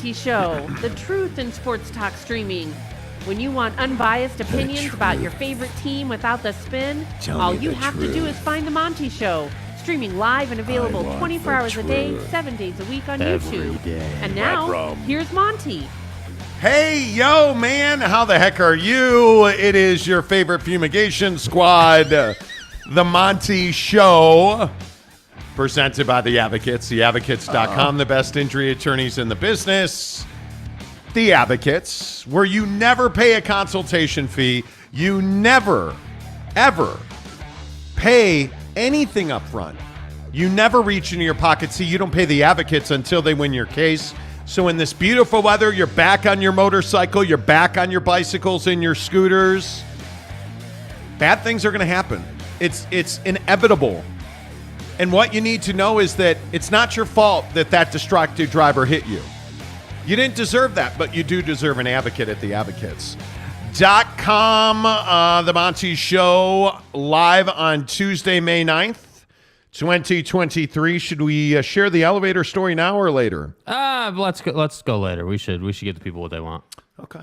Monty Show, the truth in sports talk streaming. When you want unbiased opinions about your favorite team without the spin, all you have to do is find the Monty Show, streaming live and available 24 hours a day, 7 days a week on YouTube. And now, here's Monty. Hey, yo, man, how the heck are you? It is your favorite Fumigation squad, the Monty Show, presented by The Advocates, theadvocates.com, the best injury attorneys in the business. The Advocates, where you never pay a consultation fee. You never, ever pay anything up front. You never reach into your pocket. See, you don't pay the Advocates until they win your case. So in this beautiful weather, you're back on your motorcycle, you're back on your bicycles and your scooters. Bad things are going to happen. It's inevitable. And what you need to know is that it's not your fault that distracted driver hit you. You didn't deserve that, but you do deserve an advocate at theadvocates.com. The Monty Show live on Tuesday, May 9th, 2023. Should we share the elevator story now or later? Let's go later. We should get the people what they want. Okay.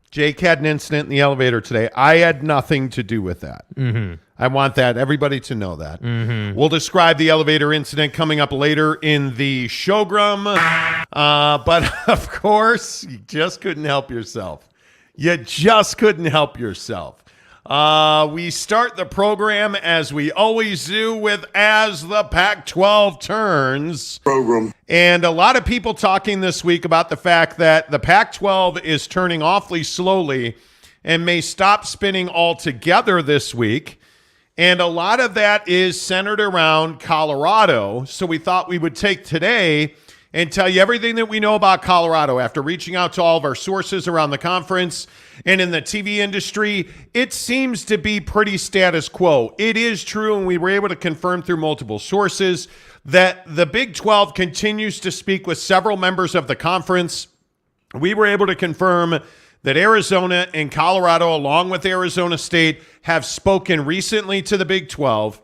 Jake had an incident in the elevator today. I had nothing to do with that. Mm-hmm. I want everybody to know that. Mm-hmm. We'll describe the elevator incident coming up later in the showgram. But of course, you just couldn't help yourself. We start the program as we always do with As the Pac-12 Turns. Program. And a lot of people talking this week about the fact that the Pac-12 is turning awfully slowly and may stop spinning altogether this week. And a lot of that is centered around Colorado. So we thought we would take today and tell you everything that we know about Colorado after reaching out to all of our sources around the conference and in the TV industry. It seems to be pretty status quo. It is true, and we were able to confirm through multiple sources that the Big 12 continues to speak with several members of the conference. We were able to confirm that Arizona and Colorado, along with Arizona State, have spoken recently to the Big 12,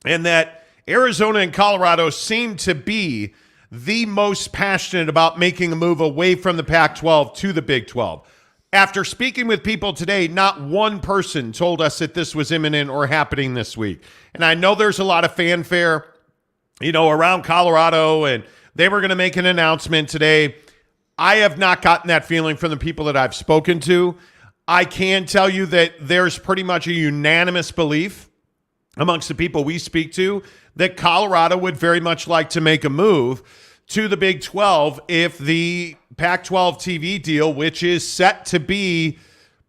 and that Arizona and Colorado seem to be the most passionate about making a move away from the Pac-12 to the Big 12. After speaking with people today, not one person told us that this was imminent or happening this week. And I know there's a lot of fanfare, around Colorado, and they were going to make an announcement today. I have not gotten that feeling from the people that I've spoken to. I can tell you that there's pretty much a unanimous belief amongst the people we speak to that Colorado would very much like to make a move to the Big 12 if the Pac-12 TV deal, which is set to be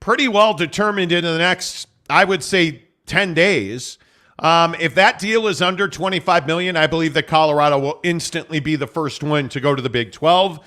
pretty well determined in the next, I would say, 10 days. If that deal is under $25 million, I believe that Colorado will instantly be the first one to go to the Big 12.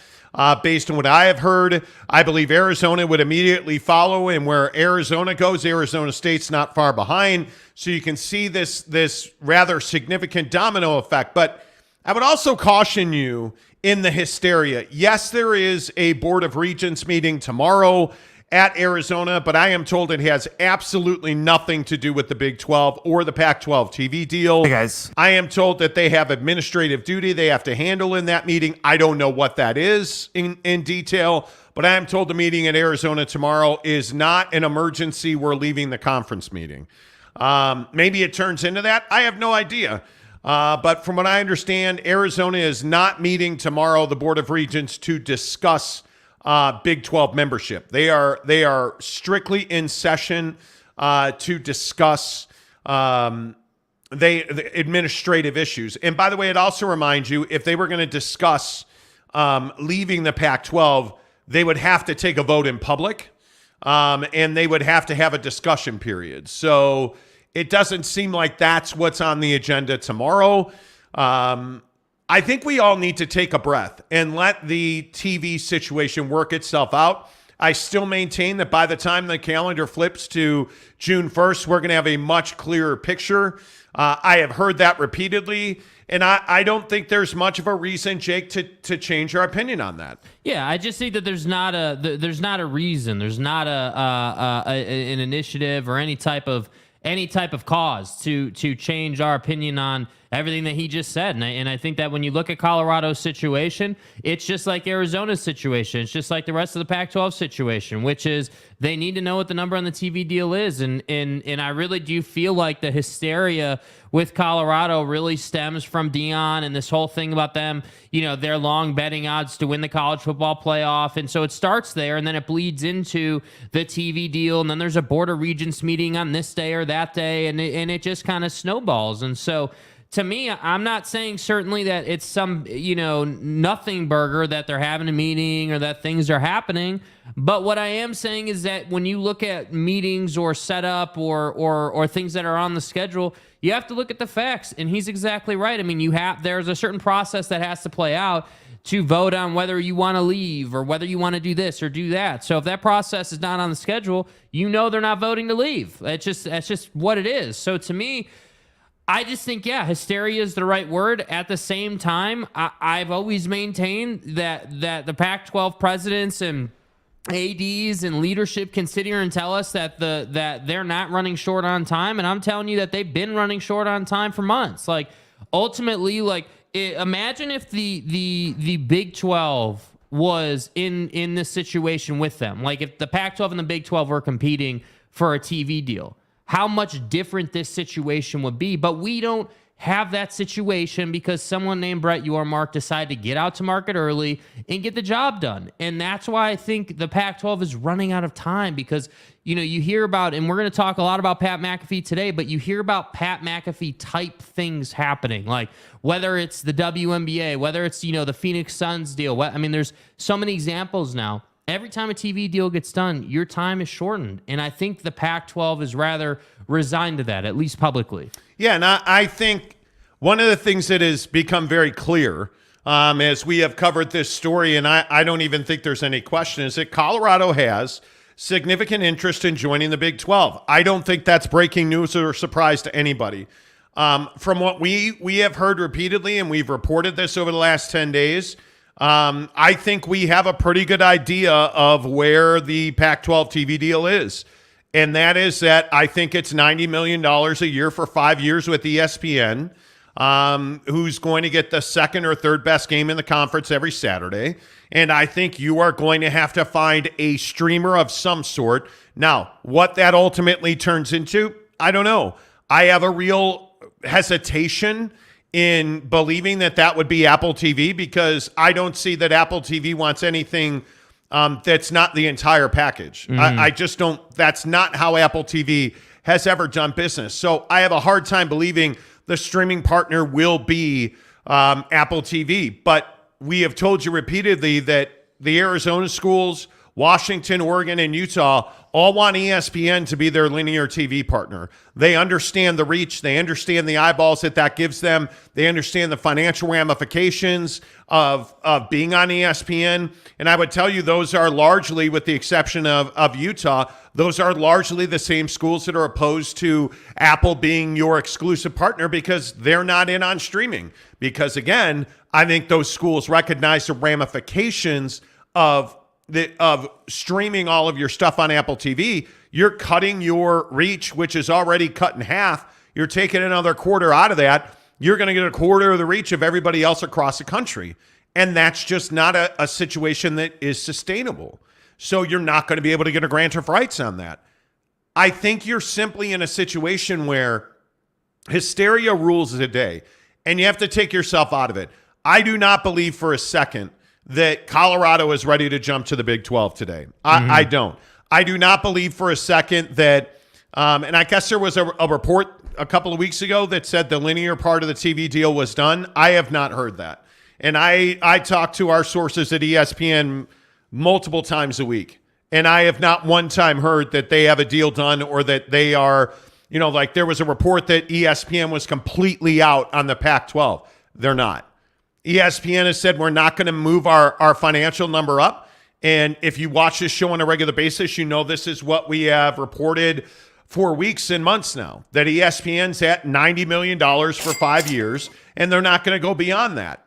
Based on what I have heard, I believe Arizona would immediately follow, and where Arizona goes, Arizona State's not far behind. So you can see this rather significant domino effect. But I would also caution you in the hysteria. Yes, there is a Board of Regents meeting tomorrow at Arizona, but I am told it has absolutely nothing to do with the Big 12 or the Pac-12 TV deal. Hey, guys. I am told that they have administrative duty they have to handle in that meeting. I don't know what that is in detail, but I am told the meeting in Arizona tomorrow is not an emergency. We're leaving the conference meeting. Maybe it turns into that. I have no idea. But from what I understand, Arizona is not meeting tomorrow, the Board of Regents, to discuss Big 12 membership. They are strictly in session to discuss the administrative issues. And by the way, it also reminds you, if they were going to discuss leaving the Pac-12, they would have to take a vote in public, and they would have to have a discussion period. So it doesn't seem like that's what's on the agenda tomorrow. I think we all need to take a breath and let the TV situation work itself out. I still maintain that by the time the calendar flips to June 1st, we're going to have a much clearer picture. I have heard that repeatedly, and I don't think there's much of a reason, Jake, to change our opinion on that. Yeah, I just think that there's not a reason, there's not an initiative or any type of cause to change our opinion on everything that he just said. And I think that when you look at Colorado's situation, it's just like Arizona's situation. It's just like the rest of the Pac-12 situation, which is they need to know what the number on the TV deal is. And I really do feel like the hysteria with Colorado really stems from Dion and this whole thing about them, their long betting odds to win the college football playoff. And so it starts there, and then it bleeds into the TV deal, and then there's a Board of Regents meeting on this day or that day, and it just kind of snowballs. And so to me, I'm not saying certainly that it's some, nothing burger that they're having a meeting or that things are happening. But what I am saying is that when you look at meetings or setup or things that are on the schedule, you have to look at the facts. And he's exactly right. I mean, there's a certain process that has to play out to vote on whether you want to leave or whether you want to do this or do that. So if that process is not on the schedule, they're not voting to leave. That's just what it is. So to me, I just think, hysteria is the right word. At the same time, I've always maintained that the Pac-12 presidents and ADs and leadership can sit here and tell us that they're not running short on time, and I'm telling you that they've been running short on time for months. Like, ultimately, imagine if the Big 12 was in this situation with them. Like, if the Pac-12 and the Big 12 were competing for a TV deal, how much different this situation would be. But we don't have that situation because someone named Brett Yormark decided to get out to market early and get the job done. And that's why I think the Pac-12 is running out of time, because, you hear about, and we're going to talk a lot about Pat McAfee today, but you hear about Pat McAfee type things happening, like whether it's the WNBA, whether it's, the Phoenix Suns deal. There's so many examples now. Every time a TV deal gets done, your time is shortened. And I think the Pac-12 is rather resigned to that, at least publicly. Yeah, and I think one of the things that has become very clear as we have covered this story, and I don't even think there's any question, is that Colorado has significant interest in joining the Big 12. I don't think that's breaking news or surprise to anybody. From what we have heard repeatedly, and we've reported this over the last 10 days, I think we have a pretty good idea of where the Pac-12 TV deal is. And that is that I think it's $90 million a year for 5 years with ESPN, who's going to get the second or third best game in the conference every Saturday. And I think you are going to have to find a streamer of some sort. Now, what that ultimately turns into, I don't know. I have a real hesitation in believing that would be Apple TV, because I don't see that Apple TV wants anything that's not the entire package. I just don't. That's not how Apple TV has ever done business. So I have a hard time believing the streaming partner will be Apple TV. But we have told you repeatedly that the Arizona schools, Washington, Oregon, and Utah all want ESPN to be their linear TV partner. They understand the reach. They understand the eyeballs that gives them. They understand the financial ramifications of being on ESPN. And I would tell you those are largely, with the exception of Utah, those are largely the same schools that are opposed to Apple being your exclusive partner, because they're not in on streaming. Because, again, I think those schools recognize the ramifications of streaming all of your stuff on Apple TV. You're cutting your reach, which is already cut in half. You're taking another quarter out of that. You're going to get a quarter of the reach of everybody else across the country. And that's just not a situation that is sustainable. So you're not going to be able to get a grant of rights on that. I think you're simply in a situation where hysteria rules the day, and you have to take yourself out of it. I do not believe for a second that Colorado is ready to jump to the Big 12 today. I don't. I do not believe for a second that, and I guess there was a report a couple of weeks ago that said the linear part of the TV deal was done. I have not heard that. And I talk to our sources at ESPN multiple times a week, and I have not one time heard that they have a deal done, or that they are, like there was a report that ESPN was completely out on the Pac-12. They're not. ESPN has said we're not going to move our financial number up. And if you watch this show on a regular basis, this is what we have reported for weeks and months now, that ESPN's at $90 million for 5 years, and they're not going to go beyond that.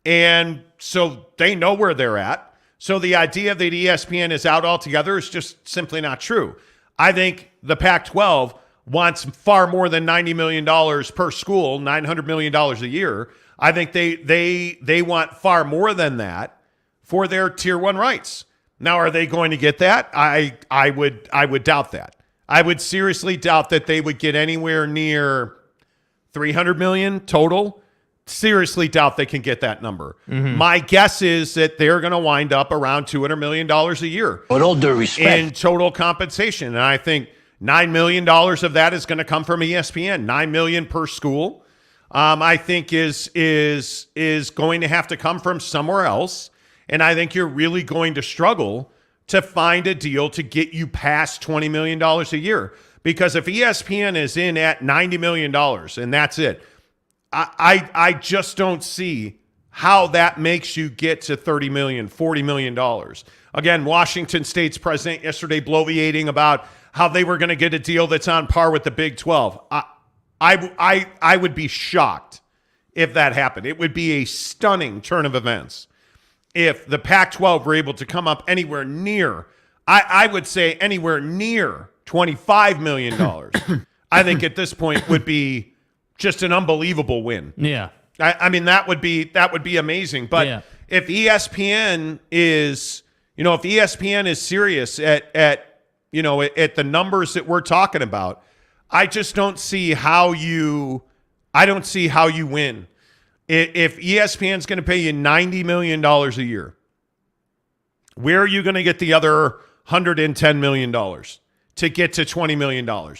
And so they know where they're at. So the idea that ESPN is out altogether is just simply not true. I think the Pac-12 wants far more than $90 million per school, $900 million a year. I think they want far more than that for their tier 1 rights. Now, are they going to get that? I would doubt that. I would seriously doubt that they would get anywhere near $300 million total. Seriously doubt they can get that number. My guess is that they're going to wind up around $200 million a year. With all due respect. In total compensation. And I think $9 million of that is going to come from ESPN. $9 million per school, I think is going to have to come from somewhere else. And I think you're really going to struggle to find a deal to get you past $20 million a year. Because if ESPN is in at $90 million and that's it, I just don't see how that makes you get to $30 million, $40 million. Again, Washington State's president yesterday bloviating about how they were going to get a deal that's on par with the Big 12. I would be shocked if that happened. It would be a stunning turn of events if the Pac-12 were able to come up anywhere near, I would say anywhere near $25 million. I think at this point would be just an unbelievable win. Yeah. I mean, that would be amazing. But if ESPN is, if ESPN is serious at the numbers that we're talking about, I just don't see how you win. If ESPN's going to pay you $90 million a year, where are you going to get the other $110 million to get to $20 million?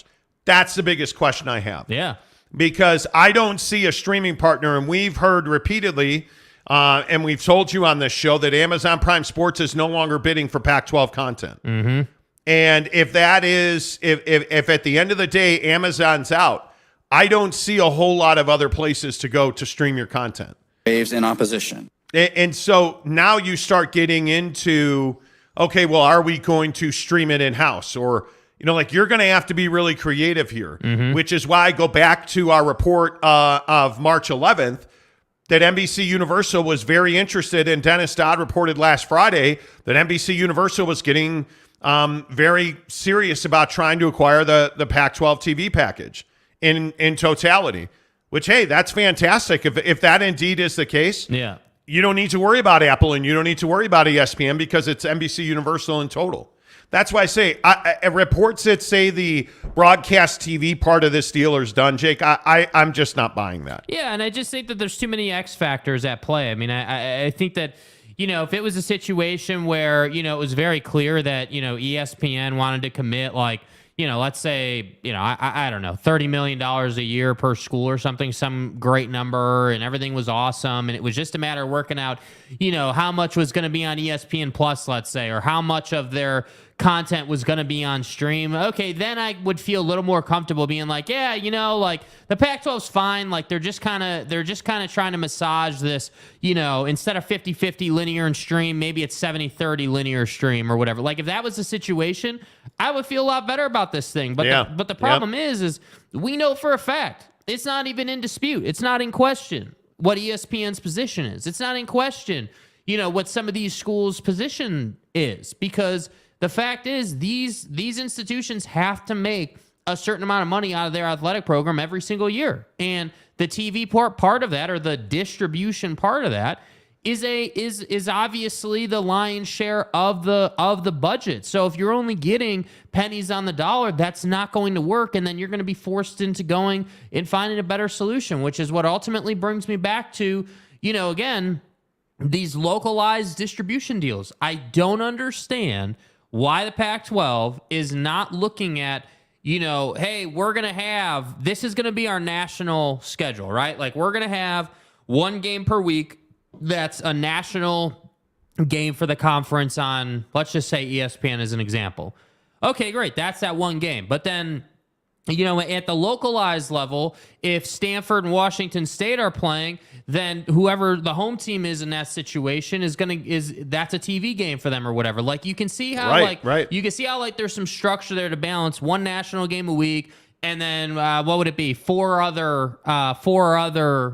That's the biggest question I have. Yeah. Because I don't see a streaming partner, and we've heard repeatedly, and we've told you on this show that Amazon Prime Sports is no longer bidding for Pac-12 content. Mm-hmm. And if that is, if at the end of the day Amazon's out, I don't see a whole lot of other places to go to stream your content. Waves in opposition. And so now you start getting into, okay, well, are we going to stream it in-house? Or, you're going to have to be really creative here, which is why I go back to our report of March 11th that NBC Universal was very interested in. Dennis Dodd reported last Friday that NBC Universal was getting very serious about trying to acquire the Pac-12 TV package in totality, which, hey, that's fantastic. If that indeed is the case, you don't need to worry about Apple and you don't need to worry about ESPN because it's NBC Universal in total. That's why I say reports that say the broadcast TV part of this deal is done, Jake, I'm just not buying that. Yeah, and I just think that there's too many X factors at play. I mean, I think that, if it was a situation where, it was very clear that, ESPN wanted to commit let's say, I don't know, $30 million a year per school or something, some great number, and everything was awesome. And it was just a matter of working out, how much was going to be on ESPN Plus, let's say, or how much of their content was going to be on stream. Okay, then I would feel a little more comfortable being like, yeah, the Pac-12's fine. Like they're just kind of trying to massage this, instead of 50-50 linear and stream, maybe it's 70-30 linear stream or whatever. Like if that was the situation, I would feel a lot better about this thing. But the problem is we know for a fact it's not even in dispute. It's not in question what ESPN's position is. It's not in question, what some of these schools' position is, because the fact is these institutions have to make a certain amount of money out of their athletic program every single year. And the TV part of that, or the distribution part of that, is obviously the lion's share of the budget. So if you're only getting pennies on the dollar, that's not going to work, and then you're going to be forced into going and finding a better solution, which is what ultimately brings me back to, again, these localized distribution deals. I don't understand why the Pac-12 is not looking at, hey, this is going to be our national schedule, right? Like we're going to have one game per week that's a national game for the conference on, let's just say ESPN as an example. Okay, great. That's that one game. But then, at the localized level, if Stanford and Washington State are playing, then whoever the home team is in that situation that's a TV game for them or whatever. Like you can see how you can see how there's some structure there to balance one national game a week, and then what would it be? Four other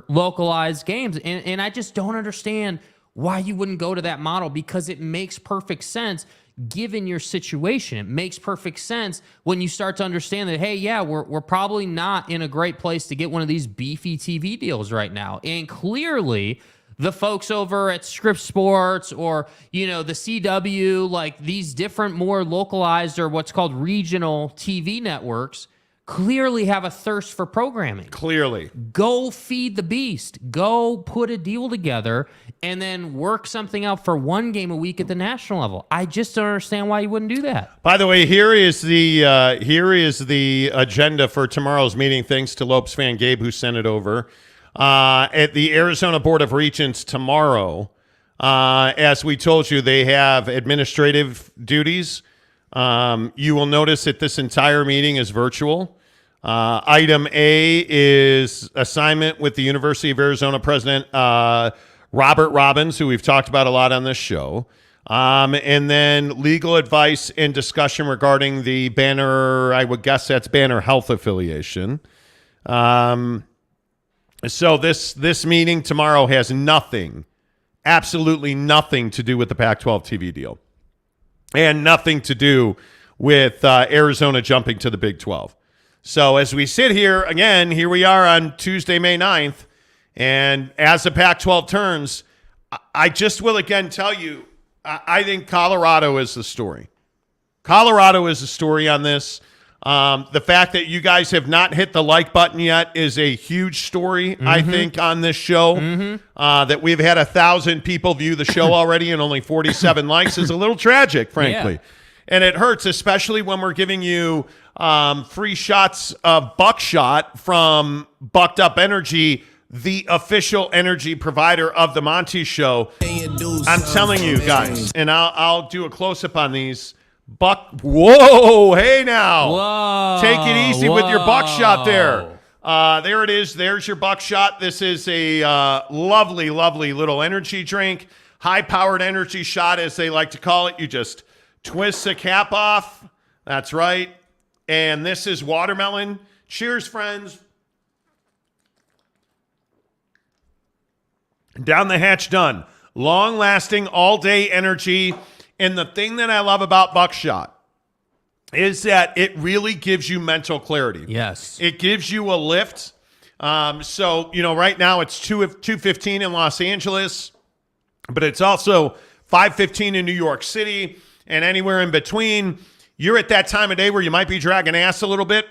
localized games, and I just don't understand why you wouldn't go to that model, because it makes perfect sense given your situation. It makes perfect sense when you start to understand that, hey, yeah, we're probably not in a great place to get one of these beefy TV deals right now. And clearly, the folks over at Scripps Sports or, the CW, like these different more localized or what's called regional TV networks, clearly have a thirst for programming. Clearly. Go feed the beast. Go put a deal together and then work something out for one game a week at the national level. I just don't understand why you wouldn't do that. By the way, here is the agenda for tomorrow's meeting. Thanks to Lopes fan Gabe who sent it over. At the Arizona Board of Regents tomorrow, as we told you, they have administrative duties. You will notice that this entire meeting is virtual. Item A is assignment with the University of Arizona president, Robert Robbins, who we've talked about a lot on this show. And then legal advice and discussion regarding the Banner, I would guess that's Banner Health affiliation. So this meeting tomorrow has nothing, absolutely nothing to do with the Pac-12 TV deal. And nothing to do with Arizona jumping to the Big 12. So as we sit here, again, here we are on Tuesday, May 9th, and as the Pac-12 turns, I just will again tell you, I think Colorado is the story. Colorado is the story on this. The fact that you guys have not hit the like button yet is a huge story, I think, on this show. That we've had 1,000 people view the show already and only 47 likes is a little tragic, frankly. Yeah. And it hurts, especially when we're giving you free shots of Buckshot from Bucked Up Energy, the official energy provider of the Monty Show. I'm telling you guys, and I'll do a close-up on these. Whoa, hey now. Whoa. Take it easy with your Buckshot there. There it is. There's your Buckshot. This is a lovely, lovely little energy drink. High-powered energy shot, as they like to call it. You just twist the cap off. That's right. And this is watermelon. Cheers, friends. Down the hatch done. Long-lasting, all-day energy. And the thing that I love about Buckshot is that it really gives you mental clarity. Yes. It gives you a lift. So, right now it's 2:15 in Los Angeles, but it's also 5:15 in New York City and anywhere in between. You're at that time of day where you might be dragging ass a little bit.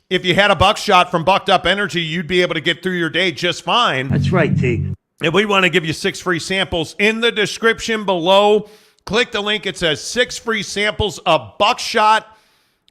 If you had a Buckshot from Bucked Up Energy, you'd be able to get through your day just fine. That's right, T. And we want to give you 6 free samples in the description below. Click the link. It says 6 free samples of Buckshot.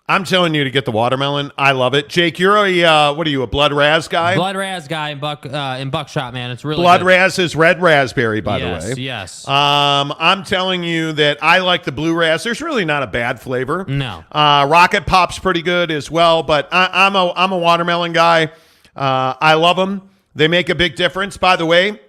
I'm telling you to get the watermelon. I love it. Jake, you're what are you, a Blood Raz guy? Blood Raz guy in Buckshot, man. It's really Blood good. Raz is red raspberry, by the way. Yes. I'm telling you that I like the blue Raz. There's really not a bad flavor. No. Rocket Pop's pretty good as well, but I'm a watermelon guy. I love them. They make a big difference. By the way,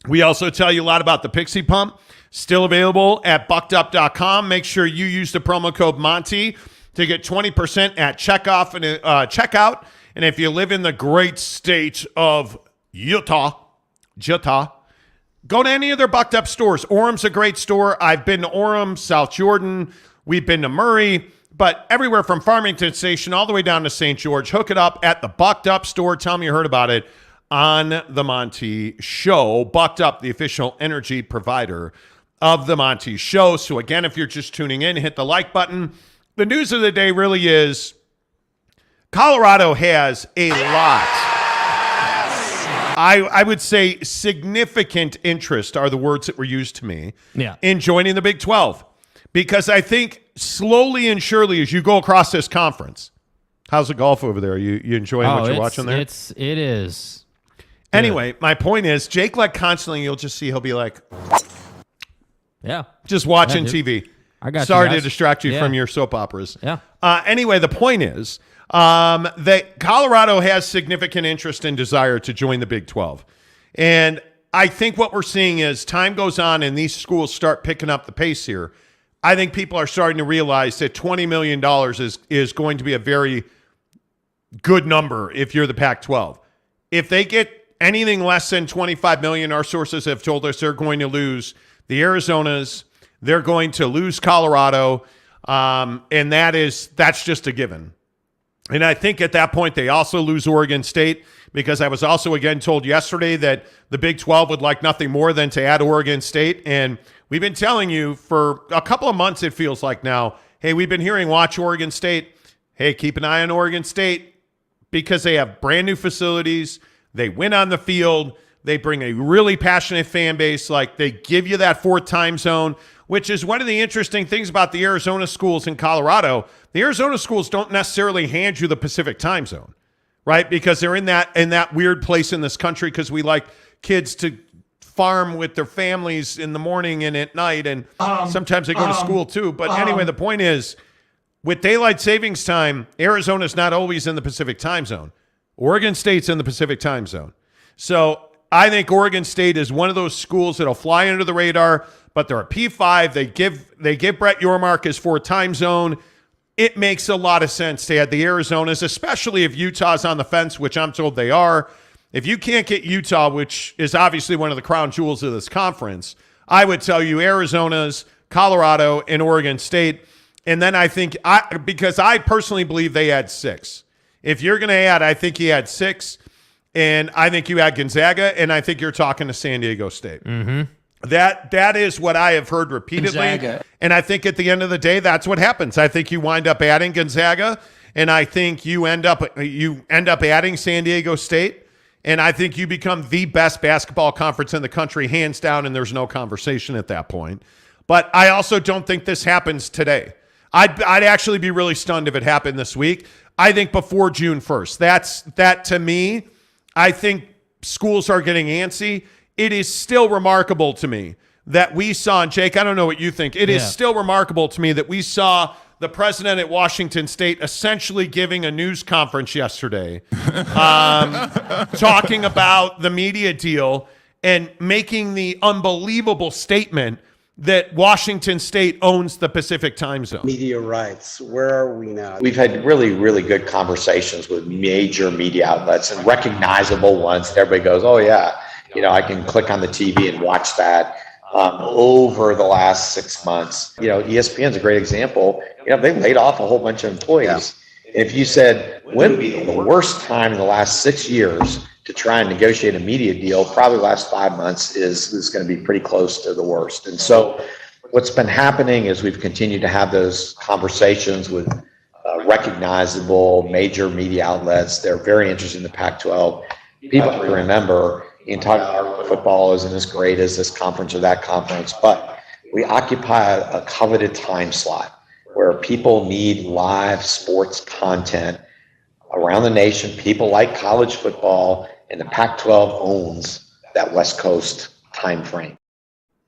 we also tell you a lot about the Pixie Pump. Still available at buckedup.com. Make sure you use the promo code Monty to get 20% at checkout. And if you live in the great state of Utah, go to any of their Bucked Up stores. Orem's a great store. I've been to Orem, South Jordan. We've been to Murray. But everywhere from Farmington Station all the way down to St. George, hook it up at the Bucked Up store. Tell them you heard about it on the Monty Show. Bucked Up, the official energy provider of the Monty Show. So again, if you're just tuning in, hit the like button. The news of the day really is Colorado has a lot. I would say significant interest are the words that were used to me in joining the Big 12. Because I think slowly and surely as you go across this conference, how's the golf over there? Are you enjoying what you're watching there? It is. Anyway, my point is, Jake, like constantly, you'll just see he'll be like, just watching TV. I got Sorry you to distract you from your soap operas. Yeah. Anyway, the point is that Colorado has significant interest and desire to join the Big 12. And I think what we're seeing is time goes on and these schools start picking up the pace here. I think people are starting to realize that $20 million is going to be a very good number if you're the Pac-12. If they get anything less than 25 million, our sources have told us they're going to lose the Arizonas. They're going to lose Colorado. And that's just a given. And I think at that point, they also lose Oregon State, because I was also again told yesterday that the Big 12 would like nothing more than to add Oregon State. And we've been telling you for a couple of months, it feels like now, hey, we've been hearing watch Oregon State. Hey, keep an eye on Oregon State, because they have brand new facilities. They win on the field. They bring a really passionate fan base. Like, they give you that fourth time zone, which is one of the interesting things about the Arizona schools in Colorado. The Arizona schools don't necessarily hand you the Pacific time zone, right? Because they're in that weird place in this country, because we like kids to farm with their families in the morning and at night, and sometimes they go to school too. But anyway, the point is, with daylight savings time, Arizona's not always in the Pacific time zone. Oregon State's in the Pacific time zone. So I think Oregon State is one of those schools that'll fly under the radar, but they're a P5. They give Brett Yormark his fourth time zone. It makes a lot of sense to add the Arizonas, especially if Utah's on the fence, which I'm told they are. If you can't get Utah, which is obviously one of the crown jewels of this conference, I would tell you Arizona's, Colorado, and Oregon State. And then I think, because I personally believe they add 6. If you're going to add, I think you add 6. And I think you add Gonzaga, and I think you're talking to San Diego State. Mm-hmm. That is what I have heard repeatedly. Gonzaga. And I think at the end of the day, that's what happens. I think you wind up adding Gonzaga, and I think you end up adding San Diego State, and I think you become the best basketball conference in the country, hands down, and there's no conversation at that point. But I also don't think this happens today. I'd actually be really stunned if it happened this week. I think before June 1st. That to me, I think schools are getting antsy. It is still remarkable to me that we saw, and Jake, I don't know what you think. It is still remarkable to me that we saw the president at Washington State essentially giving a news conference yesterday, talking about the media deal and making the unbelievable statement that Washington State owns the Pacific time zone. Media rights, where are we now? We've had really, really good conversations with major media outlets and recognizable ones. Everybody goes, oh yeah, I can click on the TV and watch that. Over the last 6 months, ESPN's a great example. They laid off a whole bunch of employees. Yeah. If you said, when would be the worst time in the last 6 years to try and negotiate a media deal, probably the last 5 months is going to be pretty close to the worst. And so what's been happening is we've continued to have those conversations with recognizable major media outlets. They're very interested in the Pac-12. People have to remember, the entire football isn't as great as this conference or that conference, but we occupy a coveted time slot where people need live sports content around the nation. People like college football, and the Pac-12 owns that West Coast time frame.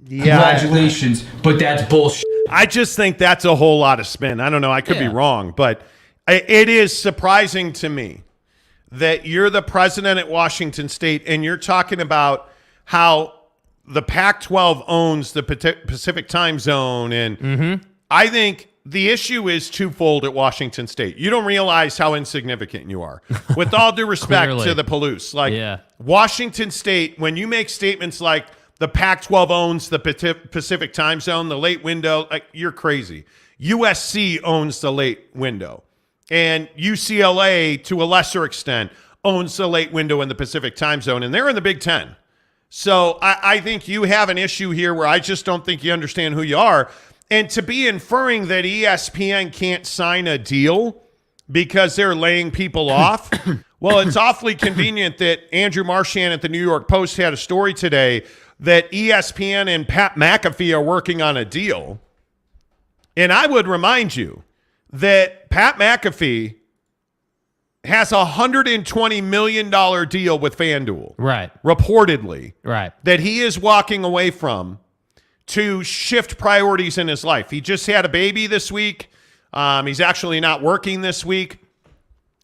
Yeah. Congratulations, but that's bullshit. I just think that's a whole lot of spin. I don't know. I could be wrong, but it is surprising to me that you're the president at Washington State and you're talking about how the Pac-12 owns the Pacific time zone. And I think the issue is twofold at Washington State. You don't realize how insignificant you are. With all due respect to the Palouse. Washington State, when you make statements like the Pac-12 owns the Pacific time zone, the late window, you're crazy. USC owns the late window. And UCLA, to a lesser extent, owns the late window in the Pacific time zone, and they're in the Big Ten. So I think you have an issue here where I just don't think you understand who you are. And to be inferring that ESPN can't sign a deal because they're laying people off, well, it's awfully convenient that Andrew Marchand at the New York Post had a story today that ESPN and Pat McAfee are working on a deal. And I would remind you that Pat McAfee has a $120 million deal with FanDuel. Right. Reportedly. Right. That he is walking away from to shift priorities in his life. He just had a baby this week. He's actually not working this week.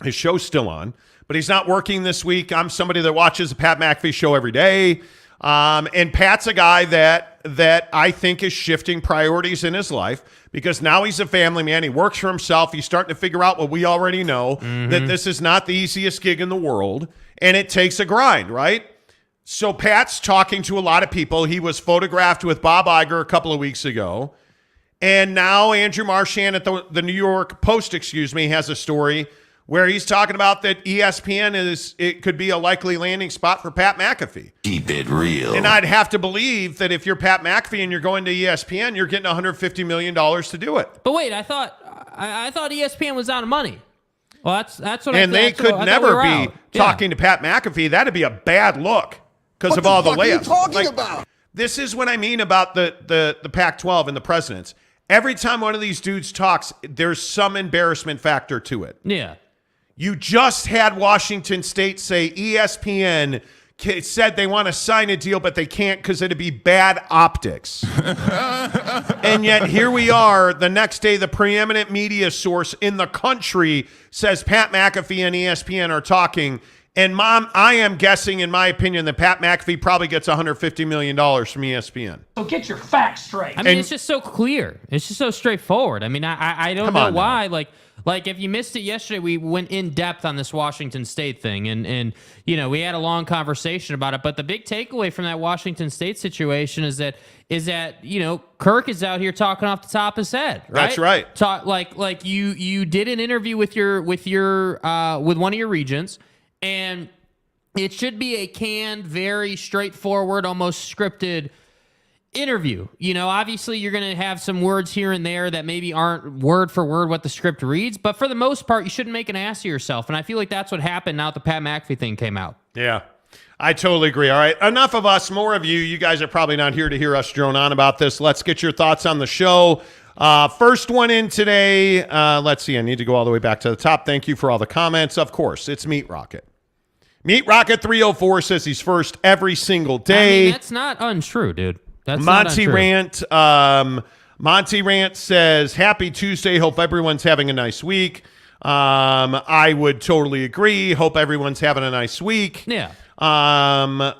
His show's still on, but he's not working this week. I'm somebody that watches the Pat McAfee show every day. And Pat's a guy that I think is shifting priorities in his life because now he's a family man. He works for himself. He's starting to figure out what we already know, that this is not the easiest gig in the world, and it takes a grind, right? So Pat's talking to a lot of people. He was photographed with Bob Iger a couple of weeks ago. And now Andrew Marchand at the New York Post, has a story where he's talking about that ESPN it could be a likely landing spot for Pat McAfee. Keep it real. And I'd have to believe that if you're Pat McAfee and you're going to ESPN, you're getting $150 million to do it. But wait, I thought ESPN was out of money. Well, that's what. And they could never be talking to Pat McAfee. That'd be a bad look because of all the layups. What are you talking about? This is what I mean about the Pac-12 and the presidents. Every time one of these dudes talks, there's some embarrassment factor to it. Yeah. You just had Washington State say ESPN said they want to sign a deal, but they can't because it'd be bad optics. And yet here we are. The next day, the preeminent media source in the country says Pat McAfee and ESPN are talking. And Mom, I am guessing, in my opinion, that Pat McAfee probably gets $150 million from ESPN. So get your facts straight. I mean, it's just so clear. It's just so straightforward. I mean, I don't know why. Like if you missed it yesterday, we went in depth on this Washington State thing, and we had a long conversation about it. But the big takeaway from that Washington State situation is that Kirk is out here talking off the top of his head. Right? That's right. Like you did an interview with one of your regents. And it should be a canned, very straightforward, almost scripted interview. Obviously you're going to have some words here and there that maybe aren't word for word what the script reads, but for the most part, you shouldn't make an ass of yourself. And I feel like that's what happened now that the Pat McAfee thing came out. Yeah, I totally agree. All right, enough of us, more of you. You guys are probably not here to hear us drone on about this. Let's get your thoughts on the show. First one in today. Let's see. I need to go all the way back to the top. Thank you for all the comments. Of course, it's Meat Rocket. Meat Rocket 304 says he's first every single day. I mean, that's not untrue, dude. That's Monty not untrue. Rant. Monty Rant says, happy Tuesday. Hope everyone's having a nice week. I would totally agree. Hope everyone's having a nice week. Yeah.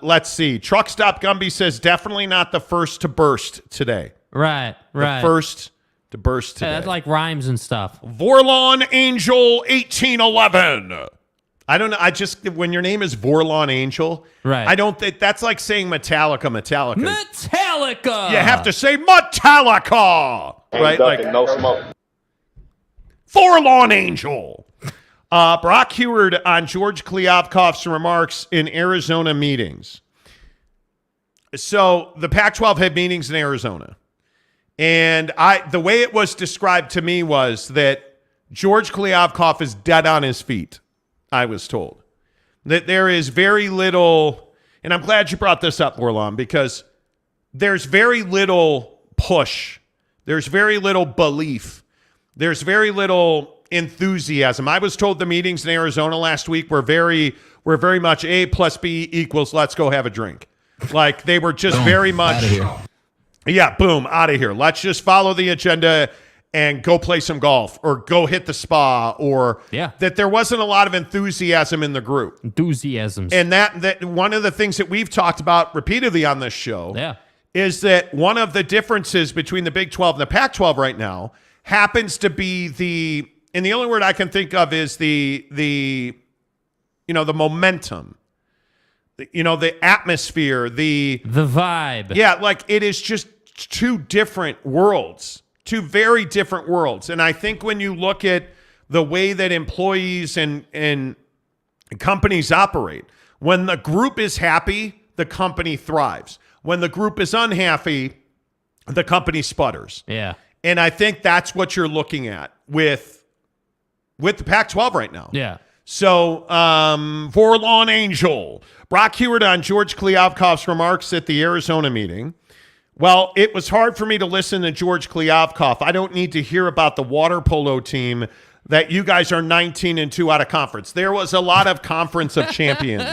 Let's see. Truck Stop Gumby says, definitely not the first to burst today. Right. The first to burst today. Yeah, that's like rhymes and stuff. Vorlon Angel 1811. I don't know. When your name is Vorlon Angel, right? I don't think that's like saying Metallica. Metallica. You have to say Metallica, right? Like no smoke. Vorlon Angel. Brock Heward on George Kliavkoff's remarks in Arizona meetings. So the Pac-12 had meetings in Arizona, and the way it was described to me was that George Kliavkoff is dead on his feet. I was told that there is very little, and I'm glad you brought this up, Orlon, because there's very little push. There's very little belief. There's very little enthusiasm. I was told the meetings in Arizona last week were very much A plus B equals let's go have a drink. Like they were just very much, outta here. Yeah, boom, out of here. Let's just follow the agenda and go play some golf or go hit the spa, or that there wasn't a lot of enthusiasm in the group. Enthusiasms. And that one of the things that we've talked about repeatedly on this show is that one of the differences between the Big 12 and the Pac-12 right now happens to be and the only word I can think of is the momentum, the atmosphere, the vibe. Yeah, like it is just two different worlds. Two very different worlds. And I think when you look at the way that employees and companies operate, when the group is happy, the company thrives. When the group is unhappy, the company sputters. Yeah. And I think that's what you're looking at with the Pac-12 right now. Yeah. So, Vorlon Angel, Brock Heward on George Kliavkoff's remarks at the Arizona meeting. Well, it was hard for me to listen to George Kliavkoff. I don't need to hear about the water polo team that you guys are 19-2 out of conference. There was a lot of conference of champions.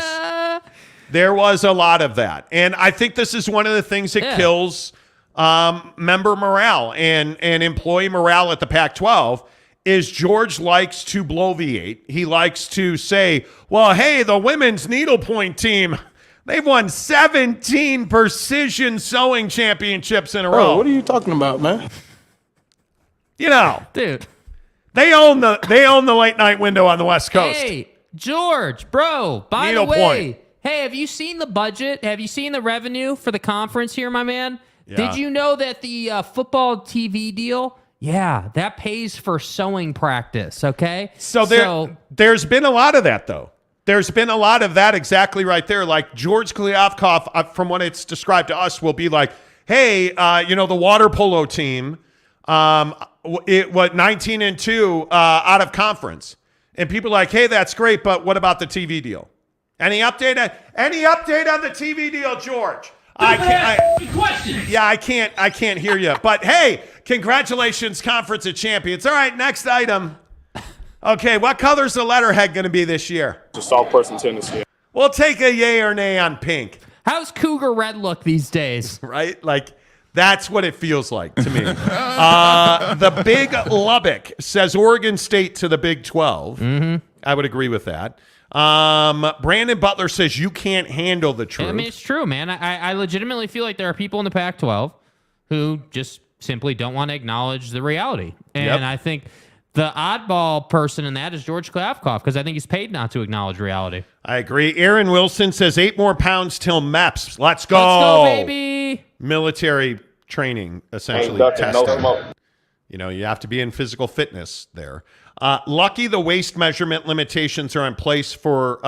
There was a lot of that. And I think this is one of the things that kills member morale and employee morale at the Pac-12 is George likes to bloviate. He likes to say, well, hey, the women's needlepoint team, they've won 17 precision sewing championships in a row. What are you talking about, man? Dude, they own the late night window on the West Coast. Hey, George, bro, by the Needlepoint. way, hey, have you seen the budget? Have you seen the revenue for the conference here, my man? Yeah. Did you know that the football TV deal, that pays for sewing practice, okay? So there's been a lot of that, though. There's been a lot of that exactly right there. Like George Kliavkoff, from what it's described to us, will be like, hey, the water polo team, 19-2 out of conference. And people are like, hey, that's great, but what about the TV deal? Any update on the TV deal, George? I can't hear you. But hey, congratulations, Conference of Champions. All right, next item. Okay, what color's the letterhead going to be this year? It's a soft person tendency. We'll take a yay or nay on pink. How's Cougar Red look these days? Right? Like, that's what it feels like to me. The Big Lubbock says Oregon State to the Big 12. Mm-hmm. I would agree with that. Brandon Butler says you can't handle the truth. I mean, it's true, man. I legitimately feel like there are people in the Pac-12 who just simply don't want to acknowledge the reality. And I think the oddball person in that is George Kliavkoff, because I think he's paid not to acknowledge reality. I agree. Aaron Wilson says 8 more pounds till MEPS. Let's go. Let's go, baby. Military training, essentially. Testing. You have to be in physical fitness there. Lucky the waist measurement limitations are in place for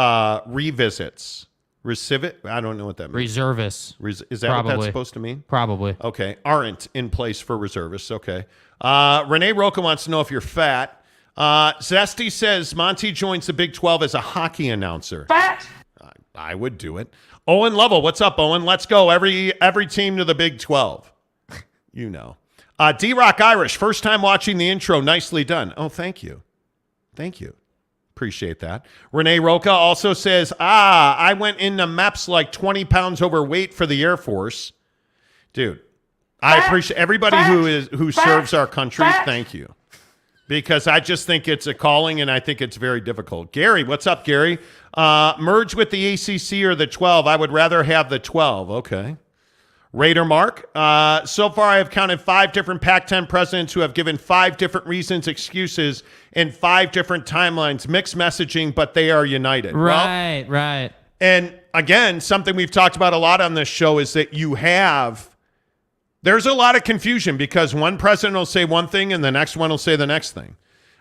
revisits. I don't know what that means. Reservists. Is that what that's supposed to mean? Probably. Okay. Aren't in place for reservists. Okay. Renee Roca wants to know if you're fat. Zesty says Monty joins the Big 12 as a hockey announcer. Fat? I would do it. Owen Lovell. What's up, Owen? Let's go. Every team to the Big 12. D-Rock Irish. First time watching the intro. Nicely done. Oh, thank you. Thank you. Appreciate that. Renee Roca also says, I went into MEPS like 20 pounds overweight for the Air Force. Dude, I appreciate everybody who serves our country. Thank you. Because I just think it's a calling, and I think it's very difficult. Gary, what's up, Gary? Merge with the ACC or the 12. I would rather have the 12. Okay. Raider Mark, so far I have counted 5 different Pac-10 presidents who have given 5 different reasons, excuses, in 5 different timelines, mixed messaging, but they are united. Right. And again, something we've talked about a lot on this show is that there's a lot of confusion because one president will say one thing and the next one will say the next thing.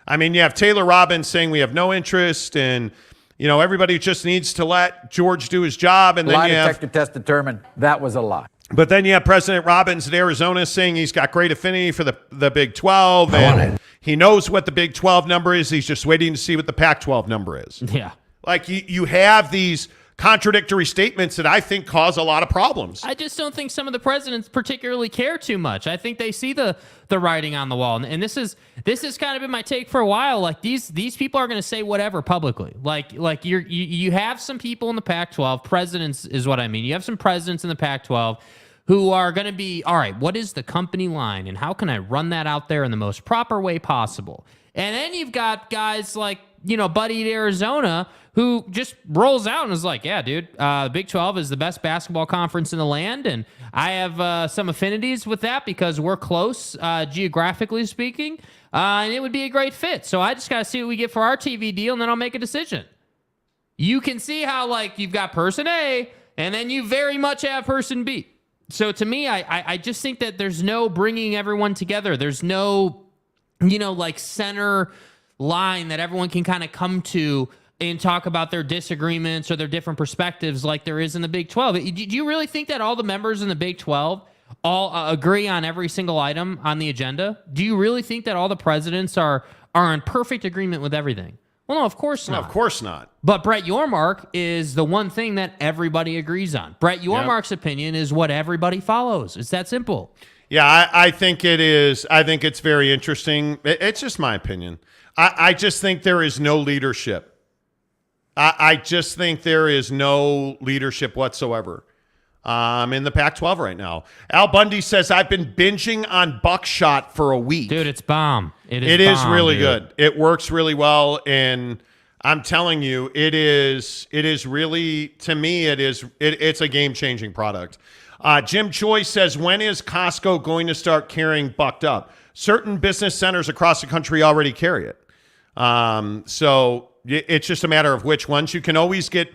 I mean, you have Taylor Robbins saying we have no interest and everybody just needs to let George do his job. And then lie detector test determined that was a lie. But then you have President Robbins in Arizona saying he's got great affinity for the Big 12. And he knows what the Big 12 number is. He's just waiting to see what the Pac-12 number is. Yeah. Like you have these contradictory statements that I think cause a lot of problems. I just don't think some of the presidents particularly care too much. I think they see the writing on the wall. And this has kind of been my take for a while. Like these people are going to say whatever publicly. Like you have some people in the Pac-12, presidents is what I mean. You have some presidents in the Pac-12 who are going to be, all right, what is the company line and how can I run that out there in the most proper way possible? And then you've got guys like, Buddy at Arizona who just rolls out and is like, yeah, dude, Big 12 is the best basketball conference in the land. And I have some affinities with that because we're close, geographically speaking. And it would be a great fit. So I just got to see what we get for our TV deal and then I'll make a decision. You can see how you've got person A and then you very much have person B. So to me, I just think that there's no bringing everyone together. There's no, center line that everyone can kind of come to and talk about their disagreements or their different perspectives like there is in the Big 12. Do you really think that all the members in the Big 12 all agree on every single item on the agenda? Do you really think that all the presidents are in perfect agreement with everything? Well, no, of course not. No, of course not. But Brett Yormark is the one thing that everybody agrees on. Brett Yormark's opinion is what everybody follows. It's that simple. Yeah, I think it is. I think it's very interesting. It's just my opinion. I just think there is no leadership. I just think there is no leadership whatsoever in the Pac-12 right now. Al Bundy says, I've been binging on Buckshot for a week. Dude, it's bomb. It is really good. It works really well, and I'm telling you, it is really, to me, it's a game-changing product. Jim Choi says, when is Costco going to start carrying Bucked Up? Certain business centers across the country already carry it. So it's just a matter of which ones. You can always get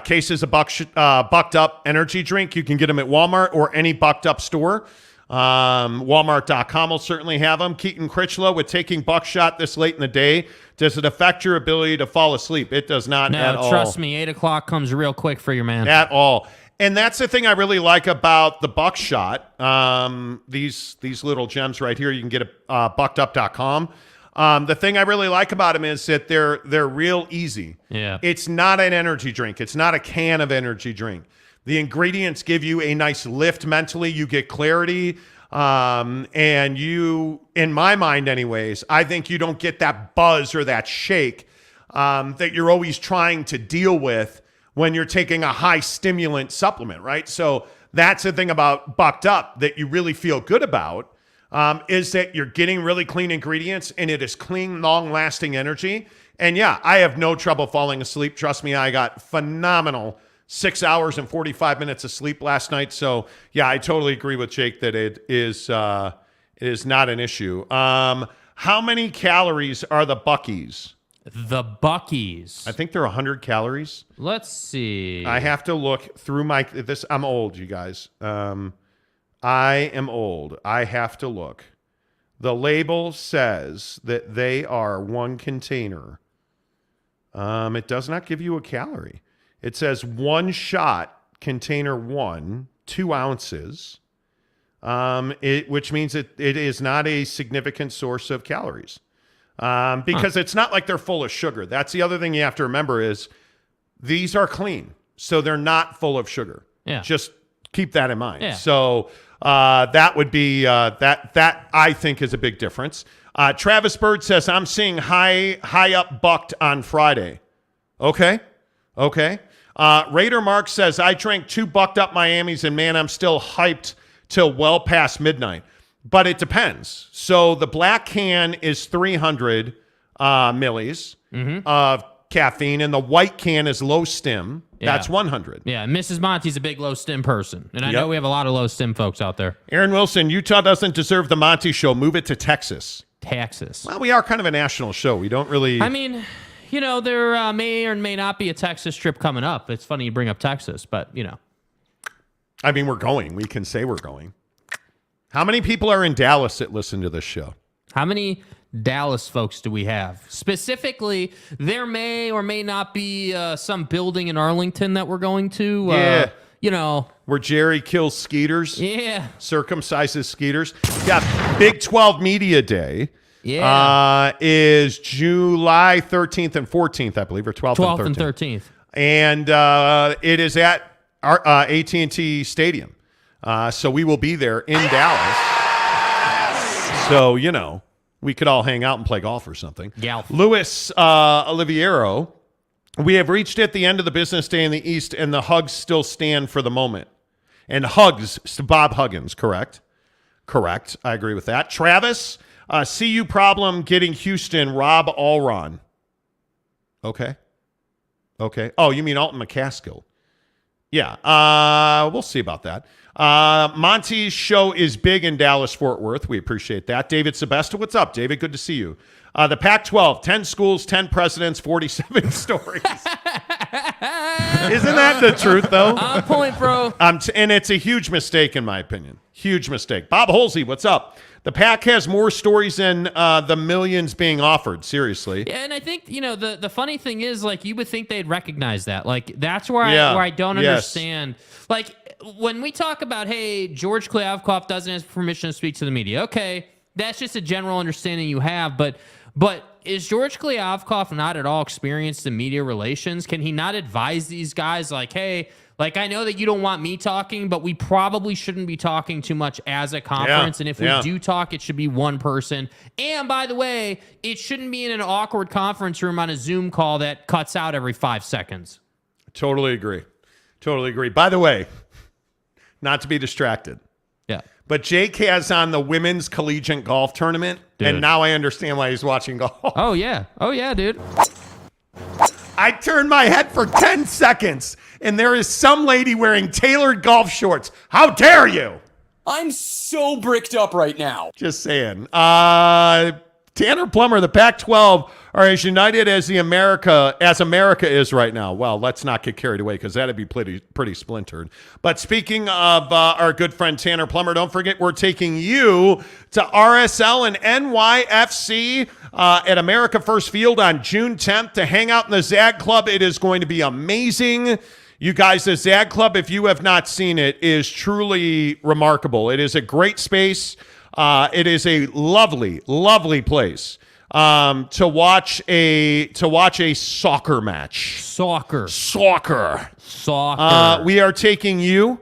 cases of Bucked Up energy drink. You can get them at Walmart or any Bucked Up store. Walmart.com will certainly have them. Keaton Critchlow, with taking Buckshot this late in the day, does it affect your ability to fall asleep? It does not at all. No, trust me, 8 o'clock comes real quick for your man. At all. And that's the thing I really like about the Buckshot. These little gems right here, you can get at buckedup.com. The thing I really like about them is that they're real easy. Yeah. It's not an energy drink. It's not a can of energy drink. The ingredients give you a nice lift mentally. You get clarity. And you, in my mind anyways, I think you don't get that buzz or that shake that you're always trying to deal with when you're taking a high stimulant supplement, right? So that's the thing about Bucked Up that you really feel good about, is that you're getting really clean ingredients and it is clean, long-lasting energy. And yeah, I have no trouble falling asleep. Trust me, I got phenomenal 6 hours and 45 minutes of sleep last night. So yeah, I totally agree with Jake that it is not an issue. How many calories are the Buckies? The Buckies. I think they're 100 calories. Let's see. I have to look through I'm old, you guys. I am old. I have to look. The label says that they are one container. It does not give you a calorie. It says one shot, container 1, 2 ounces, which means it is not a significant source of calories. Because it's not like they're full of sugar. That's the other thing you have to remember is these are clean, so they're not full of sugar. Yeah. Just keep that in mind. Yeah. So that would be that I think is a big difference. Travis Bird says, I'm seeing high up Bucked on Friday. Okay. Raider Mark says, I drank 2 Bucked Up Miamis and man, I'm still hyped till well past midnight. But it depends. So the black can is 300 millis of caffeine, and the white can is low stim. Yeah. That's 100. Yeah, Mrs. Monty's a big low stim person, and I know we have a lot of low stim folks out there. Aaron Wilson, Utah doesn't deserve the Monty Show. Move it to Texas. Texas. Well, we are kind of a national show. We don't really... I mean, there may or may not be a Texas trip coming up. It's funny you bring up Texas, but, I mean, we're going. We can say we're going. How many people are in Dallas that listen to this show? How many Dallas folks do we have? Specifically, there may or may not be some building in Arlington that we're going to. Where Jerry kills skeeters. Yeah. Circumcises skeeters. Yeah, Big 12 Media Day. Yeah. Is July 13th and 14th, I believe, or 12th and 13th. And it is at our AT&T Stadium. So we will be there in Dallas. So, we could all hang out and play golf or something. Golf. Luis Oliviero, we have reached at the end of the business day in the East, and the hugs still stand for the moment. And hugs, Bob Huggins, correct? Correct. I agree with that. Travis, CU problem getting Houston, Rob Allron. Okay. Oh, you mean Alton McCaskill. Yeah, we'll see about that. Monty's show is big in Dallas-Fort Worth. We appreciate that. David Sebesta, what's up, David? Good to see you. The Pac-12, 10 schools, 10 presidents, 47 stories. Isn't that the truth, though? On point, bro. And it's a huge mistake, in my opinion. Huge mistake. Bob Holsey, what's up? The Pac has more stories than the millions being offered. Seriously. Yeah, and I think, the funny thing is, you would think they'd recognize that. That's where I don't understand. When we talk about, hey, George Kliavkoff doesn't have permission to speak to the media. Okay, that's just a general understanding you have. But is George Kliavkoff not at all experienced in media relations? Can he not advise these guys hey, I know that you don't want me talking, but we probably shouldn't be talking too much as a conference. And if we do talk, it should be one person. And by the way, it shouldn't be in an awkward conference room on a Zoom call that cuts out every 5 seconds. Totally agree. By the way, not to be distracted. Yeah. But Jake has on the women's collegiate golf tournament, and now I understand why he's watching golf. Oh, yeah, dude. I turned my head for 10 seconds, and there is some lady wearing tailored golf shorts. How dare you? I'm so bricked up right now. Just saying. Tanner Plummer, the Pac-12 are as united as America is right now. Well, let's not get carried away because that'd be pretty splintered. But speaking of our good friend Tanner Plummer, don't forget we're taking you to RSL and NYFC at America First Field on June 10th to hang out in the Zag Club. It is going to be amazing. You guys, the Zag Club, if you have not seen it, is truly remarkable. It is a great space. It is a lovely, lovely place. To watch a soccer match. Soccer. We are taking you.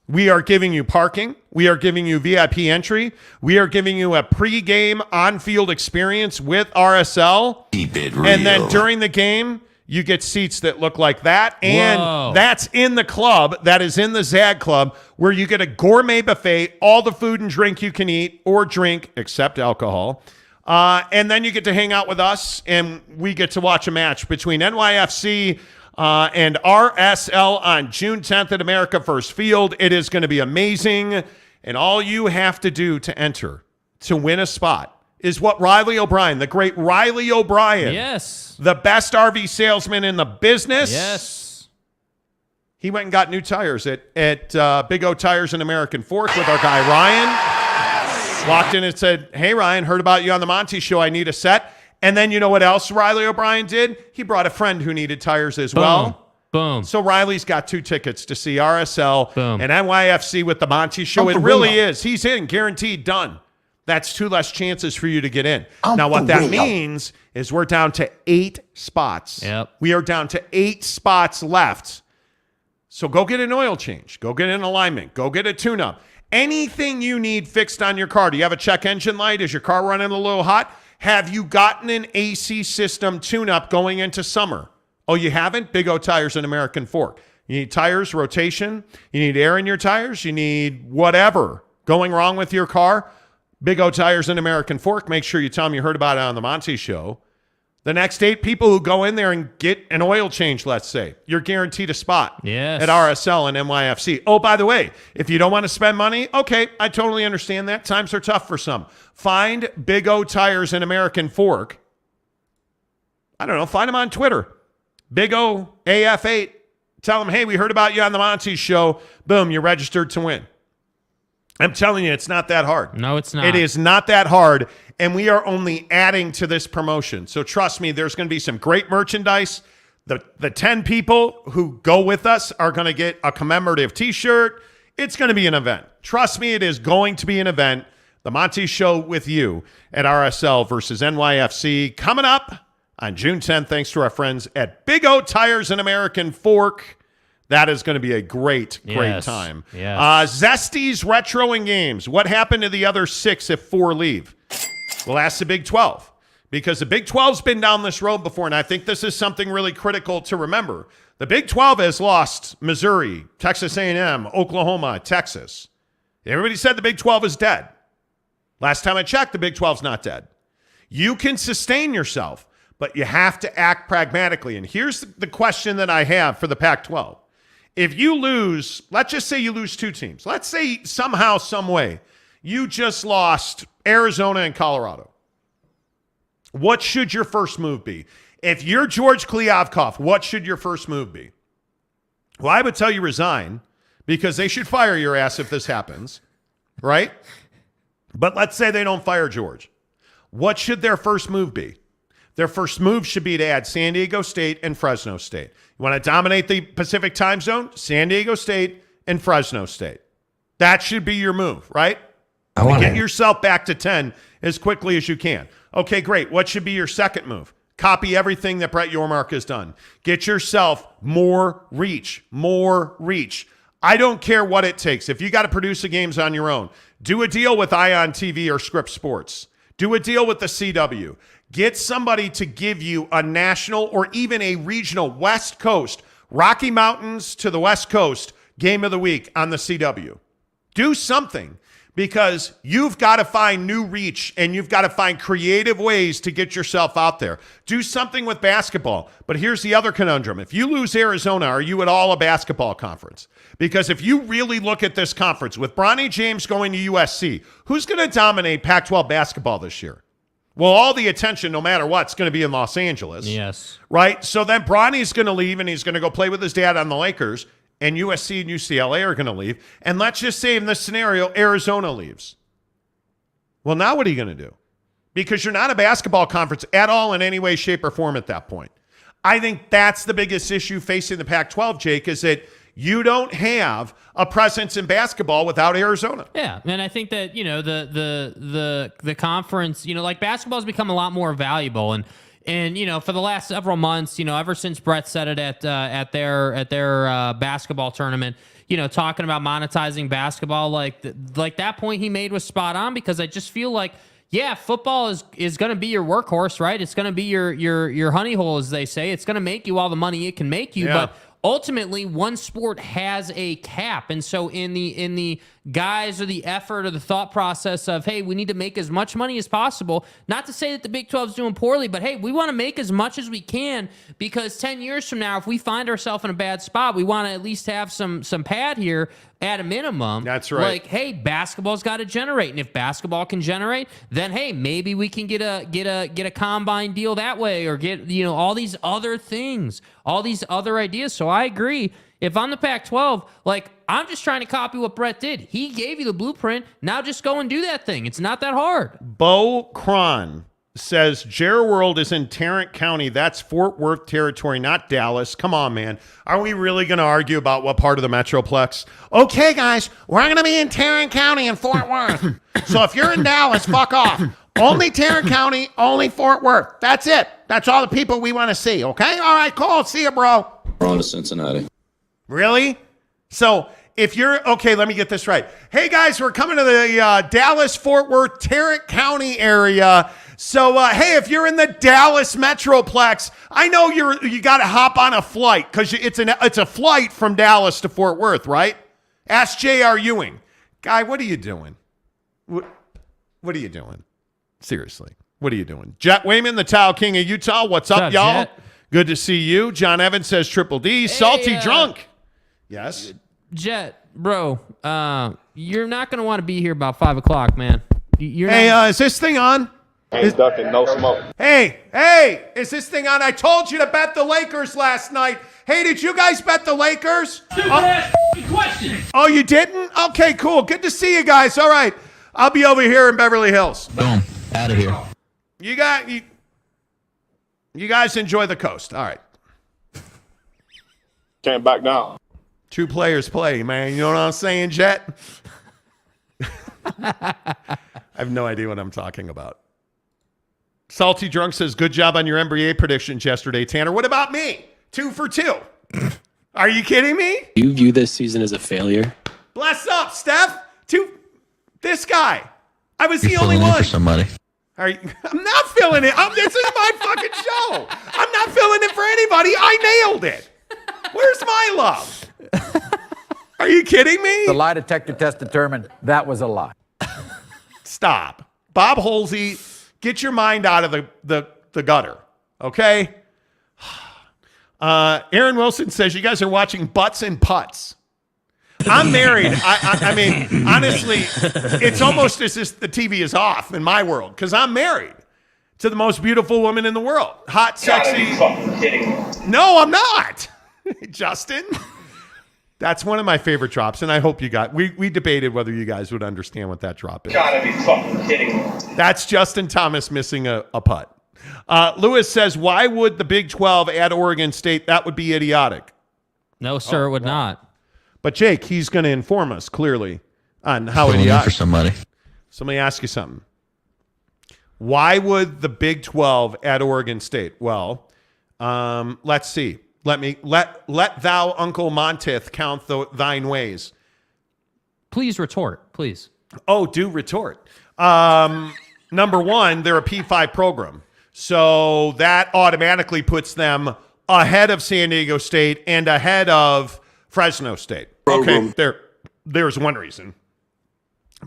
We are giving you parking. We are giving you VIP entry. We are giving you a pregame on-field experience with RSL. Keep it real. And then during the game, you get seats that look like that. And Whoa. that's in the club. That is in the Zag Club, where you get a gourmet buffet, all the food and drink you can eat or drink, except alcohol. And then you get to hang out with us, and we get to watch a match between NYFC and RSL on June 10th at America First Field. It is going to be amazing. And all you have to do to enter, to win a spot, is what Riley O'Brien, the great Riley O'Brien, Yes. the best RV salesman in the business. Yes. He went and got new tires at Big O Tires and American Fork with our guy Ryan. Walked in and said, "Hey, Ryan, heard about you on the Monty Show. I need a set." And then you know what else Riley O'Brien did? He brought a friend who needed tires as well. Boom. So Riley's got 2 tickets to see RSL Boom. and NYFC with the Monty Show. It really is. He's in, guaranteed, done. That's 2 less chances for you to get in. Now, what that means is we're down to 8 spots. Yep. We are down to 8 spots left. So go get an oil change. Go get an alignment. Go get a tune-up. Anything you need fixed on your car. Do you have a check engine light? Is your car running a little hot? Have you gotten an AC system tune-up going into summer? Oh, you haven't? Big O Tires and American Fork. You need tires, rotation. You need air in your tires. You need whatever going wrong with your car. Big O Tires and American Fork. Make sure you tell them you heard about it on the Monty Show. The next 8 people who go in there and get an oil change, let's say, you're guaranteed a spot Yes. at RSL and NYFC. Oh, by the way, if you don't want to spend money, okay, I totally understand that. Times are tough for some. Find Big O Tires and American Fork. I don't know, find them on Twitter. Big O AF8. Tell them, hey, we heard about you on the Monty Show. Boom, you're registered to win. I'm telling you, it's not that hard. No, it's not. It is not that hard, and we are only adding to this promotion. So trust me, there's going to be some great merchandise. The 10 people who go with us are going to get a commemorative T-shirt. It's going to be an event. Trust me, it is going to be an event. The Monty Show with you at RSL versus NYFC coming up on June 10th, thanks to our friends at Big O Tires and American Fork. That is going to be a great time. Yes. Zesty's Retro and Games. What happened to the other 6 if 4 leave? Well, ask the Big 12. Because the Big 12's been down this road before, and I think this is something really critical to remember. The Big 12 has lost Missouri, Texas A&M, Oklahoma, Texas. Everybody said the Big 12 is dead. Last time I checked, the Big 12's not dead. You can sustain yourself, but you have to act pragmatically. And here's the question that I have for the Pac-12. If you lose, let's just say you lose 2 teams. Let's say somehow, some way, you just lost Arizona and Colorado. What should your first move be? If you're George Kliavkoff, what should your first move be? Well, I would tell you resign because they should fire your ass if this happens, right? But let's say they don't fire George. What should their first move be? Their first move should be to add San Diego State and Fresno State. You want to dominate the Pacific time zone? San Diego State and Fresno State. That should be your move, right? Get yourself back to 10 as quickly as you can. Okay, great. What should be your second move? Copy everything that Brett Yormark has done. Get yourself more reach. I don't care what it takes. If you got to produce the games on your own, do a deal with Ion TV or Script Sports. Do a deal with the CW. Get somebody to give you a national or even a regional West Coast, Rocky Mountains to the West Coast game of the week on the CW. Do something because you've got to find new reach and you've got to find creative ways to get yourself out there. Do something with basketball. But here's the other conundrum. If you lose Arizona, are you at all a basketball conference? Because if you really look at this conference with Bronny James going to USC, who's going to dominate Pac-12 basketball this year? Well, all the attention, no matter what, is going to be in Los Angeles. Yes. Right? So then Bronny's going to leave, and he's going to go play with his dad on the Lakers, and USC and UCLA are going to leave. And let's just say in this scenario, Arizona leaves. Well, now what are you going to do? Because you're not a basketball conference at all in any way, shape, or form at that point. I think that's the biggest issue facing the Pac-12, Jake, is that you don't have a presence in basketball without Arizona. Yeah, and I think that, the conference, like basketball's become a lot more valuable, and for the last several months, ever since Brett said it at their basketball tournament, talking about monetizing basketball, like that point he made was spot on, because I just feel like, yeah, football is going to be your workhorse, right? It's going to be your honey hole, as they say. It's going to make you all the money it can make you, but ultimately one sport has a cap. And so in the guise or the effort or the thought process of, hey, we need to make as much money as possible, not to say that the Big 12 is doing poorly, but hey, we want to make as much as we can, because 10 years from now, if we find ourselves in a bad spot, we want to at least have some pad here at a minimum. That's right. Like, hey, basketball's got to generate, and if basketball can generate, then hey, maybe we can get a combine deal that way, or get all these other things, all these other ideas. So I agree. If I'm the Pac-12, like, I'm just trying to copy what Brett did. He gave you the blueprint. Now just go and do that thing. It's not that hard. Bo Cron says Jerry World is in Tarrant County. That's Fort Worth territory, not Dallas. Come on, man. Are we really going to argue about what part of the Metroplex? Okay, guys, we're going to be in Tarrant County and Fort Worth. So if you're in Dallas, fuck off. Only Tarrant County, only Fort Worth. That's it. That's all the people we want to see, okay? All right, cool. See you, bro. We're on to Cincinnati. Really? So if you're, okay, let me get this right. Hey, guys, we're coming to the Dallas, Fort Worth, Tarrant County area. So, hey, if you're in the Dallas Metroplex, I know you got to hop on a flight, because it's a flight from Dallas to Fort Worth, right? Ask J.R. Ewing. Guy, what are you doing? What are you doing? Seriously, what are you doing? Jet Wayman, the Towel King of Utah. What's up, y'all? Jet? Good to see you. John Evans says Triple D. Salty Drunk. Yes? Jet, bro, you're not going to want to be here about 5 o'clock, man. Is this thing on? Ain't ducking, no smoke. Hey, is this thing on? I told you to bet the Lakers last night. Hey, did you guys bet the Lakers? Question. Oh, you didn't? Okay, cool. Good to see you guys. All right. I'll be over here in Beverly Hills. Boom. Out of here. You guys enjoy the coast. All right. Can't back down. Two players play, man. You know what I'm saying, Jet? I have no idea what I'm talking about. Salty Drunk says, good job on your NBA predictions yesterday, Tanner. What about me? 2 for 2. Are you kidding me? Do you view this season as a failure? Bless up, Steph. This guy. I was the only one. For somebody. I'm not filling it. This is my fucking show. I'm not filling it for anybody. I nailed it. Where's my love? Are you kidding me? The lie detector test determined that was a lie. Stop. Bob Holsey, get your mind out of the gutter, okay? Aaron Wilson says you guys are watching Butts and Putts. I'm married. I mean, honestly, it's almost as if the TV is off in my world, because I'm married to the most beautiful woman in the world. Hot, sexy. You gotta be fucking kidding me. No, I'm not. Justin. That's one of my favorite drops, and I hope you got. We debated whether you guys would understand what that drop is. You gotta be fucking kidding me. That's Justin Thomas missing a putt. Lewis says, why would the Big 12 add Oregon State? That would be idiotic. No, sir, it would not. But Jake, he's going to inform us clearly on how Filling in idiotic. for somebody. So let me ask you something. Why would the Big 12 add Oregon State? Well, let's see. Let thou, Uncle Montith, count thine ways. Please retort, please. Oh, do retort. Number one, they're a P5 program. So that automatically puts them ahead of San Diego State and ahead of Fresno State. Okay, there's one reason.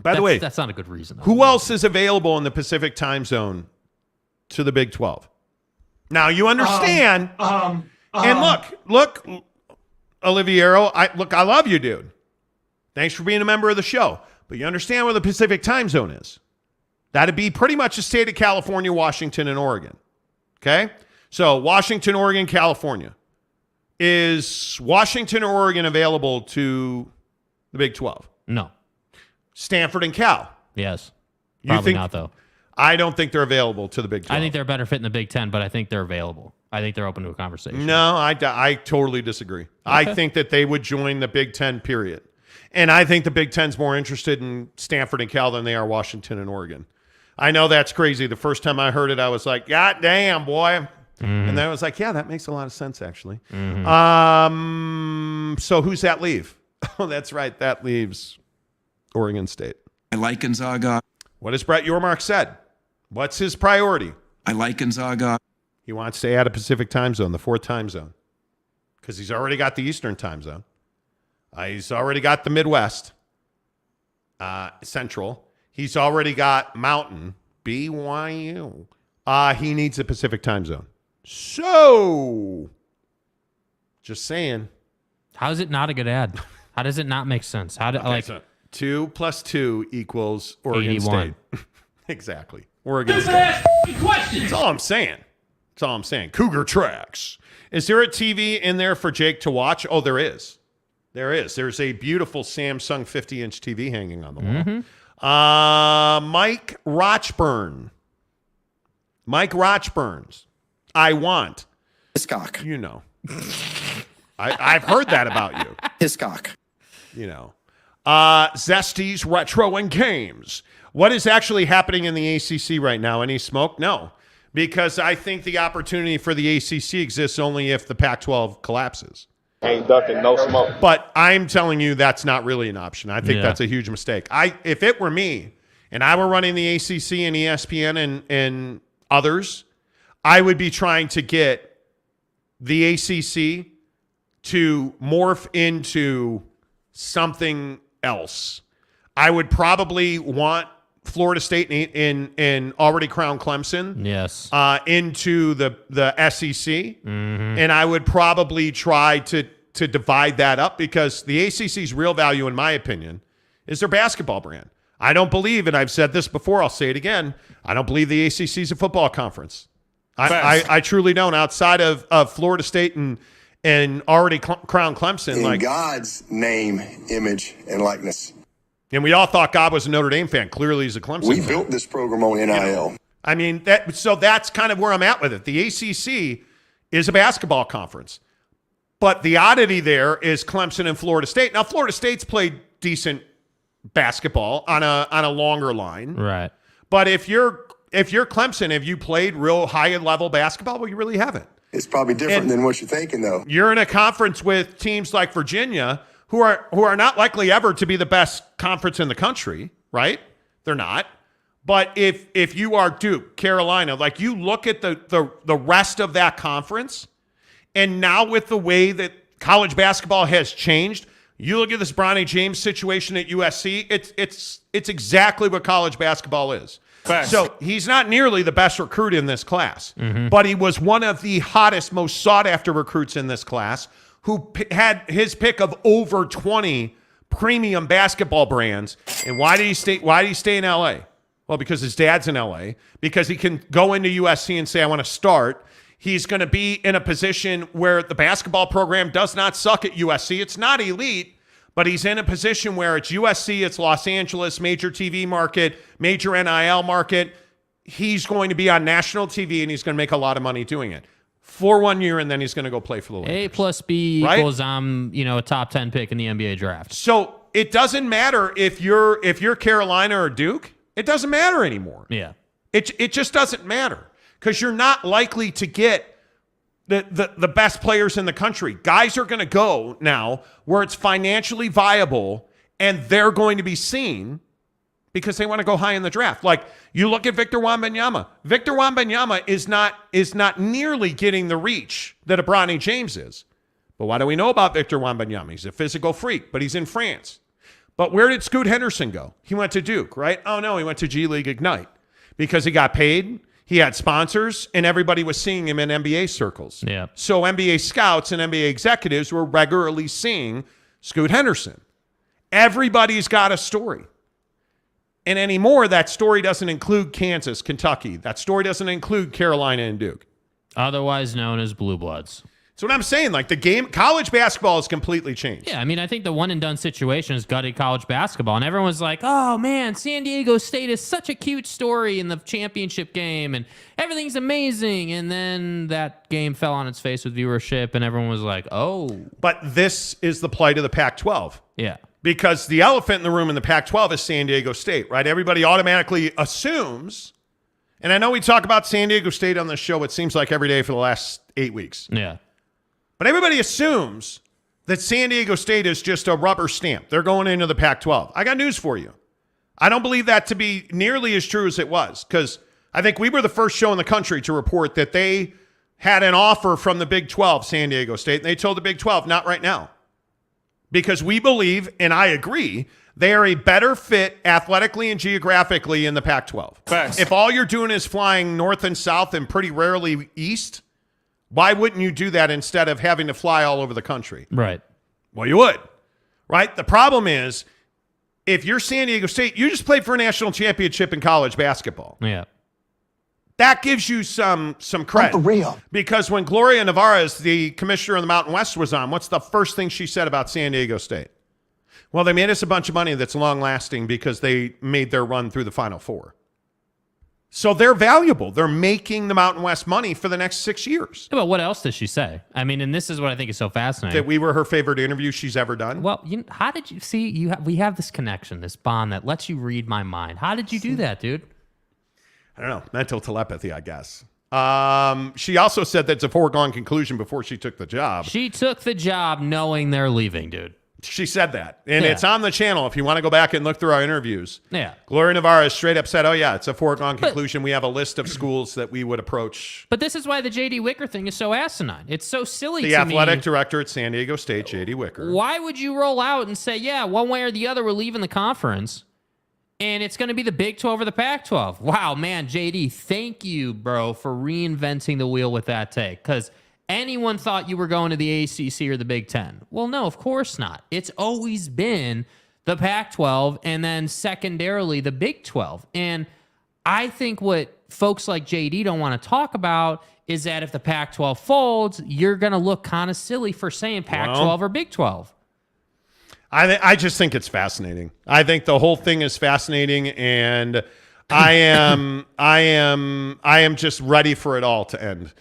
By the way, that's not a good reason. Who else is available in the Pacific time zone to the Big 12? Now, you understand. And look, Oliviero, I love you, dude. Thanks for being a member of the show. But you understand where the Pacific time zone is. That'd be pretty much the state of California, Washington, and Oregon. Okay? So Washington, Oregon, California. Is Washington or Oregon available to the Big 12? No. Stanford and Cal? Yes. You Probably think, not, though. I don't think they're available to the Big 12. I think they're a better fit in the Big 10, but I think they're available. I think they're open to a conversation. No, I totally disagree. Okay. I think that they would join the Big 10, period. And I think the Big 10's more interested in Stanford and Cal than they are Washington and Oregon. I know that's crazy. The first time I heard it, I was like, God damn, boy. Mm-hmm. And then I was like, yeah, that makes a lot of sense, actually. Mm-hmm. So who's that leave? Oh, that's right. That leaves Oregon State. I like Gonzaga. What has Brett Yormark said? What's his priority? I like Gonzaga. He wants to add a Pacific time zone, the fourth time zone, because he's already got the Eastern time zone. He's already got the Midwest, Central. He's already got Mountain, BYU. He needs a Pacific time zone. So, just saying. How is it not a good ad? How does it not make sense? How do so 2 + 2 equals Oregon 81. State. Exactly. Oregon State. That's all I'm saying. That's all I'm saying. Cougar Tracks. Is there a TV in there for Jake to watch? Oh, there is. There is. There's a beautiful Samsung 50-inch TV hanging on the wall. Mm-hmm. Mike Rochburn. Mike Rochburns. I want. Hiscock. You know. I've heard that about you. Hiscock. You know. Zesties, Retro, and Games. What is actually happening in the ACC right now? Any smoke? No. Because I think the opportunity for the ACC exists only if the Pac-12 collapses. Ain't ducking no smoke. But I'm telling you that's not really an option. I think that's a huge mistake. If it were me and I were running the ACC and ESPN and others, I would be trying to get the ACC to morph into something else. I would probably want Florida State and already crowned Clemson into the SEC. Mm-hmm. And I would probably try to divide that up because the ACC's real value, in my opinion, is their basketball brand. I don't believe, and I've said this before, I'll say it again, I don't believe the ACC is a football conference. I truly don't. Outside of Florida State and already crowned Clemson. In God's name, image, and likeness. And we all thought God was a Notre Dame fan. Clearly, he's a Clemson fan. We built this program on NIL. You know, I mean, that's kind of where I'm at with it. The ACC is a basketball conference. But the oddity there is Clemson and Florida State. Now, Florida State's played decent basketball on a longer line. Right. But if you're Clemson, have you played real high-level basketball? Well, you really haven't. It's probably different than what you're thinking, though. You're in a conference with teams like Virginia who are not likely ever to be the best conference in the country, right? They're not. But if you are Duke, Carolina, like you look at the rest of that conference, and now with the way that college basketball has changed, you look at this Bronny James situation at USC, it's exactly what college basketball is. Facts. So he's not nearly the best recruit in this class, but he was one of the hottest, most sought-after recruits in this class who had his pick of over 20 premium basketball brands. And why did he stay in LA? Well, because his dad's in LA, because he can go into USC and say, I want to start. He's going to be in a position where the basketball program does not suck at USC. It's not elite, but he's in a position where it's USC, it's Los Angeles, major TV market, major NIL market. He's going to be on national TV, and he's going to make a lot of money doing it for 1 year, and then he's going to go play for the Lakers. A plus B equals a top 10 pick in the NBA draft. So it doesn't matter if you're Carolina or Duke. It doesn't matter anymore. Yeah. It just doesn't matter because you're not likely to get the best players in the country. Guys are going to go now where it's financially viable and they're going to be seen because they want to go high in the draft. Like you look at Victor Wembanyama. Victor Wembanyama is not nearly getting the reach that a Bronny James is. But what do we know about Victor Wembanyama? He's a physical freak, but he's in France. But where did Scoot Henderson go? He went to Duke, right? Oh, no, he went to G League Ignite because he got paid, he had sponsors, and everybody was seeing him in NBA circles. Yeah. So NBA scouts and NBA executives were regularly seeing Scoot Henderson. Everybody's got a story. And anymore, that story doesn't include Kansas, Kentucky. That story doesn't include Carolina and Duke. Otherwise known as Blue Bloods. So what I'm saying, like the game, college basketball has completely changed. Yeah, I mean, I think the one and done situation has gutted college basketball, and everyone's like, "Oh man, San Diego State is such a cute story in the championship game, and everything's amazing." And then that game fell on its face with viewership, and everyone was like, "Oh." But this is the plight of the Pac-12. Yeah. Because the elephant in the room in the Pac-12 is San Diego State, right? Everybody automatically assumes, and I know we talk about San Diego State on this show, it seems like every day for the last 8 weeks. Yeah. But everybody assumes that San Diego State is just a rubber stamp. They're going into the Pac-12. I got news for you. I don't believe that to be nearly as true as it was, because I think we were the first show in the country to report that they had an offer from the Big 12, San Diego State, and they told the Big 12, not right now. Because we believe, and I agree, they are a better fit athletically and geographically in the Pac-12. Facts. If all you're doing is flying north and south and pretty rarely east, why wouldn't you do that instead of having to fly all over the country? Right. Well, you would, right? The problem is, if you're San Diego State, you just played for a national championship in college basketball. Yeah. That gives you some credit. For real. Because when Gloria Nevarez, the commissioner of the Mountain West, was on, what's the first thing she said about San Diego State? Well, they made us a bunch of money that's long-lasting because they made their run through the Final Four. So they're valuable. They're making the Mountain West money for the next 6 years. Yeah, but what else does she say? I mean, and this is what I think is so fascinating. That we were her favorite interview she's ever done. Well, how did you see? We have this connection, this bond that lets you read my mind. How did you do that, dude? I don't know. Mental telepathy, I guess. She also said that's a foregone conclusion before she took the job. She took the job knowing they're leaving, dude. She said that. And it's on the channel if you want to go back and look through our interviews. Yeah. Gloria Nevarez straight up said, oh, yeah, it's a foregone conclusion. We have a list of schools that we would approach. But this is why the J.D. Wicker thing is so asinine. It's so silly to me. The athletic director at San Diego State, J.D. Wicker. Why would you roll out and say, yeah, one way or the other, we're leaving the conference, and it's going to be the Big 12 or the Pac-12? Wow, man, J.D., thank you, bro, for reinventing the wheel with that take, because anyone thought you were going to the ACC or the Big 10. Well, no, of course not. It's always been the Pac-12 and then secondarily the Big 12. And I think what folks like JD don't want to talk about is that if the Pac-12 folds, you're going to look kind of silly for saying Pac-12 or Big 12. I just think it's fascinating. I think the whole thing is fascinating, and I am just ready for it all to end.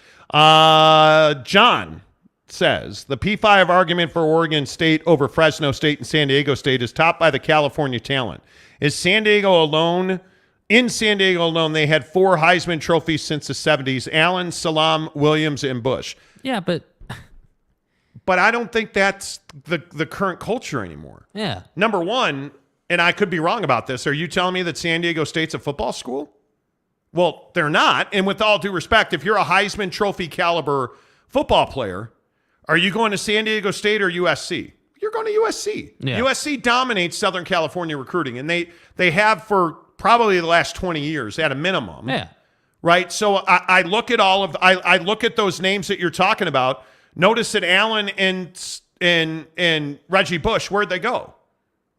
John says the P5 argument for Oregon State over Fresno State and San Diego State is topped by the California talent. Is San Diego alone? In San Diego alone, they had 4 Heisman trophies since the 70s: Allen, Salam, Williams, and Bush. Yeah, but I don't think that's the current culture anymore. Yeah. Number one, and I could be wrong about this, are you telling me that San Diego State's a football school? Well, they're not. And with all due respect, if you're a Heisman Trophy caliber football player, are you going to San Diego State or USC? You're going to USC. Yeah. USC dominates Southern California recruiting, and they have for probably the last 20 years at a minimum. Yeah. Right? So I look at I look at those names that you're talking about. Notice that Allen and Reggie Bush, where'd they go?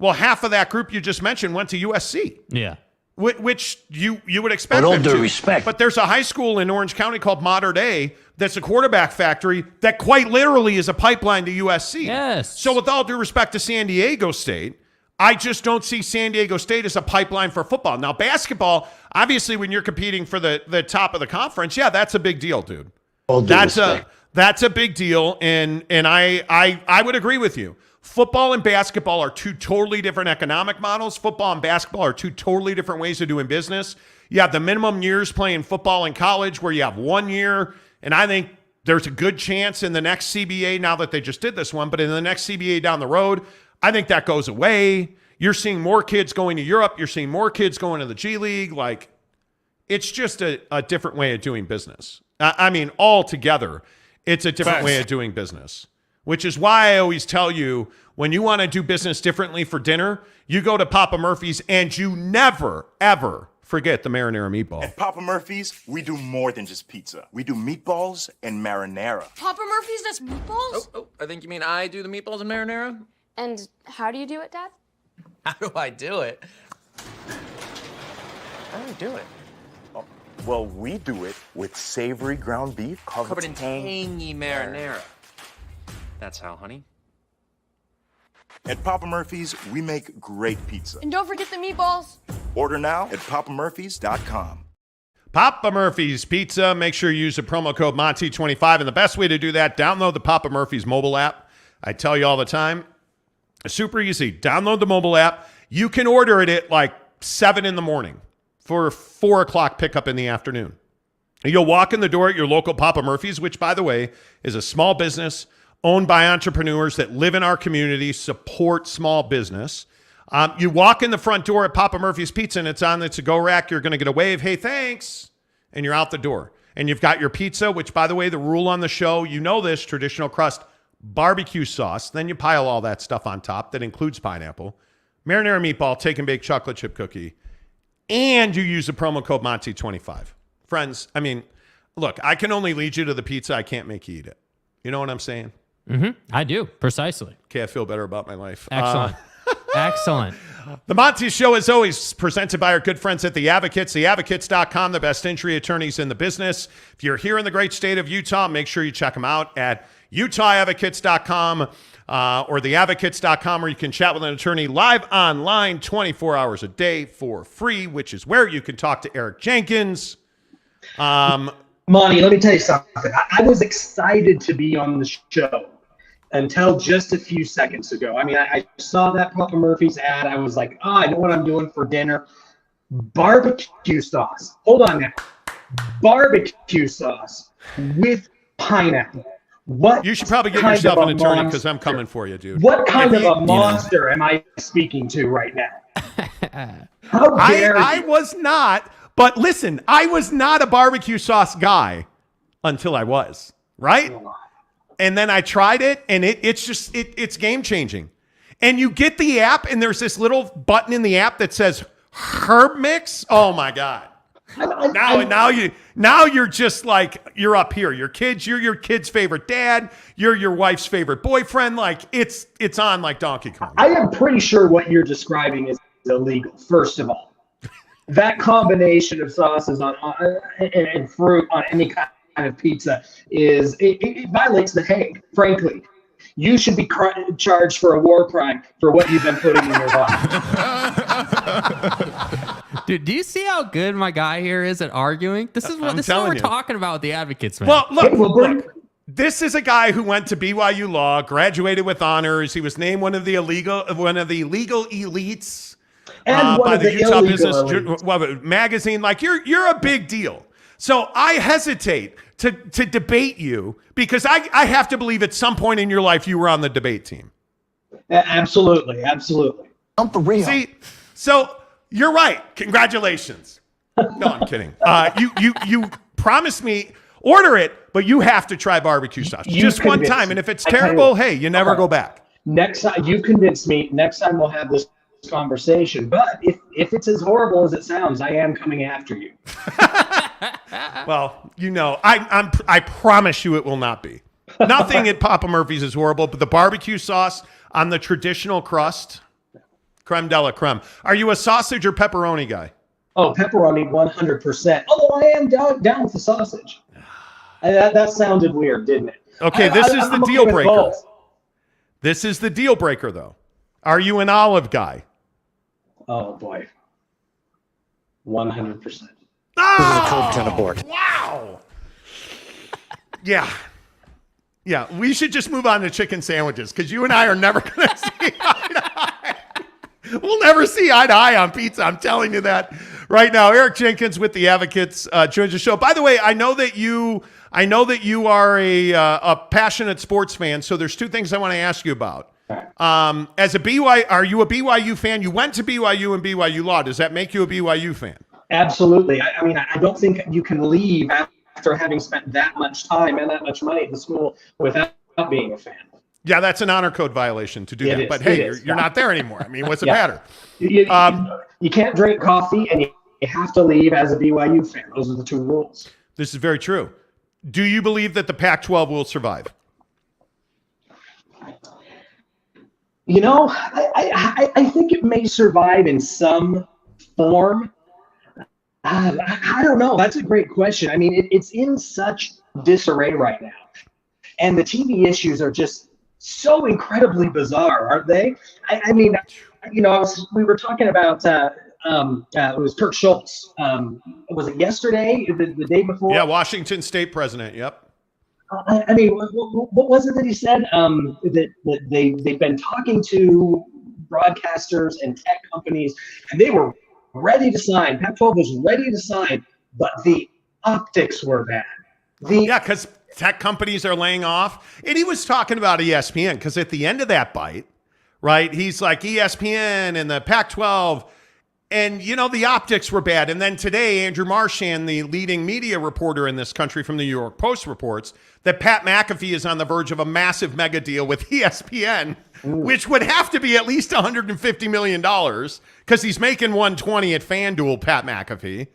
Well, half of that group you just mentioned went to USC. Yeah. Which you would expect With all them due to. respect. But there's a high school in Orange County called Mater Dei that's a quarterback factory that quite literally is a pipeline to USC. Yes. So with all due respect to San Diego State, I just don't see San Diego State as a pipeline for football. Now, basketball, obviously when you're competing for the top of the conference, yeah, that's a big deal, dude. That's a big deal, and I would agree with you. Football and basketball are 2 totally different economic models. Football and basketball are 2 totally different ways of doing business. You have the minimum years playing football in college where you have 1 year, and I think there's a good chance in the next CBA, now that they just did this one, but in the next CBA down the road, I think that goes away. You're seeing more kids going to Europe. You're seeing more kids going to the G League. Like, it's just a different way of doing business. I mean, altogether, it's a different way of doing business. Which is why I always tell you, when you want to do business differently for dinner, you go to Papa Murphy's and you never, ever forget the marinara meatball. At Papa Murphy's, we do more than just pizza. We do meatballs and marinara. Papa Murphy's, that's meatballs? Oh, I think you mean I do the meatballs and marinara? And how do you do it, Dad? How do I do it? How do we do it? Well, we do it with savory ground beef Covered in tangy marinara. That's how, honey. At Papa Murphy's, we make great pizza. And don't forget the meatballs. Order now at papamurphys.com. Papa Murphy's Pizza. Make sure you use the promo code Monty25. And the best way to do that, download the Papa Murphy's mobile app. I tell you all the time, it's super easy. Download the mobile app. You can order it at like 7 in the morning for 4 o'clock pickup in the afternoon. You'll walk in the door at your local Papa Murphy's, which, by the way, is a small business owned by entrepreneurs that live in our community, support small business. You walk in the front door at Papa Murphy's Pizza, and it's on the to-go rack. You're going to get a wave, hey, thanks, and you're out the door. And you've got your pizza, which, by the way, the rule on the show, you know this, traditional crust, barbecue sauce. Then you pile all that stuff on top that includes pineapple, marinara meatball, take and bake chocolate chip cookie, and you use the promo code Monty25. Friends, I mean, look, I can only lead you to the pizza. I can't make you eat it. You know what I'm saying? Mm-hmm. I do, precisely. Okay, I feel better about my life. Excellent. Excellent. The Monty Show is always presented by our good friends at The Advocates, theadvocates.com, the best injury attorneys in the business. If you're here in the great state of Utah, make sure you check them out at utahadvocates.com or theadvocates.com, where you can chat with an attorney live online 24 hours a day for free, which is where you can talk to Eric Jenkins. Monty, let me tell you something. I was excited to be on the show until just a few seconds ago. I mean, I saw that Papa Murphy's ad. I was like, I know what I'm doing for dinner. Barbecue sauce. Hold on now. Barbecue sauce with pineapple. What? You should probably get yourself an attorney because I'm coming for you, dude. What kind of a monster am I speaking to right now? How dare I was not, but listen, I was not a barbecue sauce guy until I was, right? And then I tried it, and it's game changing. And you get the app, and there's this little button in the app that says herb mix. Oh my God. Now you're just like, you're up here. You're your kid's favorite dad. You're your wife's favorite boyfriend. Like it's on like Donkey Kong. I am pretty sure what you're describing is illegal, first of all. That combination of sauces and fruit on any kind of pizza it violates the Hague, frankly. You should be charged for a war crime for what you've been putting in your body. Dude, do you see how good my guy here is at arguing? This is what we're talking about with the advocates, man. Well, look, this is a guy who went to BYU Law, graduated with honors. He was named one of the legal elites by the Utah Business Magazine. Like you're a big deal. So I hesitate to debate you because I have to believe at some point in your life you were on the debate team. Absolutely. I'm for real. See, so you're right. Congratulations. No, I'm kidding. You promised me order it, but you have to try barbecue sauce just one time. And if it's terrible, hey, you never go back. Next time you convince me. Next time we'll have this conversation. But if it's as horrible as it sounds, I am coming after you. Well, I promise you it will not be. Nothing at Papa Murphy's is horrible, but the barbecue sauce on the traditional crust, creme de la creme. Are you a sausage or pepperoni guy? Oh, pepperoni, 100%. Although I am down with the sausage. That sounded weird, didn't it? Okay, this is the deal breaker. This is the deal breaker, though. Are you an olive guy? Oh, boy. 100%. Oh, wow. Yeah. Yeah, we should just move on to chicken sandwiches because you and I are never going to see eye to eye. We'll never see eye to eye on pizza. I'm telling you that right now. Eric Jenkins with the Advocates joins the show. By the way, I know that you are a passionate sports fan, so there's two things I want to ask you about. As a BYU, are you a BYU fan? You went to BYU and BYU Law. Does that make you a BYU fan? Absolutely. I mean, I don't think you can leave after having spent that much time and that much money at the school without being a fan. Yeah, that's an honor code violation to do that. But hey, you're not there anymore. I mean, what's the matter? You can't drink coffee, and you have to leave as a BYU fan. Those are the two rules. This is very true. Do you believe that the Pac-12 will survive? You know, I think it may survive in some form. I don't know. That's a great question. I mean, it's in such disarray right now. And the TV issues are just so incredibly bizarre, aren't they? I mean, we were talking about, it was Kirk Schultz. Was it yesterday, the day before? Yeah, Washington State president, yep. I mean, what was it that he said? That they've been talking to broadcasters and tech companies, and they were ready to sign. Pac-12 was ready to sign, but the optics were bad. Because tech companies are laying off. And he was talking about ESPN, because at the end of that bite, right, he's like ESPN and the Pac-12, and, the optics were bad. And then today, Andrew Marchand, the leading media reporter in this country from the New York Post, reports that Pat McAfee is on the verge of a massive mega deal with ESPN, which would have to be at least $150 million, because he's making $120 at FanDuel, Pat McAfee.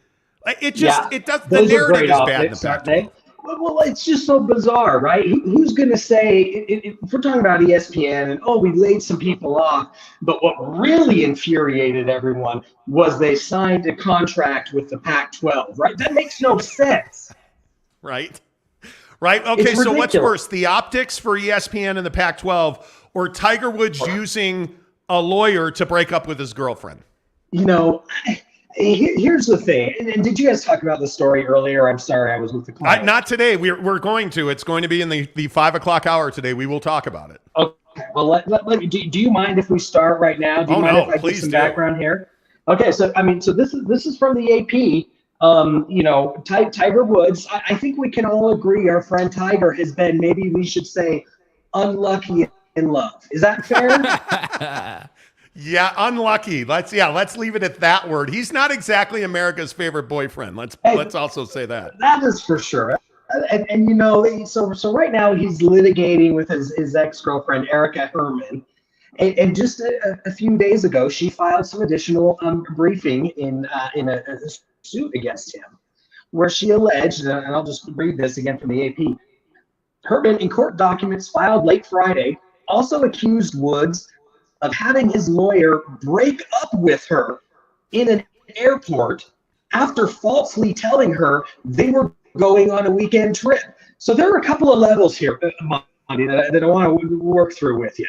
It does. The narrative is bad in the Pac-12. Well, it's just so bizarre, right? Who's going to say, if we're talking about ESPN and, we laid some people off, but what really infuriated everyone was they signed a contract with the Pac-12, right? That makes no sense. Right. Okay, so what's worse, the optics for ESPN and the Pac-12 or Tiger Woods using a lawyer to break up with his girlfriend? Here's the thing, and did you guys talk about the story earlier? I'm sorry, I was with the client. Not today. We're going to. It's going to be in the 5 o'clock hour today. We will talk about it. Okay. Well, do you mind if we start right now? Do you mind if I give some background here? Okay. So this is from the AP. Tiger Woods. I think we can all agree our friend Tiger has been, maybe we should say, unlucky in love. Is that fair? Yeah, unlucky. Let's leave it at that word. He's not exactly America's favorite boyfriend. Let's also say that. That is for sure. And so right now he's litigating with his ex-girlfriend Erica Herman, and just a few days ago she filed some additional briefing in a suit against him, where she alleged, and I'll just read this again from the AP. Herman, in court documents filed late Friday, also accused Woods of having his lawyer break up with her in an airport after falsely telling her they were going on a weekend trip. So there are a couple of levels here, Monty, that I want to work through with you.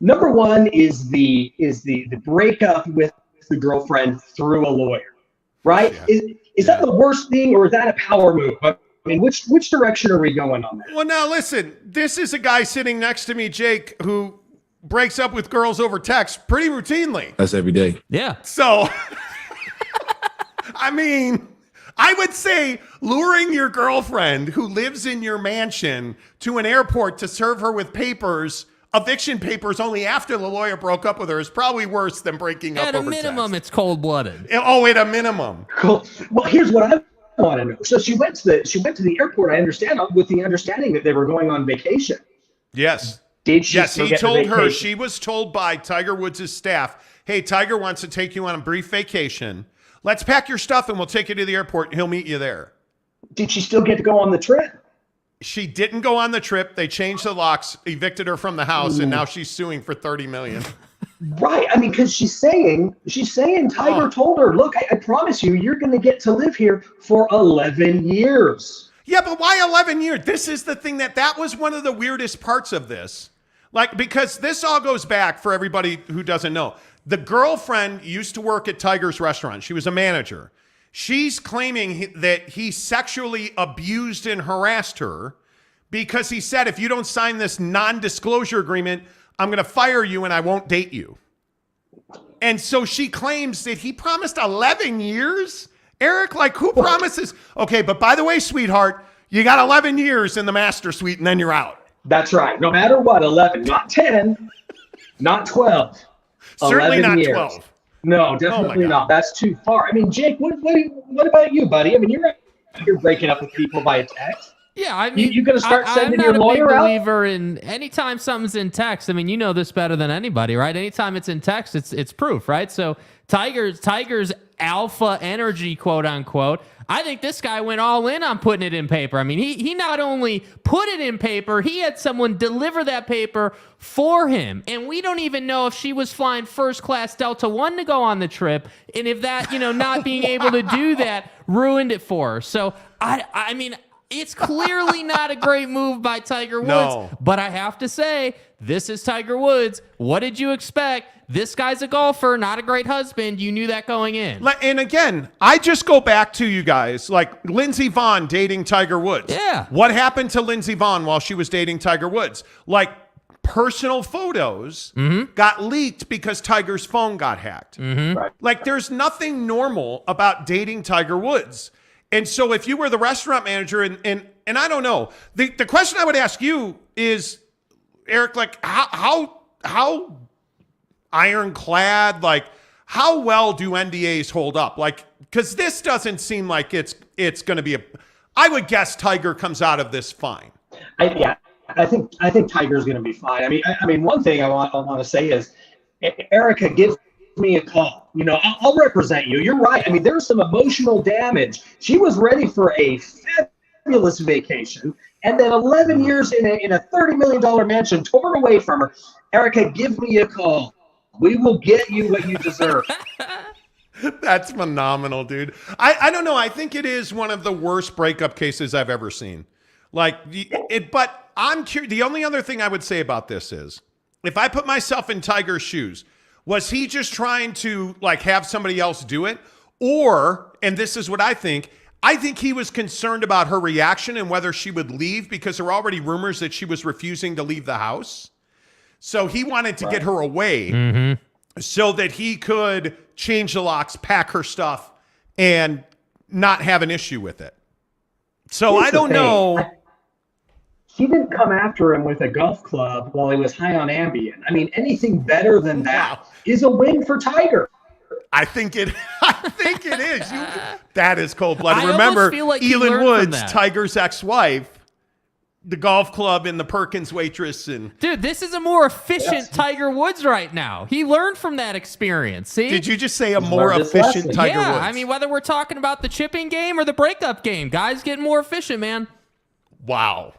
Number one is the breakup with the girlfriend through a lawyer, right? Yeah. Is that the worst thing, or is that a power move? I mean, which direction are we going on that? Well, now listen, this is a guy sitting next to me, Jake, who breaks up with girls over text pretty routinely. That's every day. Yeah. So, I mean, I would say luring your girlfriend who lives in your mansion to an airport to serve her with eviction papers only after the lawyer broke up with her, is probably worse than breaking up over text. At a minimum, it's cold-blooded. Oh, at a minimum. Cool. Well, here's what I want to know. So she went to the airport, I understand, with the understanding that they were going on vacation. Yes. Yes, he told her, she was told by Tiger Woods' staff, hey, Tiger wants to take you on a brief vacation. Let's pack your stuff and we'll take you to the airport. He'll meet you there. Did she still get to go on the trip? She didn't go on the trip. They changed the locks, evicted her from the house, and now she's suing for $30 million. Right. I mean, because she's saying Tiger told her, look, I promise you're going to get to live here for 11 years. Yeah, but why 11 years? This is the thing that was one of the weirdest parts of this. Because this all goes back, for everybody who doesn't know. The girlfriend used to work at Tiger's restaurant. She was a manager. She's claiming that he sexually abused and harassed her because he said, if you don't sign this non-disclosure agreement, I'm going to fire you and I won't date you. And so she claims that he promised 11 years. Eric, who promises? Okay, but by the way, sweetheart, you got 11 years in the master suite and then you're out. That's right. No matter what, 11, not 10, not 12. Certainly not years. 12. No, definitely not. That's too far. I mean, Jake, what about you, buddy? I mean, you're breaking up with people via text. Yeah, I mean, you're going to start sending your I'm lawyer out? not a big believer in anytime something's in text. I mean, you know this better than anybody, right? Anytime it's in text, it's proof, right? So Tiger's alpha energy, quote unquote. I think this guy went all in on putting it in paper. I mean, he not only put it in paper, he had someone deliver that paper for him. And we don't even know if she was flying first class Delta One to go on the trip. And if that, not being able to do that ruined it for her. So I mean, it's clearly not a great move by Tiger Woods, No. but I have to say, this is Tiger Woods. What did you expect? This guy's a golfer, not a great husband. You knew that going in. And again, I just go back to you guys, like Lindsey Vonn dating Tiger Woods. Yeah. What happened to Lindsey Vonn while she was dating Tiger Woods? Like, personal photos got leaked because Tiger's phone got hacked. Right. Like, there's nothing normal about dating Tiger Woods. And so if you were the restaurant manager, and I don't know, the question I would ask you is, Eric, like, how ironclad, like, how well do NDAs hold up? Like, because this doesn't seem like it's going to be I would guess Tiger comes out of this fine. I think Tiger's going to be fine. I mean, one thing I want to say is, Erica, give me a call. I'll represent you. You're right. I mean, there's some emotional damage. She was ready for a fabulous vacation, and then 11 years in a $30 million mansion torn away from her. Erica, give me a call. We will get you what you deserve. That's phenomenal, dude. I don't know. I think it is one of the worst breakup cases I've ever seen. But I'm curious. The only other thing I would say about this is, if I put myself in Tiger's shoes, was he just trying to like have somebody else do it? Or, and this is what I think he was concerned about her reaction and whether she would leave, because there were already rumors that she was refusing to leave the house. So he wanted to get her away so that he could change the locks, pack her stuff, and not have an issue with it. So I don't know. She didn't come after him with a golf club while he was high on Ambien. I mean, anything better than that is a win for Tiger. I think it is. That is cold-blooded. I Remember, feel like he Elin learned from Woods, that. Tiger's ex-wife, the golf club and the Perkins waitress. And Dude, this is a more efficient Tiger Woods right now. He learned from that experience. See? Did you just say a more efficient Tiger Woods? I mean, whether we're talking about the chipping game or the breakup game, guys getting more efficient, man. Wow.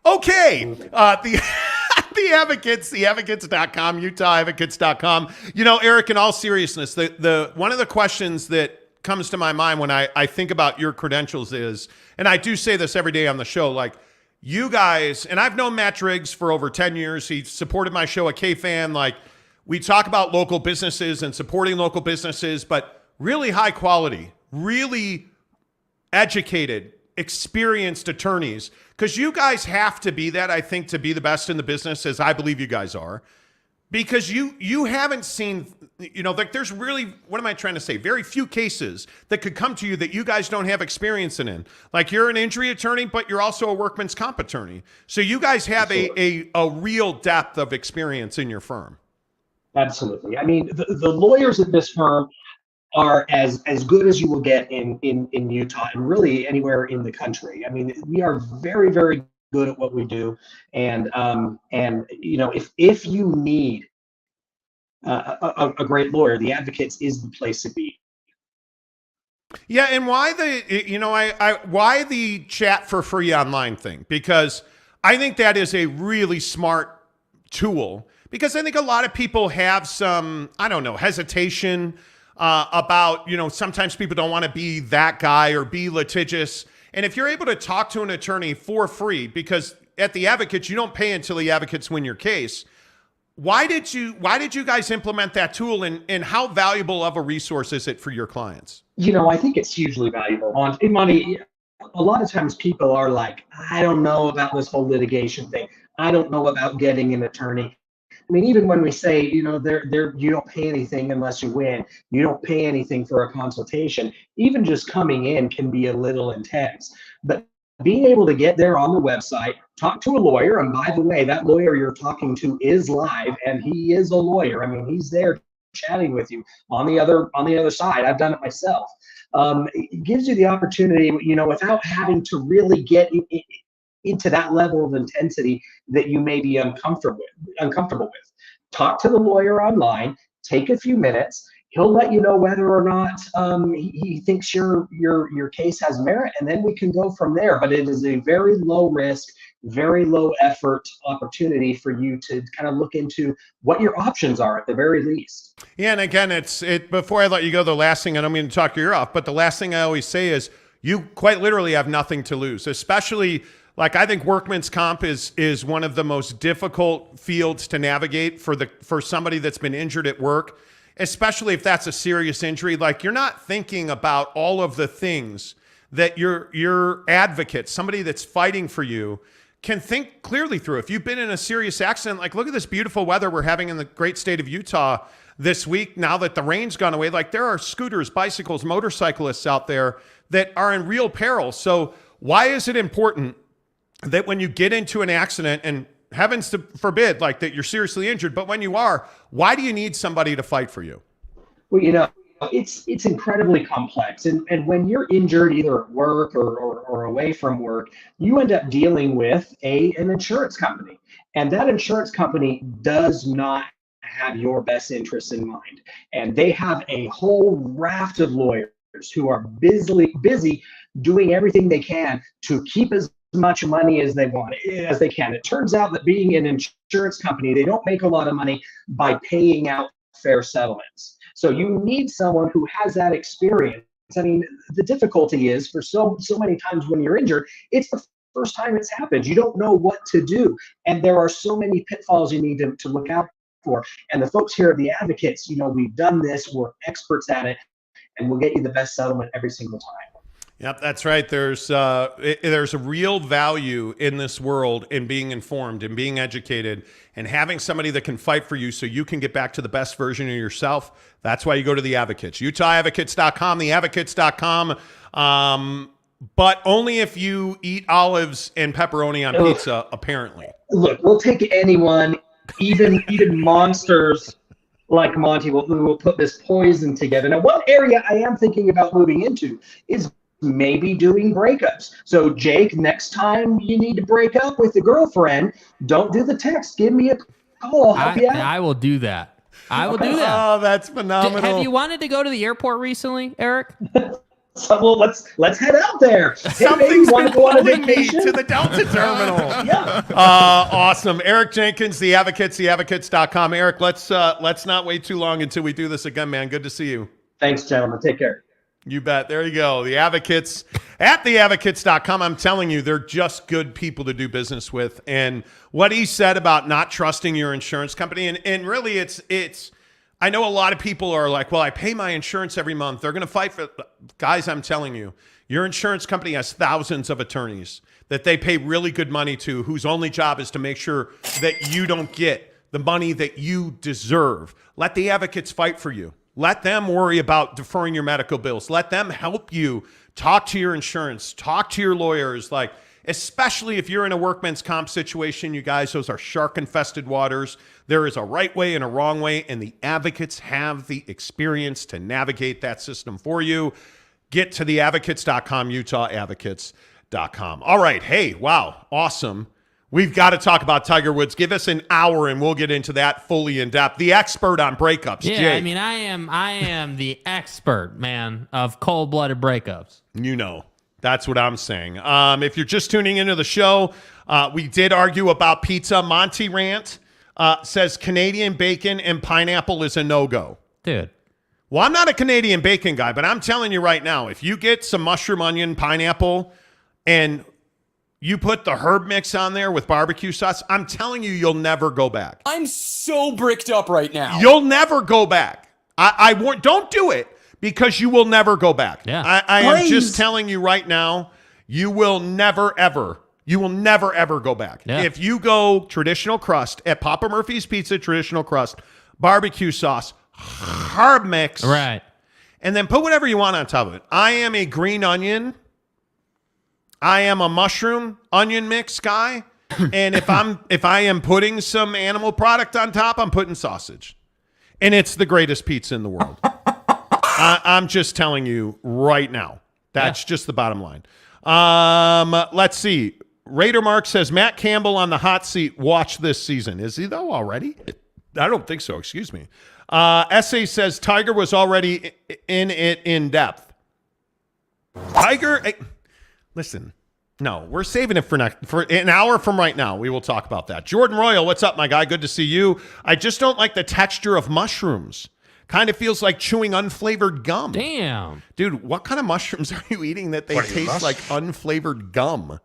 Okay. The Advocates, theadvocates.com, UtahAdvocates.com. Eric, in all seriousness, the one of the questions that comes to my mind when I think about your credentials is, and I do say this every day on the show, like, you guys, and I've known Matt Driggs for over 10 years. He supported my show at K-Fan. Like, we talk about local businesses and supporting local businesses, but really high quality, really educated, experienced attorneys, because you guys have to be that, I think, to be the best in the business, as I believe you guys are, because you haven't seen, like, there's really, what am I trying to say? Very few cases that could come to you that you guys don't have experience in. Like, you're an injury attorney, but you're also a workman's comp attorney. So you guys have a real depth of experience in your firm. Absolutely. I mean, the lawyers at this firm are as good as you will get in Utah and really anywhere in the country. I mean, we are very, very good at what we do. And if you need a great lawyer, the Advocates is the place to be. Yeah, and why why the chat for free online thing? Because I think that is a really smart tool, because I think a lot of people have some, hesitation about, sometimes people don't want to be that guy or be litigious. And if you're able to talk to an attorney for free, because at the Advocates, you don't pay until the Advocates win your case. Why did you guys implement that tool, and how valuable of a resource is it for your clients? I think it's hugely valuable. Monty, a lot of times people are like, I don't know about this whole litigation thing. I don't know about getting an attorney. I mean, even when we say, you don't pay anything unless you win, you don't pay anything for a consultation, even just coming in can be a little intense. But being able to get there on the website, talk to a lawyer, and by the way, that lawyer you're talking to is live, and he is a lawyer. I mean, he's there chatting with you on the other side. I've done it myself. It gives you the opportunity, without having to really get into that level of intensity that you may be uncomfortable with. Talk to the lawyer online, take a few minutes, He'll let you know whether or not he thinks your case has merit, and then we can go from there. But it is a very low risk, very low effort opportunity for you to kind of look into what your options are at the very least. Yeah, and again, before I let you go, the last thing, I don't mean to talk your ear off, but the last thing I always say is you quite literally have nothing to lose, especially like I think workman's comp is one of the most difficult fields to navigate for somebody that's been injured at work, especially if that's a serious injury. Like you're not thinking about all of the things that your advocate, somebody that's fighting for you, can think clearly through. If you've been in a serious accident, like look at this beautiful weather we're having in the great state of Utah this week. Now that the rain's gone away, like there are scooters, bicycles, motorcyclists out there that are in real peril. So why is it important that when you get into an accident, and heavens forbid, like that you're seriously injured, but when you are, why do you need somebody to fight for you? Well, it's incredibly complex. And when you're injured, either at work or away from work, you end up dealing with an insurance company. And that insurance company does not have your best interests in mind. And they have a whole raft of lawyers who are busy doing everything they can to keep as much money as they can. It turns out that being an insurance company, they don't make a lot of money by paying out fair settlements. So you need someone who has that experience. I mean, the difficulty is for so many times when you're injured, it's the first time it's happened. You don't know what to do. And there are so many pitfalls you need to look out for. And the folks here at the Advocates, we've done this, we're experts at it, and we'll get you the best settlement every single time. Yep, that's right. There's a real value in this world in being informed and being educated and having somebody that can fight for you so you can get back to the best version of yourself. That's why you go to the Advocates. UtahAdvocates.com, theadvocates.com. But only if you eat olives and pepperoni on pizza, apparently. Look, we'll take anyone, even monsters like Monty will put this poison together. Now, one area I am thinking about moving into is maybe doing breakups. So Jake, next time you need to break up with a girlfriend, don't do the text. Give me a call. I'll help you out. I will do that. I will do that. Oh, that's phenomenal. Have you wanted to go to the airport recently, Eric? So, well, let's head out there. Something's been pulling me to the Delta terminal. Yeah. Awesome. Eric Jenkins, the Advocates, theadvocates.com. Eric, let's not wait too long until we do this again, man. Good to see you. Thanks, gentlemen. Take care. You bet. There you go. The Advocates at theadvocates.com. I'm telling you, they're just good people to do business with. And what he said about not trusting your insurance company, and really it's I know a lot of people are like, well, I pay my insurance every month. They're going to fight for guys. I'm telling you, your insurance company has thousands of attorneys that they pay really good money to, whose only job is to make sure that you don't get the money that you deserve. Let the Advocates fight for you. Let them worry about deferring your medical bills. Let them help you talk to your insurance, talk to your lawyers, like especially if you're in a workman's comp situation, you guys, those are shark-infested waters. There is a right way and a wrong way, and the Advocates have the experience to navigate that system for you. Get to theadvocates.com, UtahAdvocates.com. All right. Hey, wow. Awesome. We've got to talk about Tiger Woods. Give us an hour and we'll get into that fully in depth. The expert on breakups, Yeah, Jake. I mean, I am the expert, man, of cold-blooded breakups. That's what I'm saying. If you're just tuning into the show, we did argue about pizza. Monty Rant says Canadian bacon and pineapple is a no-go. Dude. Well, I'm not a Canadian bacon guy, but I'm telling you right now, if you get some mushroom, onion, pineapple, and you put the herb mix on there with barbecue sauce, I'm telling you, you'll never go back. I'm so bricked up right now. You'll never go back. I won't. Don't do it because you will never go back. Yeah. I am just telling you right now, you will never, ever go back. Yeah. If you go traditional crust at Papa Murphy's Pizza, traditional crust, barbecue sauce, herb mix. Right. And then put whatever you want on top of it. I am a green onion. I am a mushroom onion mix guy. And if I am putting some animal product on top, I'm putting sausage. And it's the greatest pizza in the world. I'm just telling you right now. That's just the bottom line. Let's see. Raider Mark says, Matt Campbell on the hot seat. Watch this season. Is he, though, already? I don't think so. Excuse me. Essay says Tiger was already in it in depth. Tiger, listen. No, we're saving it for an hour from right now. We will talk about that. Jordan Royal, what's up, my guy? Good to see you. I just don't like the texture of mushrooms. Kind of feels like chewing unflavored gum. Damn. Dude, what kind of mushrooms are you eating that they taste like unflavored gum?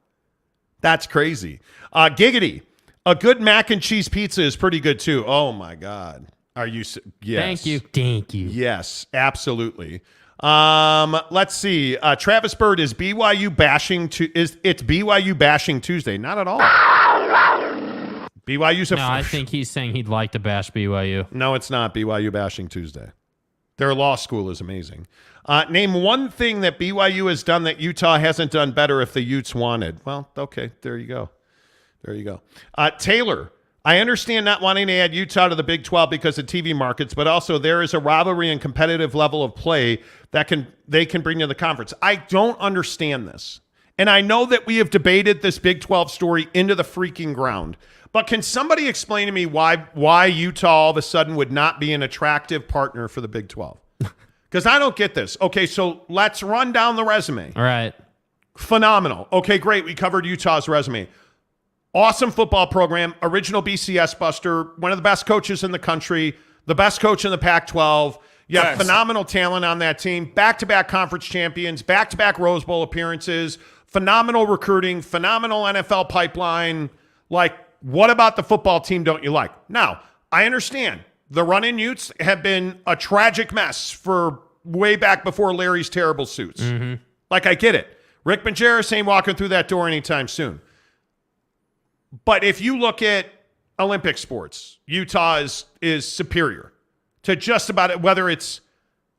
That's crazy. Giggity, a good mac and cheese pizza is pretty good too. Oh my God. Are you? Yes. Thank you. Yes, absolutely. Let's see. Travis Bird, is BYU bashing it's BYU bashing Tuesday? Not at all. BYU's No, I think he's saying he'd like to bash BYU. No, it's not BYU bashing Tuesday. Their law school is amazing. Name one thing that BYU has done that Utah hasn't done better if the Utes wanted. Well, okay, there you go. Taylor, I understand not wanting to add Utah to the Big 12 because of TV markets, but also there is a rivalry and competitive level of play that they can bring to the conference. I don't understand this. And I know that we have debated this Big 12 story into the freaking ground. But can somebody explain to me why Utah all of a sudden would not be an attractive partner for the Big 12? Because I don't get this. Okay, so let's run down the resume. All right. Phenomenal. Okay, great. We covered Utah's resume. Awesome football program, original BCS buster, one of the best coaches in the country, the best coach in the Pac-12. You have phenomenal talent on that team, back-to-back conference champions, back-to-back Rose Bowl appearances, phenomenal recruiting, phenomenal NFL pipeline. Like, what about the football team don't you like? Now, I understand the run-in Utes have been a tragic mess for way back before Larry's terrible suits. Mm-hmm. Like, I get it. Rick Majerus ain't walking through that door anytime soon. But if you look at Olympic sports, Utah is superior to just about it, whether it's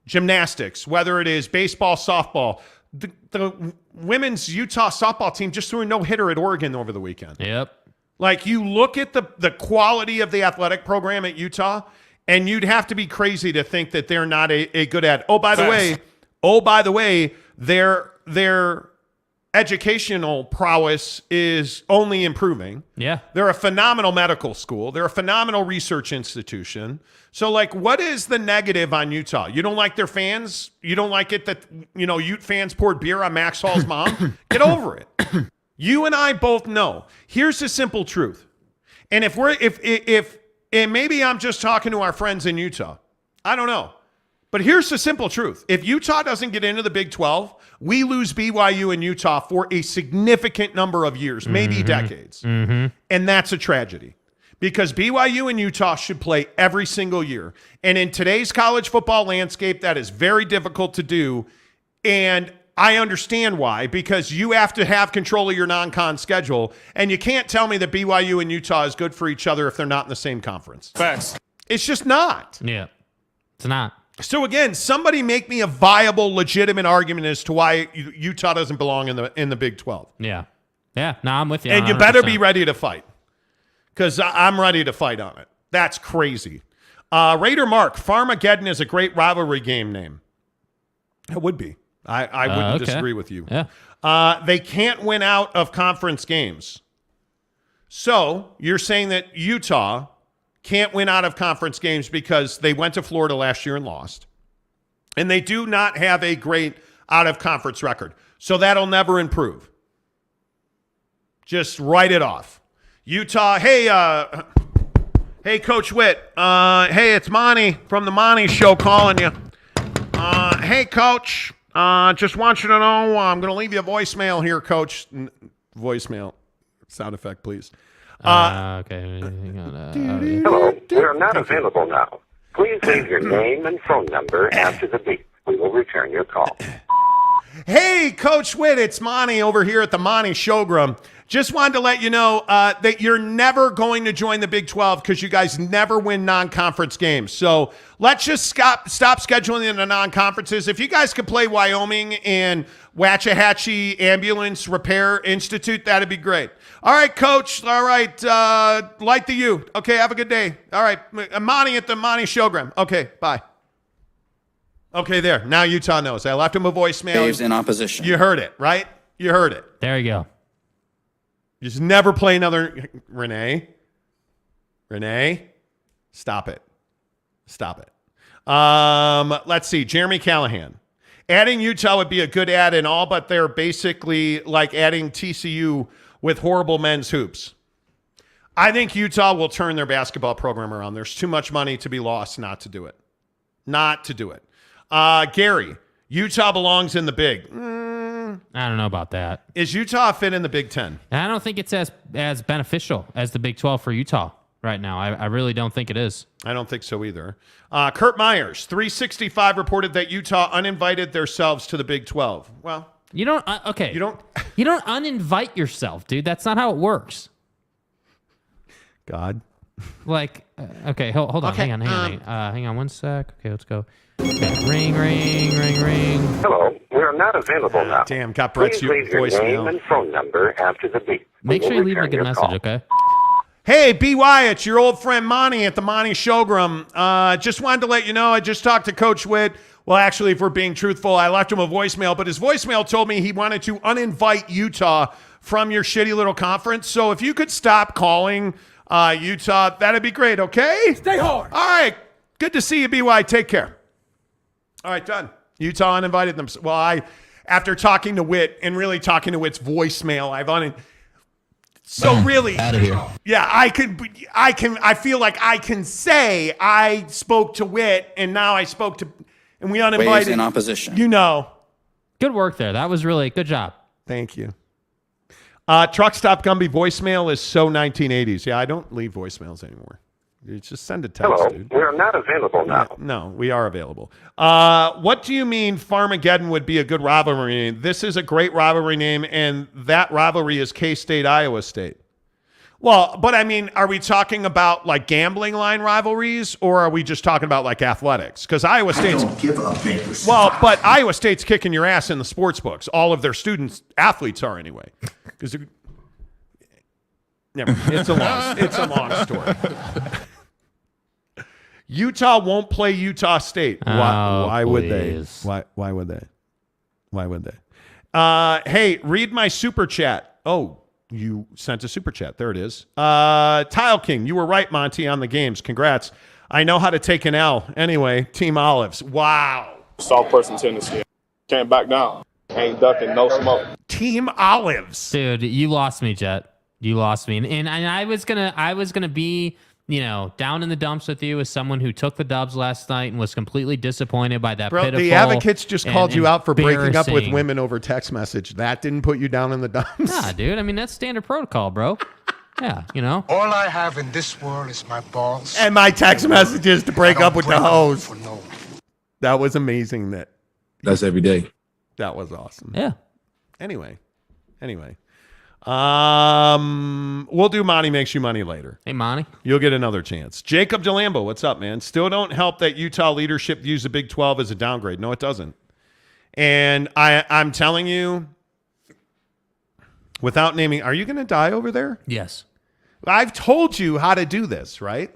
gymnastics, whether it is baseball, softball. The women's Utah softball team just threw a no-hitter at Oregon over the weekend. Yep. Like, you look at the quality of the athletic program at Utah, and you'd have to be crazy to think that they're not a good ad. Oh, by the way, their educational prowess is only improving. Yeah. They're a phenomenal medical school. They're a phenomenal research institution. So, like, what is the negative on Utah? You don't like their fans? You don't like it that, Ute fans poured beer on Max Hall's mom? Get over it. You and I both know. Here's the simple truth. And and maybe I'm just talking to our friends in Utah. I don't know. But here's the simple truth. If Utah doesn't get into the Big 12, we lose BYU and Utah for a significant number of years, maybe decades. Mm-hmm. And that's a tragedy because BYU and Utah should play every single year. And in today's college football landscape, that is very difficult to do. And I understand why, because you have to have control of your non-con schedule. And you can't tell me that BYU and Utah is good for each other if they're not in the same conference. Facts. It's just not. Yeah, it's not. So again, somebody make me a viable, legitimate argument as to why Utah doesn't belong in the Big 12. Yeah. No, I'm with you. And 100%. you better be ready to fight, because I'm ready to fight on it. That's crazy. Raider Mark, Farmageddon is a great rivalry game name. It would be. I wouldn't disagree with you. Yeah. They can't win out of conference games. So you're saying that Utah can't win out of conference games because they went to Florida last year and lost. And they do not have a great out-of-conference record. So that'll never improve. Just write it off. Utah, hey, Coach Witt. Hey, it's Monty from the Monty Show calling you. Hey, Coach. Just want you to know I'm going to leave you a voicemail here, Coach. Voicemail. Sound effect, please. Okay. Hello, we are not available now. Please leave your name and phone number after the beep. We will return your call. Hey, Coach Witt, it's Monty over here at the Monty Showroom. Just wanted to let you know that you're never going to join the Big 12 because you guys never win non-conference games. So let's just stop scheduling the non-conferences. If you guys could play Wyoming and Waxahachie Ambulance Repair Institute, that'd be great. All right, Coach. All right. Light the U. Okay, have a good day. All right. Monty at the Monty Showroom. Okay, bye. Okay, there. Now Utah knows. I left him a voicemail. Dave's in opposition. You heard it, right? You heard it. There you go. Just never play another. Renee, stop it. Stop it. Let's see. Jeremy Callahan. Adding Utah would be a good add and all, but they're basically like adding TCU with horrible men's hoops. I think Utah will turn their basketball program around. There's too much money to be lost not to do it. Not to do it. Gary, Utah belongs in the Big. I don't know about that. Is Utah fit in the Big Ten? I don't think it's as beneficial as the Big 12 for Utah right now. I really don't think it is. I don't think so either. Kurt Myers, 365 reported that Utah uninvited themselves to the Big 12. Well, you don't. Okay, you don't uninvite yourself, dude. That's not how it works. God. Like, okay, hold on. Okay, hang on 1 sec. Okay, let's go. Okay, ring. Hello, we are not available now. Damn, got Brett's Please leave your voicemail. name and phone number after the beep. Make sure you leave a return good your message, call. okay? Hey, BY, it's your old friend Monty at the Monty Showroom. Just wanted to let you know I just talked to Coach Witt. Well, actually, if we're being truthful, I left him a voicemail, but his voicemail told me he wanted to uninvite Utah from your shitty little conference. So if you could stop calling Utah, that'd be great, okay? Stay hard. All right. Good to see you, BY. Take care. All right, done. Utah uninvited them. Well, after talking to Witt and really talking to Witt's voicemail, really, Out of here. yeah, I feel like I can say I spoke to Witt and now I spoke to, and we uninvited. Waves in opposition. You know. Good work there. That was really good job. Thank you. Truck Stop Gumby voicemail is so 1980s. Yeah, I don't leave voicemails anymore. You just send a text, Hello, dude. we are not available now. No, we are available. What do you mean Farmageddon would be a good rivalry name? This is a great rivalry name, and that rivalry is K-State, Iowa State. Well, but I mean, are we talking about like gambling line rivalries, or are we just talking about like athletics? Because Iowa State's... I don't give a big Well, but Iowa State's kicking your ass in the sports books. All of their students, athletes are anyway. Because it's a long story. Utah won't play Utah State. Why would they? Why would they? Why would they? Hey, read my super chat. Oh, you sent a super chat. There it is. Tile King, you were right, Monty, on the games. Congrats. I know how to take an L. Anyway, Team Olives. Wow. Soft person tendency. Can't back down. Ain't ducking, no smoke. Team Olives. Dude, you lost me, Jet. You lost me. And I was gonna be, down in the dumps with you as someone who took the dubs last night and was completely disappointed by that pitiful. The Advocates just called you out for breaking up with embarrassing- women over text message. That didn't put you down in the dumps. Nah, dude. I mean, that's standard protocol, bro. Yeah, All I have in this world is my balls. And my text messages to break up with the hoes. That was amazing. That's every day. That was awesome. Yeah. Anyway. We'll do Monty Makes You Money later. Hey, Monty. You'll get another chance. Jacob DeLambo, what's up, man? Still don't help that Utah leadership views the Big 12 as a downgrade. No, it doesn't. And I'm telling you, without naming, are you going to die over there? Yes. I've told you how to do this, right?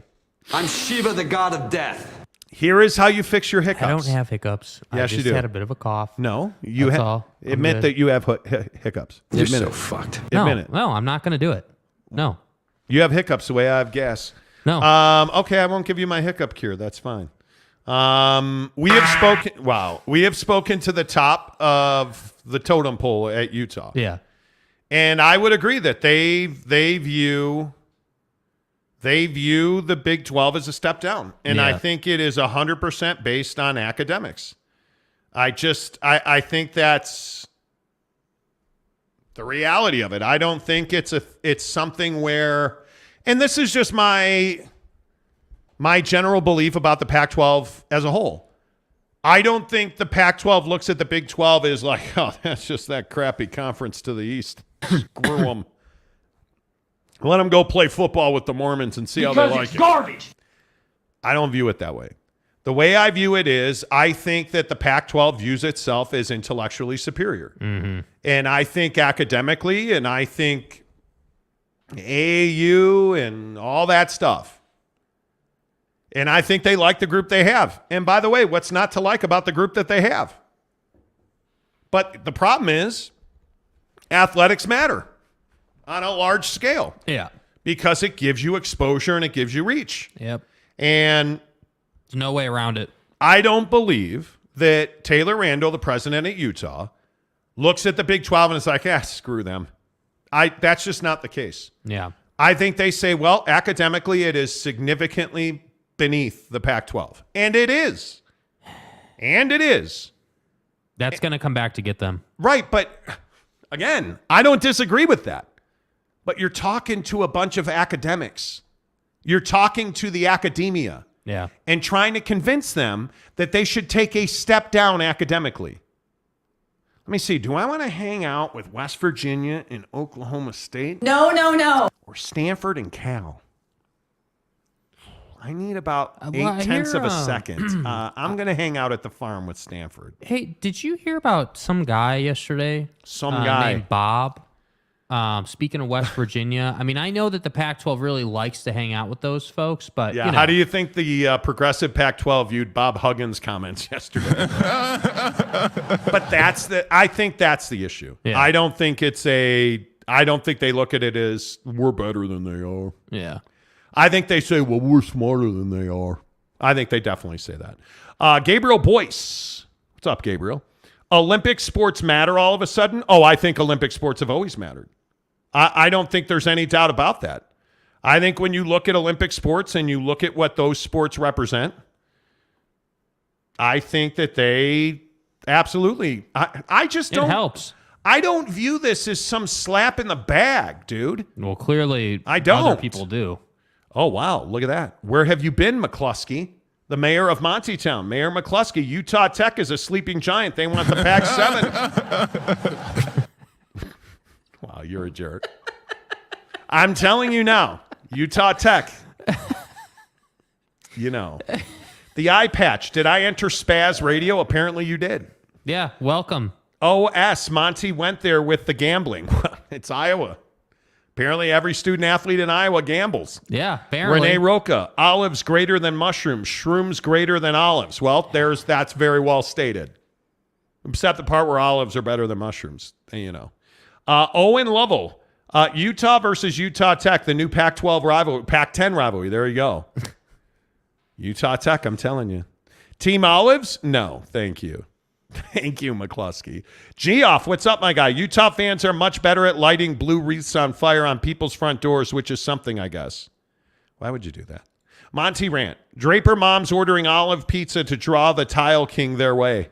I'm Shiva, the god of death. Here is how you fix your hiccups. I don't have hiccups. Yes, I you just do. had a bit of a cough. No, you That's have. all. I'm Admit good. that you have hiccups. You're Admit so it. fucked. Admit it. No, I'm not going to do it. No. You have hiccups the way I have gas. No. Okay, I won't give you my hiccup cure. That's fine. We have spoken. Wow, we have spoken to the top of the totem pole at Utah. Yeah. And I would agree that they view the Big 12 as a step down. And I think it is 100% based on academics. I think that's the reality of it. I don't think it's something where, and this is just my general belief about the Pac-12 as a whole. I don't think the Pac-12 looks at the Big 12 as like, oh, that's just that crappy conference to the east. Screw them. Let them go play football with the Mormons and see how they like it. Garbage. I don't view it that way. The way I view it is I think that the Pac-12 views itself as intellectually superior. Mm-hmm. And I think academically, and I think AAU and all that stuff. And I think they like the group they have. And by the way, what's not to like about the group that they have? But the problem is athletics matter on a large scale. Yeah. Because it gives you exposure and it gives you reach. Yep. And there's no way around it. I don't believe that Taylor Randall, the president at Utah, looks at the Big 12 and is like, screw them. That's just not the case. Yeah. I think they say, well, academically, it is significantly beneath the Pac-12. And it is. And it is. That's going to come back to get them. Right. But again, I don't disagree with that. But you're talking to a bunch of academics. You're talking to the academia. Yeah. And trying to convince them that they should take a step down academically. Let me see. Do I want to hang out with West Virginia and Oklahoma State? No. Or Stanford and Cal? I need about 8/10 of a second. I'm going to hang out at the farm with Stanford. Hey, did you hear about some guy yesterday? Some guy named Bob. Speaking of West Virginia, I mean, I know that the Pac-12 really likes to hang out with those folks, but yeah, how do you think the progressive Pac-12 viewed Bob Huggins' comments yesterday? But I think that's the issue. Yeah. I don't think they look at it as we're better than they are. Yeah. I think they say, well, we're smarter than they are. I think they definitely say that. Gabriel Boyce. What's up, Gabriel? Olympic sports matter all of a sudden? Oh, I think Olympic sports have always mattered. I don't think there's any doubt about that. I think when you look at Olympic sports and you look at what those sports represent, I think that they absolutely, I just don't. It helps. I don't view this as some slap in the bag, dude. Well, clearly I don't. Other people do. Oh, wow. Look at that. Where have you been, McCluskey? The mayor of Montytown, Mayor McCluskey. Utah Tech is a sleeping giant. They want the Pac-7. Wow, you're a jerk. I'm telling you now, Utah Tech. You know. The eye patch. Did I enter Spaz Radio? Apparently you did. Yeah, welcome. OS. Monty went there with the gambling. It's Iowa. Apparently every student athlete in Iowa gambles. Yeah, apparently. Renee Roca, olives greater than mushrooms, shrooms greater than olives. Well, that's very well stated. Except the part where olives are better than mushrooms, you know. Owen Lovell, Utah versus Utah Tech, the new Pac-12 rivalry, Pac-10 rivalry. There you go. Utah Tech, I'm telling you. Team Olives? No, thank you. Thank you, McCluskey. Geoff, what's up, my guy? Utah fans are much better at lighting blue wreaths on fire on people's front doors, which is something, I guess. Why would you do that? Monty Rant. Draper moms ordering olive pizza to draw the tile king their way.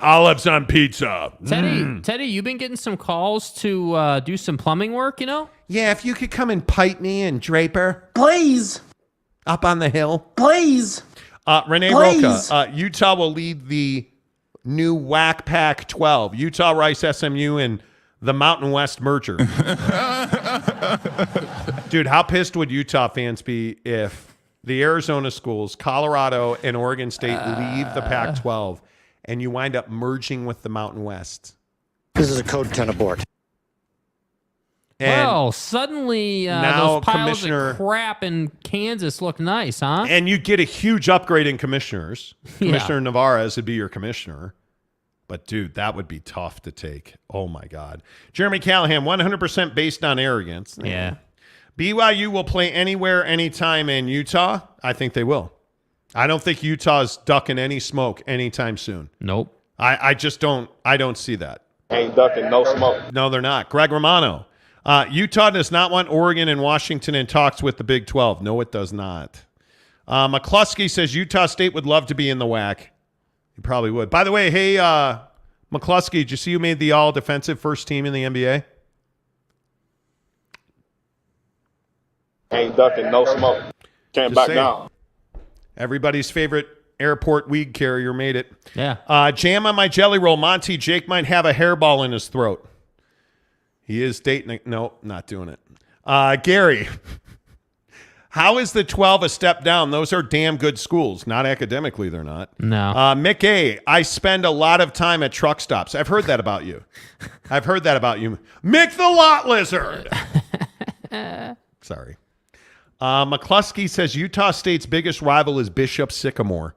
Olives on pizza. Teddy, you been getting some calls to do some plumbing work, you know? Yeah, if you could come and pipe me and Draper. Please. Up on the hill. Please. Renee Roca, Utah will lead the new WAC Pac-12. Utah, Rice, SMU, and the Mountain West merger. Dude, how pissed would Utah fans be if the Arizona schools, Colorado, and Oregon State leave the Pac-12 and you wind up merging with the Mountain West? This is a code 10 abort. And well, suddenly now those piles of crap in Kansas look nice, huh? And you get a huge upgrade in commissioners. Commissioner Navarez would be your commissioner. But, dude, that would be tough to take. Oh, my God. Jeremy Callahan, 100% based on arrogance. Yeah. BYU will play anywhere, anytime in Utah. I think they will. I don't think Utah's ducking any smoke anytime soon. Nope. I just don't. I don't see that. Ain't ducking no smoke. No, they're not. Greg Romano. Utah does not want Oregon and Washington in talks with the Big 12. No, it does not. McCluskey says Utah State would love to be in the WAC. You probably would. By the way, hey, McCluskey, did you see you made the all-defensive first team in the NBA? Ain't ducking no smoke. Can't back down. Everybody's favorite airport weed carrier made it. Yeah. Jam on my jelly roll. Monty, Jake might have a hairball in his throat. He is dating. No, not doing it. Gary, how is the 12 a step down? Those are damn good schools. Not academically, they're not. No. Mick A, I spend a lot of time at truck stops. I've heard that about you. Mick the Lot Lizard. Sorry. McCluskey says Utah State's biggest rival is Bishop Sycamore.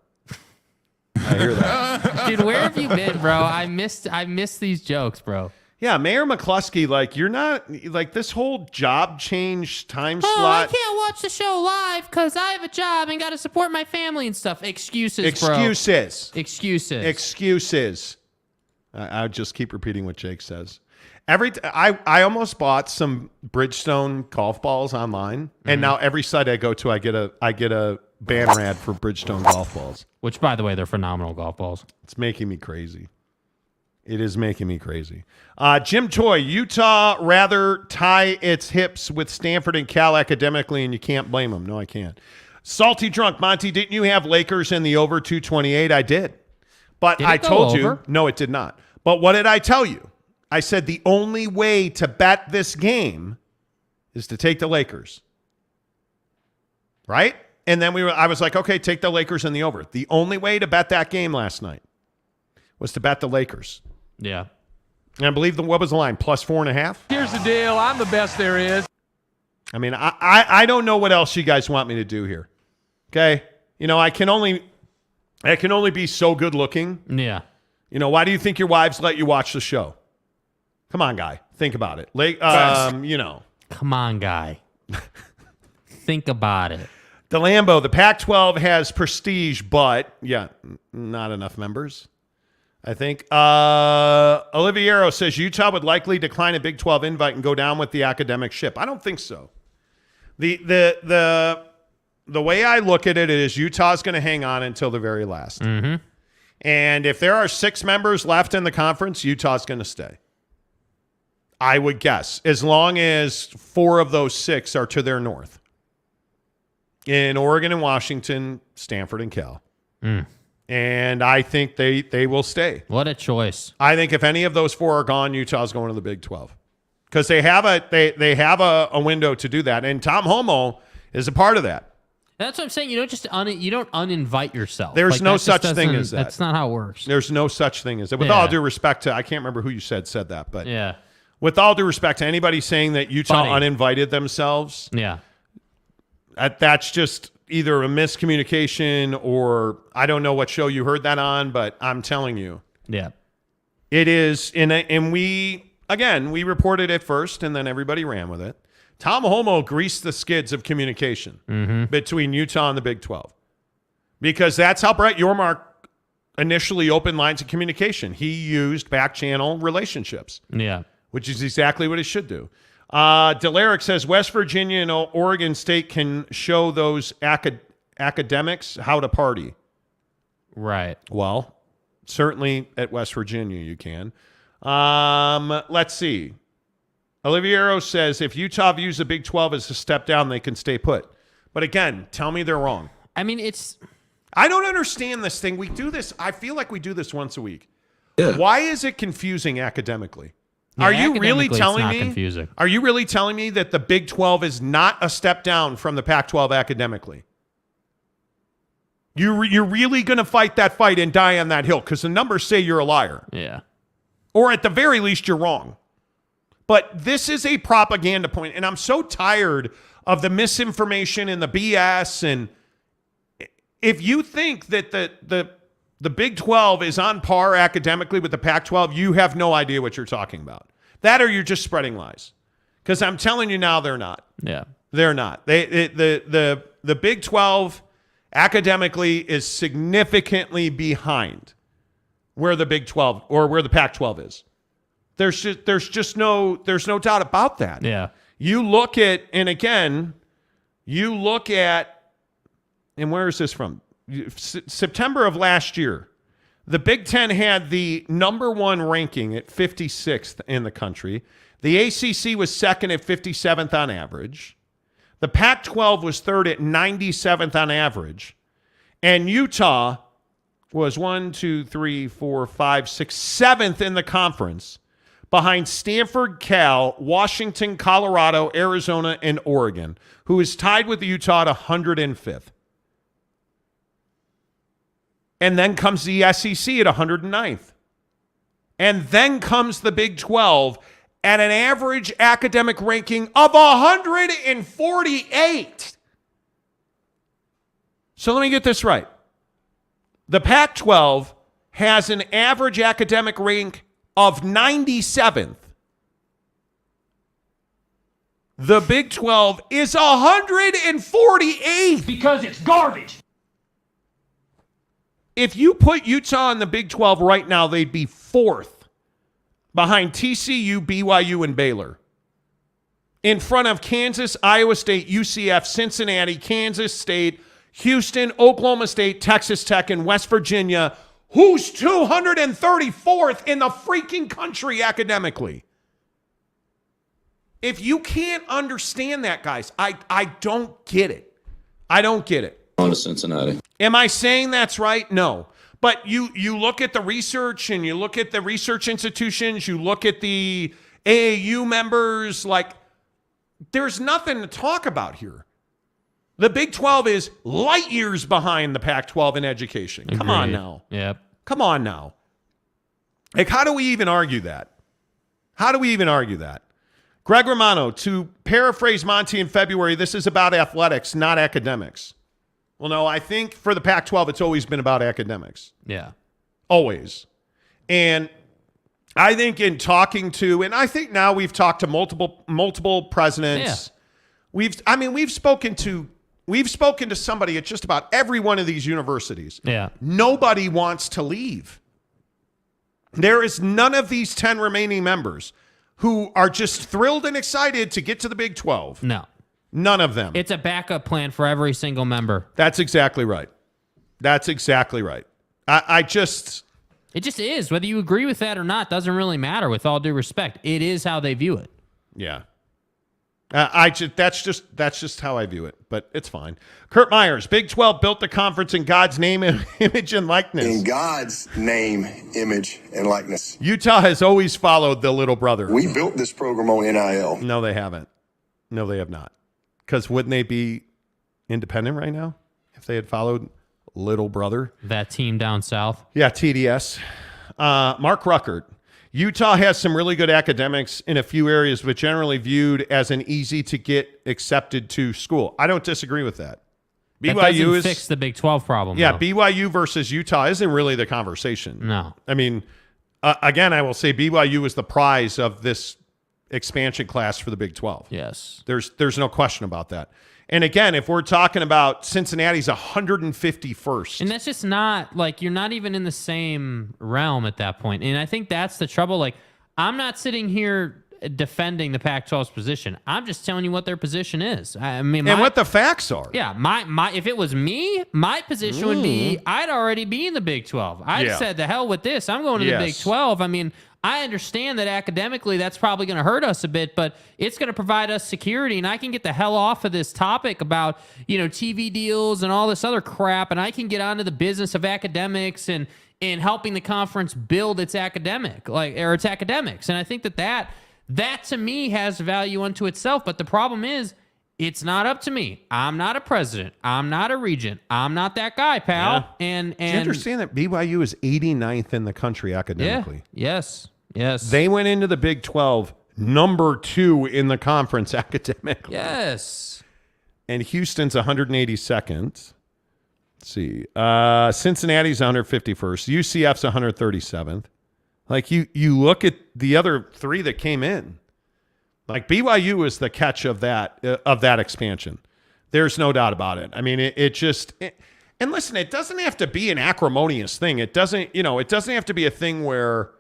I hear that. Dude, where have you been, bro? I missed these jokes, bro. Yeah, Mayor McCluskey, like, you're not, like, this whole job change time slot. I can't watch the show live because I have a job and got to support my family and stuff. Excuses, bro. Excuses. I'll just keep repeating what Jake says. I almost bought some Bridgestone golf balls online, and now every site I go to, I get a banner ad for Bridgestone golf balls. Which, by the way, they're phenomenal golf balls. It's making me crazy. It is making me crazy. Jim Toy, Utah rather tie its hips with Stanford and Cal academically, and you can't blame them. No, I can't. Salty Drunk, Monty, didn't you have Lakers in the over 228? I did. But I told you, no, it did not. But what did I tell you? I said the only way to bet this game is to take the Lakers. Right? And then I was like, okay, take the Lakers in the over. The only way to bet that game last night was to bet the Lakers. Yeah. And I believe what was the line? Plus 4.5? Here's the deal. I'm the best there is. I mean, I don't know what else you guys want me to do here. Okay? You know, I can only be so good looking. Yeah. You know, why do you think your wives let you watch the show? Come on, guy. Think about it. You know. Come on, guy. Think about it. DeLambo, the Pac-12 has prestige, but, yeah, not enough members, I think. Oliviero says Utah would likely decline a Big 12 invite and go down with the academic ship. I don't think so. The way I look at it is Utah's going to hang on until the very last. Mm-hmm. And if there are 6 members left in the conference, Utah's going to stay. I would guess, as long as 4 of those 6 are to their north. In Oregon and Washington, Stanford and Cal. And I think they will stay. What a choice. I think if any of those 4 are gone, Utah's going to the Big 12. Because they have a window to do that. And Tom Homo is a part of that. That's what I'm saying. You don't just you don't uninvite yourself. There's no such thing as that. That's not how it works. There's no such thing as that. With all due respect to, I can't remember who you said that, but yeah. With all due respect to anybody saying that Utah uninvited themselves, yeah, that's just either a miscommunication or I don't know what show you heard that on, but I'm telling you, yeah, it is. And we reported it first, and then everybody ran with it. Tom Homo greased the skids of communication between Utah and the Big 12 because that's how Brett Yormark initially opened lines of communication. He used back channel relationships. Yeah. Which is exactly what it should do. Delaric says West Virginia and Oregon State can show those academics how to party. Right. Well, certainly at West Virginia you can. Let's see. Oliviero says if Utah views the Big 12 as a step down, they can stay put. But again, tell me they're wrong. I mean, I don't understand this thing. We do this. I feel like we do this once a week. Yeah. Why is it confusing academically? Yeah, are you really it's telling not me? Confusing. Are you really telling me that the Big 12 is not a step down from the Pac-12 academically? You're really going to fight that fight and die on that hill because the numbers say you're a liar. Yeah. Or at the very least, you're wrong. But this is a propaganda point, and I'm so tired of the misinformation and the BS. And if you think that the Big 12 is on par academically with the Pac-12, you have no idea what you're talking about. That or you're just spreading lies. Because I'm telling you now, they're not. Yeah. They're not. The Big 12 academically is significantly behind where the Big 12 or where the Pac-12 is. There's no doubt about that. Yeah. You look at, and again, and where is this from? September of last year, the Big Ten had the number 1 ranking at 56th in the country. The ACC was second at 57th on average. The Pac-12 was third at 97th on average. And Utah was 7th in the conference behind Stanford, Cal, Washington, Colorado, Arizona, and Oregon, who is tied with Utah at 105th. And then comes the SEC at 109th. And then comes the Big 12 at an average academic ranking of 148. So let me get this right. The Pac-12 has an average academic rank of 97th. The Big 12 is 148 because it's garbage. If you put Utah in the Big 12 right now, they'd be 4th behind TCU, BYU, and Baylor. In front of Kansas, Iowa State, UCF, Cincinnati, Kansas State, Houston, Oklahoma State, Texas Tech, and West Virginia, who's 234th in the freaking country academically. If you can't understand that, guys, I don't get it. I don't get it. On to Cincinnati. Am I saying that's right? No. But you look at the research and you look at the research institutions, you look at the AAU members, like there's nothing to talk about here. The Big 12 is light years behind the Pac-12 in education. Come on now. Yep. Come on now. Like, how do we even argue that? How do we even argue that? Greg Romano, to paraphrase Monty in February, this is about athletics, not academics. Well, no, I think for the Pac-12, it's always been about academics. Yeah. Always. And I think in talking to, and I think now we've talked to multiple presidents. Yeah. We've spoken to somebody at just about every one of these universities. Yeah. Nobody wants to leave. There is none of these 10 remaining members who are just thrilled and excited to get to the Big 12. No. None of them. It's a backup plan for every single member. That's exactly right. That's exactly right. It just is. Whether you agree with that or not doesn't really matter, with all due respect. It is how they view it. Yeah. That's just how I view it, but it's fine. Kurt Myers, Big 12 built the conference in God's name, image, and likeness. In God's name, image, and likeness. Utah has always followed the little brother. We built this program on NIL. No, they haven't. No, they have not. Because wouldn't they be independent right now if they had followed little brother? That team down south? Yeah, TDS. Mark Ruckert. Utah has some really good academics in a few areas, but generally viewed as an easy to get accepted to school. I don't disagree with that. That doesn't fix the Big 12 problem. Yeah, though. BYU versus Utah isn't really the conversation. No. I mean, again, I will say BYU is the prize of this expansion class for the Big 12. Yes. There's no question about that. And again, if we're talking about Cincinnati's 151st. And that's just not, like, you're not even in the same realm at that point. And I think that's the trouble. Like, I'm not sitting here defending the Pac-12's position. I'm just telling you what their position is. I mean, and what the facts are. Yeah, my if it was me, my position would be I'd already be in the Big 12. I'd said, the hell with this. I'm going to the Big 12. I mean, I understand that academically that's probably going to hurt us a bit, but it's going to provide us security, and I can get the hell off of this topic about, TV deals and all this other crap, and I can get onto the business of academics and helping the conference build its academics. And I think that to me has value unto itself, but the problem is it's not up to me. I'm not a president. I'm not a regent. I'm not that guy, pal. Yeah. And do you understand that BYU is 89th in the country academically? Yeah. Yes. They went into the Big 12 number 2 in the conference academically. Yes. And Houston's 182nd. Let's see. Cincinnati's 151st. UCF's 137th. Like, you look at the other 3 that came in. Like, BYU is the catch of that expansion. There's no doubt about it. I mean, and listen, it doesn't have to be an acrimonious thing. It doesn't have to be a thing where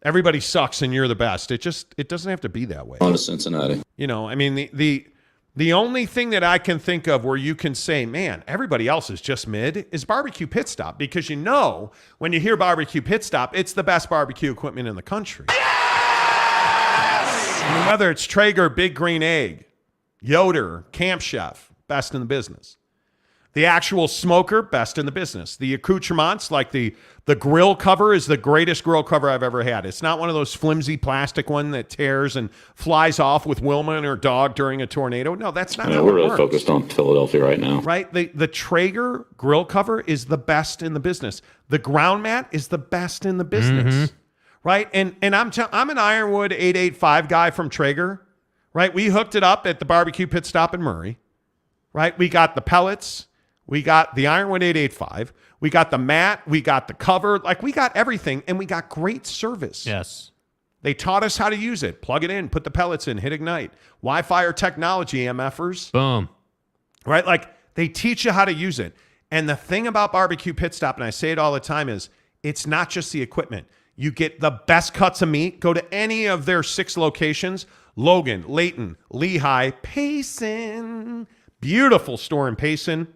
everybody sucks and you're the best. It doesn't have to be that way. On to Cincinnati. I mean, the only thing that I can think of where you can say, man, everybody else is just mid, is Barbecue Pit Stop. Because when you hear Barbecue Pit Stop, it's the best barbecue equipment in the country. I mean, whether it's Traeger, Big Green Egg, Yoder, Camp Chef, best in the business. The actual smoker, best in the business. The accoutrements, like the grill cover, is the greatest grill cover I've ever had. It's not one of those flimsy plastic one that tears and flies off with Wilma and her dog during a tornado. No, that's not how we're it really works. Focused on Philadelphia right now. Right? The Traeger grill cover is the best in the business. The ground mat is the best in the business. Mm-hmm. Right? And I'm an Ironwood 885 guy from Traeger. Right? We hooked it up at the Barbecue Pit Stop in Murray. Right? We got the pellets. We got the Ironwood 885. We got the mat. We got the cover. Like, we got everything, and we got great service. Yes. They taught us how to use it. Plug it in, put the pellets in, hit ignite. Wi-Fi or technology, MFers. Boom. Right? Like, they teach you how to use it. And the thing about Barbecue Pit Stop, and I say it all the time, is it's not just the equipment. You get the best cuts of meat. Go to any of their 6 locations. Logan, Layton, Lehigh, Payson. Beautiful store in Payson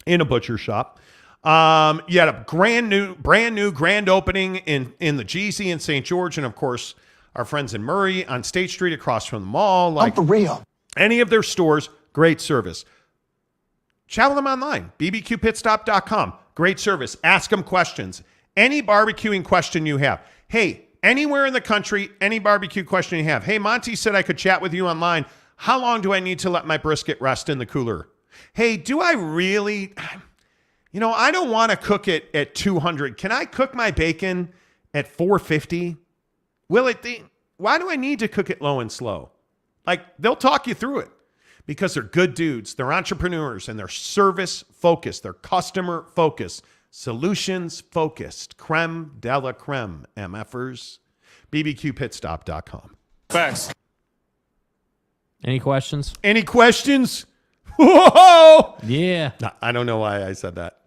in a butcher shop. You had a brand new grand opening in the Jeezy in St. George. And, of course, our friends in Murray on State Street across from the mall. Like, for real. Any of their stores, great service. Chat with them online, bbqpitstop.com. Great service. Ask them questions. Any barbecuing question you have. Hey, anywhere in the country, any barbecue question you have. Hey, Monty said I could chat with you online. How long do I need to let my brisket rest in the cooler? Hey, do I really... I don't want to cook it at 200. Can I cook my bacon at 450? Why do I need to cook it low and slow? Like, they'll talk you through it because they're good dudes. They're entrepreneurs and they're service focused. They're customer focused, solutions focused. Creme de la creme, MFers. bbqpitstop.com. Facts. Any questions? Any questions? Whoa! Yeah. No, I don't know why I said that.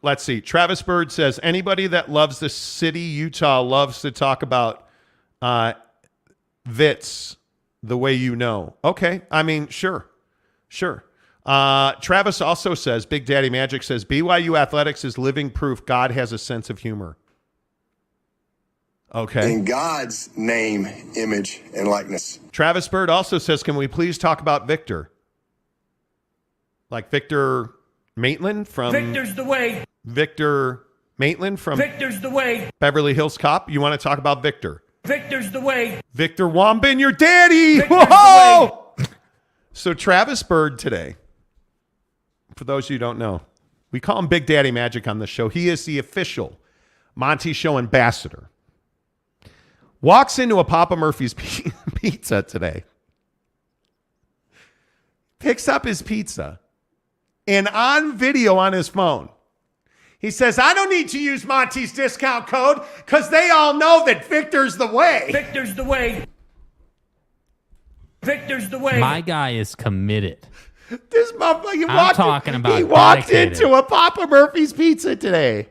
Let's see. Travis Bird says, anybody that loves the city, Utah, loves to talk about Vits the way you know. Okay. I mean, sure. Travis also says, Big Daddy Magic says, BYU athletics is living proof God has a sense of humor. Okay. In God's name, image, and likeness. Travis Bird also says, can we please talk about Victor? Like Victor Maitland from... Victor's the way. Victor Maitland from... Victor's the way. Beverly Hills Cop. You want to talk about Victor? Victor's the way. Victor Wambin, your daddy! Victor's Whoa! So Travis Bird today, for those of you who don't know, we call him Big Daddy Magic on the show. He is the official Monty Show ambassador. Walks into a Papa Murphy's pizza today. Picks up his pizza. And on video on his phone, he says, I don't need to use Monty's discount code because they all know that Victor's the way. Victor's the way. Victor's the way. My guy is committed. This motherfucker, he walked into a Papa Murphy's pizza today.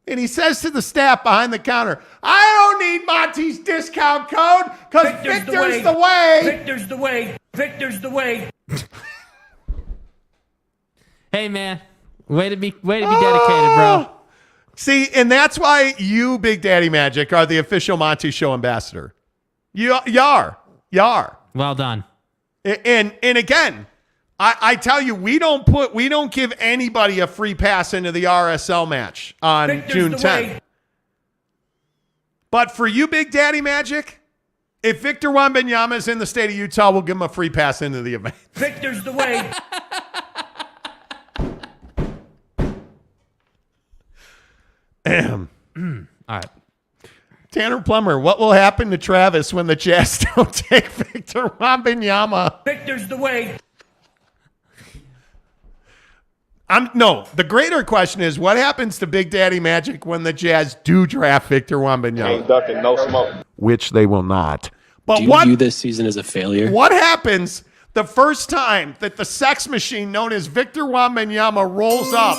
And he says to the staff behind the counter, I don't need Monty's discount code because Victor's the way. Victor's the way. Victor's the way. Hey, man. Way to be dedicated, bro. See, and that's why you, Big Daddy Magic, are the official Monty Show ambassador. You are. Well done. And again, I tell you, we don't give anybody a free pass into the RSL match on June 10th. But for you, Big Daddy Magic, if Victor Wembanyama is in the state of Utah, we'll give him a free pass into the event. Victor's the way. All right. Tanner Plummer, what will happen to Travis when the Jazz don't take Victor Wembanyama? Victor's the way. The greater question is, what happens to Big Daddy Magic when the Jazz do draft Victor Wembanyama? Ain't ducking, no smoke. Which they will not. But Do you view this season as a failure? What happens the first time that the sex machine known as Victor Wembanyama rolls up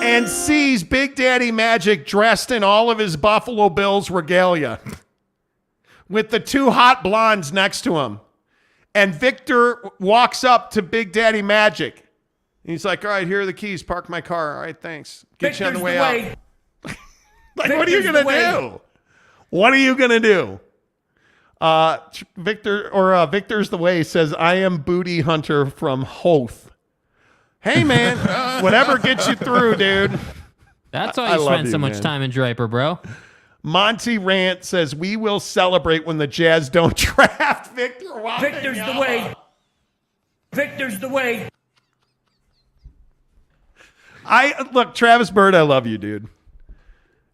and sees Big Daddy Magic dressed in all of his Buffalo Bills regalia with the 2 hot blondes next to him? And Victor walks up to Big Daddy Magic. And he's like, all right, here are the keys. Park my car. All right, thanks. Get you on the way out. Like, what are you going to do? What are you going to do? Victor's the way says, I am Booty Hunter from Hoth. Hey, man, whatever gets you through, dude. That's why you spend so much time in Draper, bro. Monty Rant says, we will celebrate when the Jazz don't draft Victor Wembanyama. Victor's the way. Victor's the way. Look, Travis Bird, I love you, dude.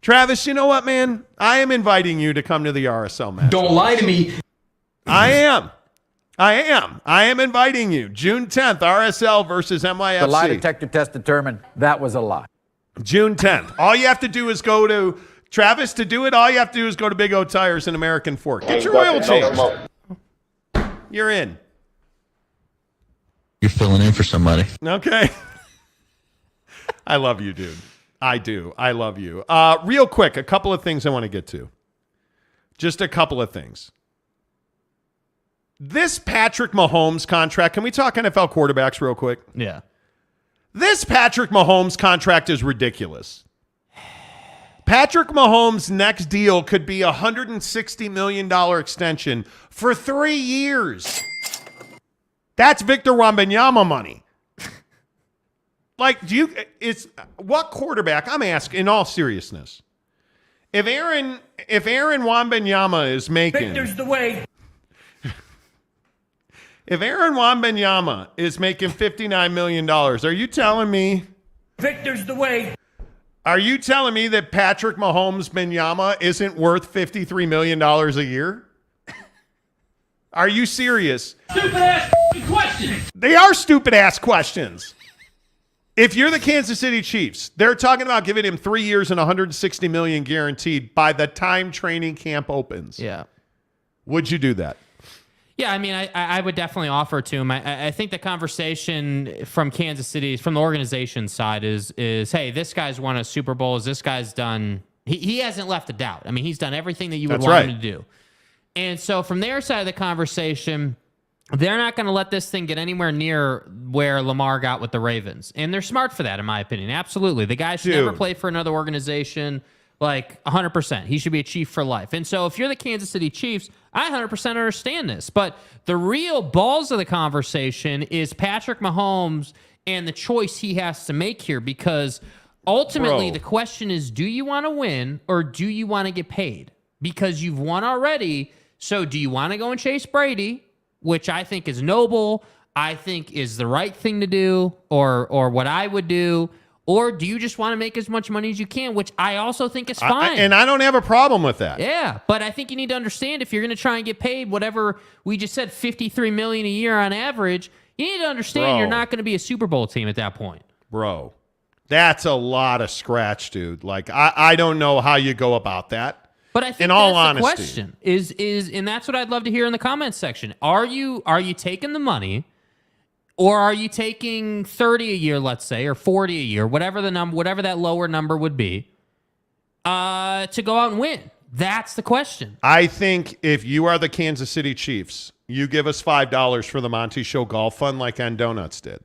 Travis, you know what, man? I am inviting you to come to the RSL match. Don't lie to me. I am inviting you. June 10th, RSL versus MYFC. The lie detector test determined that was a lie. June 10th. All you have to do is go to Travis to do it. All you have to do is go to Big O Tires in American Fork. Get your oil changed. You're in. You're filling in for somebody. Okay. I love you, dude. I do. I love you. Real quick, a couple of things I want to get to. Just a couple of things. This Patrick Mahomes contract, can we talk NFL quarterbacks real quick? Yeah. This Patrick Mahomes contract is ridiculous. Patrick Mahomes' next deal could be a $160 million extension for 3 years. That's Victor Wembanyama money. Like, what quarterback, I'm asking in all seriousness, if Aaron Wembanyama is making... Victor's the way. If Aaron Wembanyama is making $59 million, are you telling me... Victor's the way. Are you telling me that Patrick Mahomes-Banyama isn't worth $53 million a year? Are you serious? Stupid-ass questions. They are stupid-ass questions. If you're the Kansas City Chiefs, they're talking about giving him 3 years and $160 million guaranteed by the time training camp opens. Yeah. Would you do that? Yeah, I mean, I would definitely offer it to him. I think the conversation from Kansas City, from the organization side, is hey, this guy's won a Super Bowl. This guy's done. He hasn't left a doubt. I mean, he's done everything that you would want him to do. And so from their side of the conversation, they're not going to let this thing get anywhere near where Lamar got with the Ravens. And they're smart for that, in my opinion. Absolutely. The guy should never play for another organization. Like 100%. He should be a Chief for life. And so if you're the Kansas City Chiefs, I 100% understand this. But the real balls of the conversation is Patrick Mahomes and the choice he has to make here, because ultimately the question is, do you want to win or do you want to get paid? Because you've won already. So do you want to go and chase Brady, which I think is noble, I think is the right thing to do, or what I would do? Or do you just want to make as much money as you can, which I also think is fine. And I don't have a problem with that. Yeah, but I think you need to understand, if you're going to try and get paid whatever we just said, $53 million a year on average, you need to understand you're not going to be a Super Bowl team at that point. Bro, that's a lot of scratch, dude. Like, I don't know how you go about that. But I think in all that's honesty, the question is, and that's what I'd love to hear in the comments section. Are you taking the money? Or are you taking 30 a year, let's say, or 40 a year, whatever that lower number would be, to go out and win? That's the question. I think if you are the Kansas City Chiefs, you give us $5 for the Monty Show Golf Fund like N Donuts did.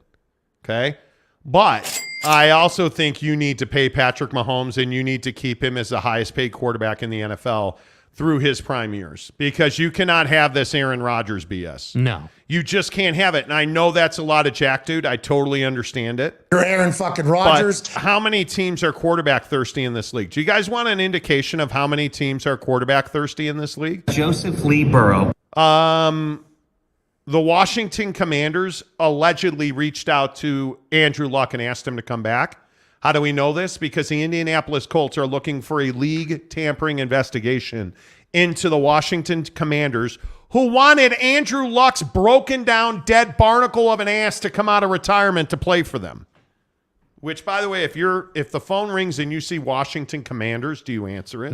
Okay? But I also think you need to pay Patrick Mahomes, and you need to keep him as the highest paid quarterback in the NFL through his prime years, because you cannot have this Aaron Rodgers BS. No. You just can't have it. And I know that's a lot of jack, dude. I totally understand it. You're Aaron fucking Rodgers. But how many teams are quarterback thirsty in this league? Do you guys want an indication of how many teams are quarterback thirsty in this league? Joseph Lee Burrow. The Washington Commanders allegedly reached out to Andrew Luck and asked him to come back. How do we know this? Because the Indianapolis Colts are looking for a league tampering investigation into the Washington Commanders, who wanted Andrew Luck's broken down, dead barnacle of an ass to come out of retirement to play for them. Which, by the way, if the phone rings and you see Washington Commanders, do you answer it?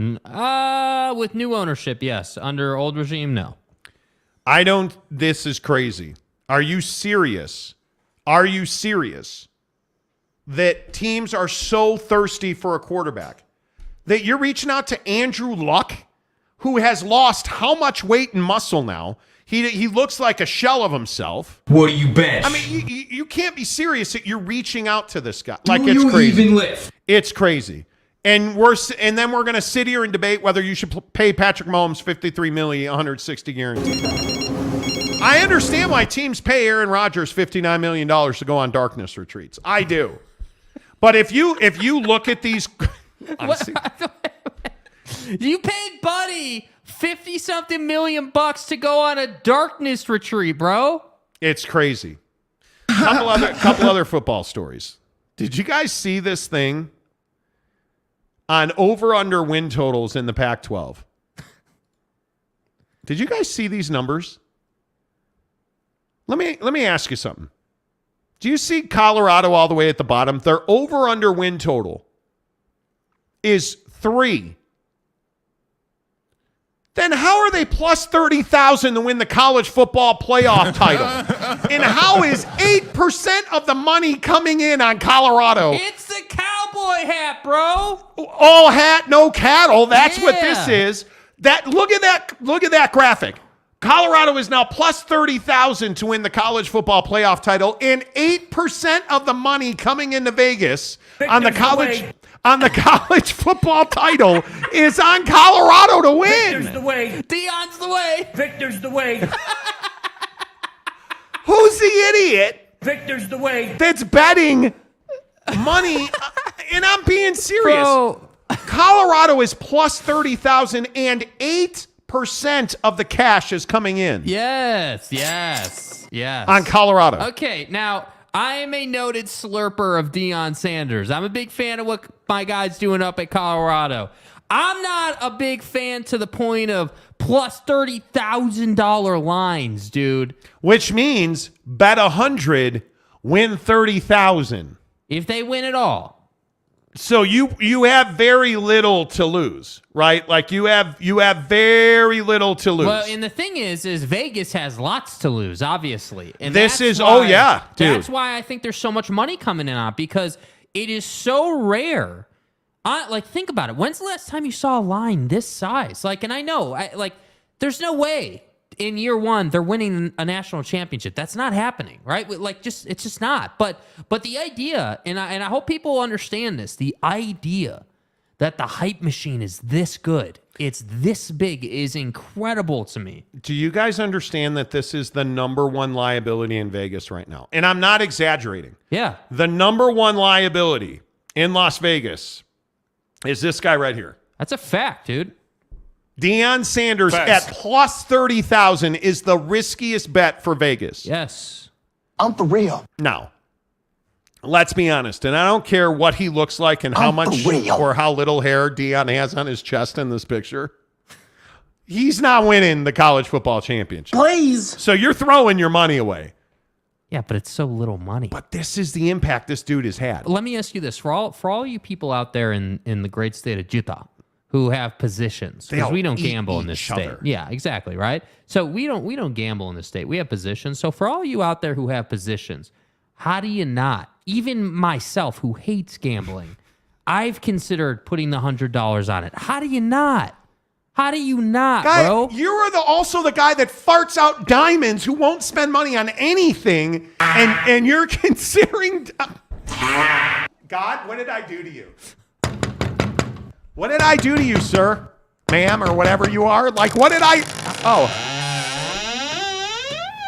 With new ownership, yes. Under old regime, no. I don't. This is crazy. Are you serious? Are you serious that teams are so thirsty for a quarterback that you're reaching out to Andrew Luck, who has lost how much weight and muscle now? He looks like a shell of himself. What do you bet? I mean, you can't be serious that you're reaching out to this guy. Like, do it's you crazy. even live? It's crazy. And then we're going to sit here and debate whether you should pay Patrick Mahomes $53 million, 160 guaranteed. I understand why teams pay Aaron Rodgers $59 million to go on darkness retreats. I do. But if you look at these, you paid Buddy 50-something million bucks to go on a darkness retreat, bro. It's crazy. Couple other football stories. Did you guys see this thing on over/under win totals in the Pac-12? Did you guys see these numbers? Let me ask you something. Do you see Colorado all the way at the bottom? Their over/under win total is 3, then how are they plus 30,000 to win the college football playoff title? And how is 8% of the money coming in on Colorado? It's the cowboy hat, bro. All hat, no cattle. That's what this is. Look at that graphic. Colorado is now plus 30,000 to win the college football playoff title, and 8% of the money coming into Vegas on the college football title is on Colorado to win. Victor's the way. Deion's the way. Victor's the way. Who's the idiot? Victor's the way. That's betting money, and I'm being serious. Bro. Colorado is plus 30,000, and 8% of the cash is coming in. Yes. On Colorado. Okay, now I am a noted slurper of Deion Sanders. I'm a big fan of what my guy's doing up at Colorado. I'm not a big fan to the point of plus $30,000 lines, dude. Which means bet 100, win 30,000. If they win it all. So you have very little to lose, right? Like you have very little to lose. Well, and the thing is Vegas has lots to lose, obviously. And this dude. That's why I think there's so much money coming in on, because it is so rare. Think about it. When's the last time you saw a line this size? And I know, there's no way in year one they're winning a national championship. That's not happening, right? It's just not. But the idea, and I hope people understand this, the idea that the hype machine is this good, it's this big, is incredible to me. Do you guys understand that this is the number one liability in Vegas right now? And I'm not exaggerating. Yeah. The number one liability in Las Vegas is this guy right here. That's a fact, dude. Deion Sanders at plus 30,000 is the riskiest bet for Vegas. Yes. I'm for real. Now, let's be honest, and I don't care what he looks like and how much or how little hair Deion has on his chest in this picture. He's not winning the college football championship. Please. So you're throwing your money away. Yeah, but it's so little money. But this is the impact this dude has had. Let me ask you this. For all you people out there in the great state of Utah who have positions, because we don't gamble in this state. Yeah, exactly, right? So we don't gamble in this state. We have positions. So for all you out there who have positions, how do you not? Even myself, who hates gambling, I've considered putting the $100 on it. How do you not? How do you not, bro? You're also the guy that farts out diamonds, who won't spend money on anything, and you're considering... God, what did I do to you? What did I do to you, sir? Ma'am, or whatever you are? What did I... Oh.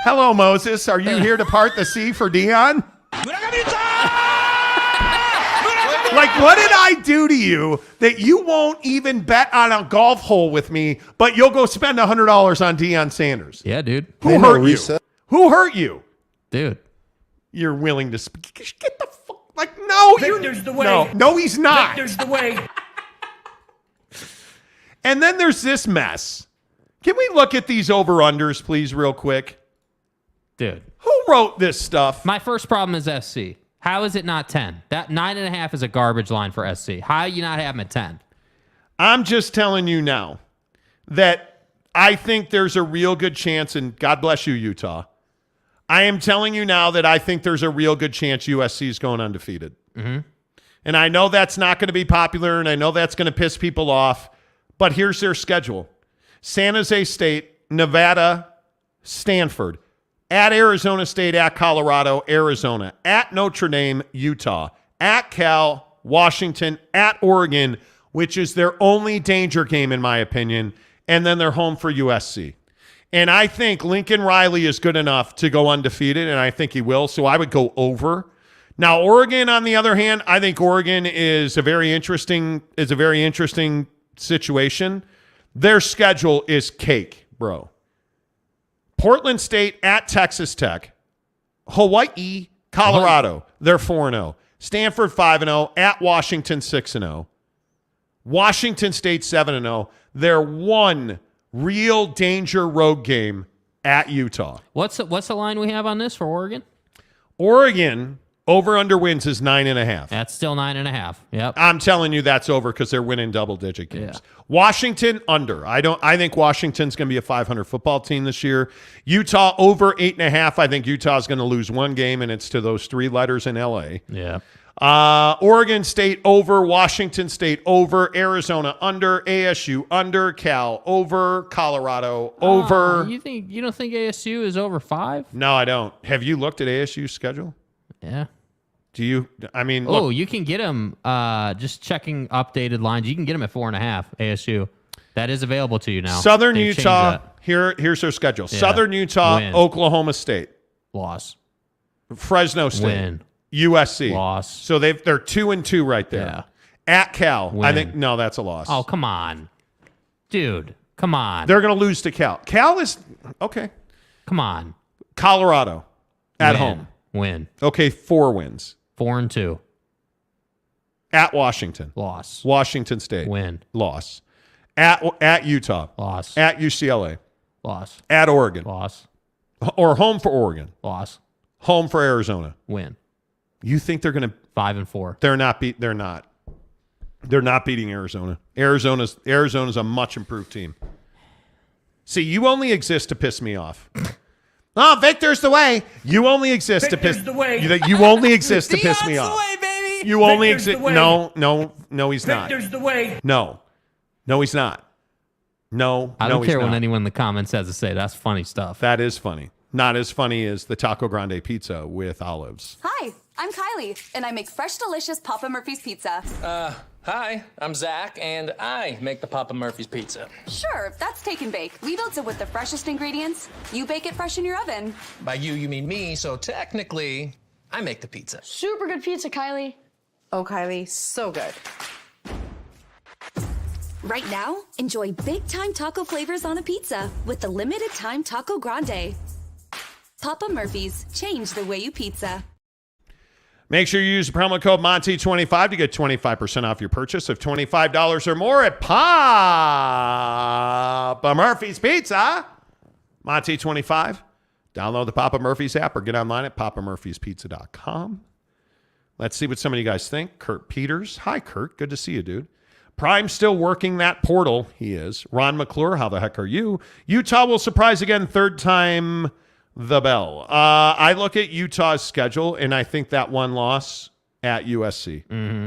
Hello, Moses. Are you here to part the sea for Deion? What did I do to you that you won't even bet on a golf hole with me, but you'll go spend $100 on Deion Sanders? Yeah, dude. Who hurt you? Who hurt you? Dude. You're willing to... Get the fuck... No, Victor's the way. No, he's not. Victor's the way. And then there's this mess. Can we look at these over-unders, please, real quick? Dude. Who wrote this stuff? My first problem is SC. How is it not 10? That 9.5 is a garbage line for SC. How do you not have him at 10? I'm just telling you now that I think there's a real good chance, and God bless you, Utah. I am telling you now that I think there's a real good chance USC is going undefeated. Mm-hmm. And I know that's not going to be popular, and I know that's going to piss people off, but here's their schedule. San Jose State, Nevada, Stanford, at Arizona State, at Colorado, Arizona, at Notre Dame, Utah, at Cal, Washington, at Oregon, which is their only danger game, in my opinion, and then they're home for USC. And I think Lincoln Riley is good enough to go undefeated, and I think he will, so I would go over. Now, Oregon, on the other hand, I think Oregon is a very interesting situation. Their schedule is cake, bro. Portland State at Texas Tech, Hawaii, Colorado, they're 4-0. Stanford 5-0, at Washington 6-0. Washington State 7-0. They're one real danger road game at Utah. What's the line we have on this for Oregon? Oregon Over-under wins is 9.5. That's still 9.5. Yep. I'm telling you that's over because they're winning double-digit games. Yeah. Washington, under. I think Washington's going to be a 500 football team this year. Utah, over 8.5. I think Utah's going to lose one game, and it's to those three letters in L.A. Yeah. Oregon State, over. Washington State, over. Arizona, under. ASU, under. Cal, over. Colorado, over. You don't think ASU is over 5? No, I don't. Have you looked at ASU's schedule? Yeah. Do you? I mean, look, you can get them. Just checking updated lines. You can get them at 4.5. ASU, that is available to you now. Southern Utah. Here's their schedule. Yeah. Southern Utah, win. Oklahoma State, loss. Fresno State, win. USC, loss. So they're 2-2 right there. Yeah. At Cal, win. I think no, that's a loss. Oh, come on, dude. Come on. They're going to lose to Cal. Cal is okay. Come on. Colorado, at home. Win. Okay, 4 wins. 4-2. At Washington. Loss. Washington State. Win. Loss. At Utah. Loss. At UCLA. Loss. At Oregon. Loss. Or home for Oregon. Loss. Home for Arizona. Win. You think they're going to 5-4? They're not. They're not beating Arizona. Arizona's a much improved team. See, you only exist to piss me off. Oh, Victor's the way. You only exist to piss. The way. You only exist to piss me off. The way, baby. You only exist. No, he's not. Victor's the way. No, he's not. No, I don't care what when anyone in the comments has to say. That's funny stuff. That is funny. Not as funny as the Taco Grande pizza with olives. Hi, I'm Kylie, and I make fresh, delicious Papa Murphy's pizza. Hi, I'm Zach, and I make the Papa Murphy's pizza. Sure, that's take and bake. We built it with the freshest ingredients. You bake it fresh in your oven. By you mean me, so technically, I make the pizza. Super good pizza, Kylie. Oh, Kylie, so good. Right now, enjoy big-time taco flavors on a pizza with the limited-time Taco Grande. Papa Murphy's, change the way you pizza. Make sure you use the promo code Monty25 to get 25% off your purchase of $25 or more at Papa Murphy's Pizza. Monty25. Download the Papa Murphy's app or get online at papamurphyspizza.com. Let's see what some of you guys think. Kurt Peters. Hi, Kurt. Good to see you, dude. Prime still working that portal. He is. Ron McClure. How the heck are you? Utah will surprise again. Third time the bell. I look at Utah's schedule, and I think that one loss at USC. Mm-hmm.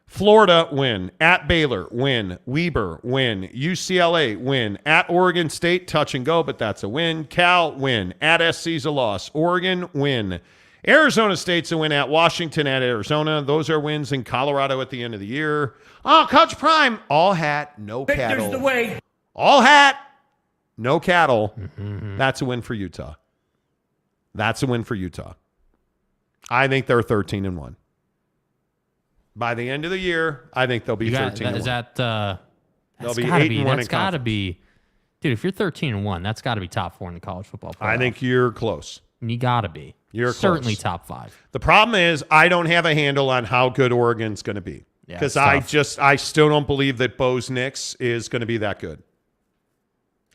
Florida, win. At Baylor, win. Weber, win. UCLA, win. At Oregon State, touch and go, but that's a win. Cal, win. At SC's a loss. Oregon, win. Arizona State's a win. At Washington, at Arizona. Those are wins. In Colorado at the end of the year. Oh, Coach Prime. All hat, no cattle. Victor's the way. All hat, no cattle. Mm-hmm. That's a win for Utah. That's a win for Utah. I think they're 13-1. By the end of the year, I think they'll be 13-1. Is that they'll be gotta 8-1. That's got to be, dude. If you're 13-1, that's got to be top 4 in the college football playoff. I think you're close. You got to be. You're certainly close. top 5. The problem is I don't have a handle on how good Oregon's going to be because I still don't believe that Bo's Nix is going to be that good.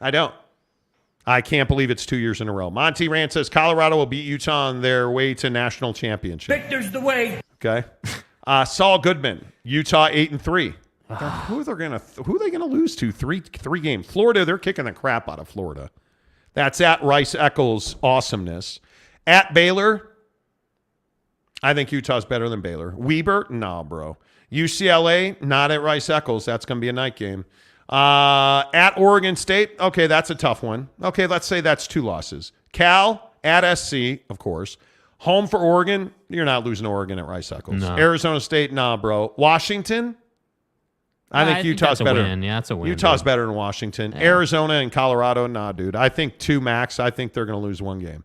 I don't. I can't believe it's 2 years in a row. Monty Rand says Colorado will beat Utah on their way to national championship. Victor's the way. Okay. Saul Goodman, Utah 8-3. Who are they gonna lose to? Three games. Florida, they're kicking the crap out of Florida. That's at Rice Eccles awesomeness. At Baylor, I think Utah's better than Baylor. Weber, no, bro. UCLA, not at Rice Eccles. That's gonna be a night game. At Oregon State, okay, that's a tough one. Okay, let's say that's 2 losses. Cal, at SC, of course. Home for Oregon, you're not losing to Oregon at Rice Eccles. No. Arizona State, nah, bro. Washington, I think Utah's better. Win. Yeah, that's a win. Utah's better than Washington. Yeah. Arizona and Colorado, nah, dude. I think 2 max. I think they're going to lose 1 game.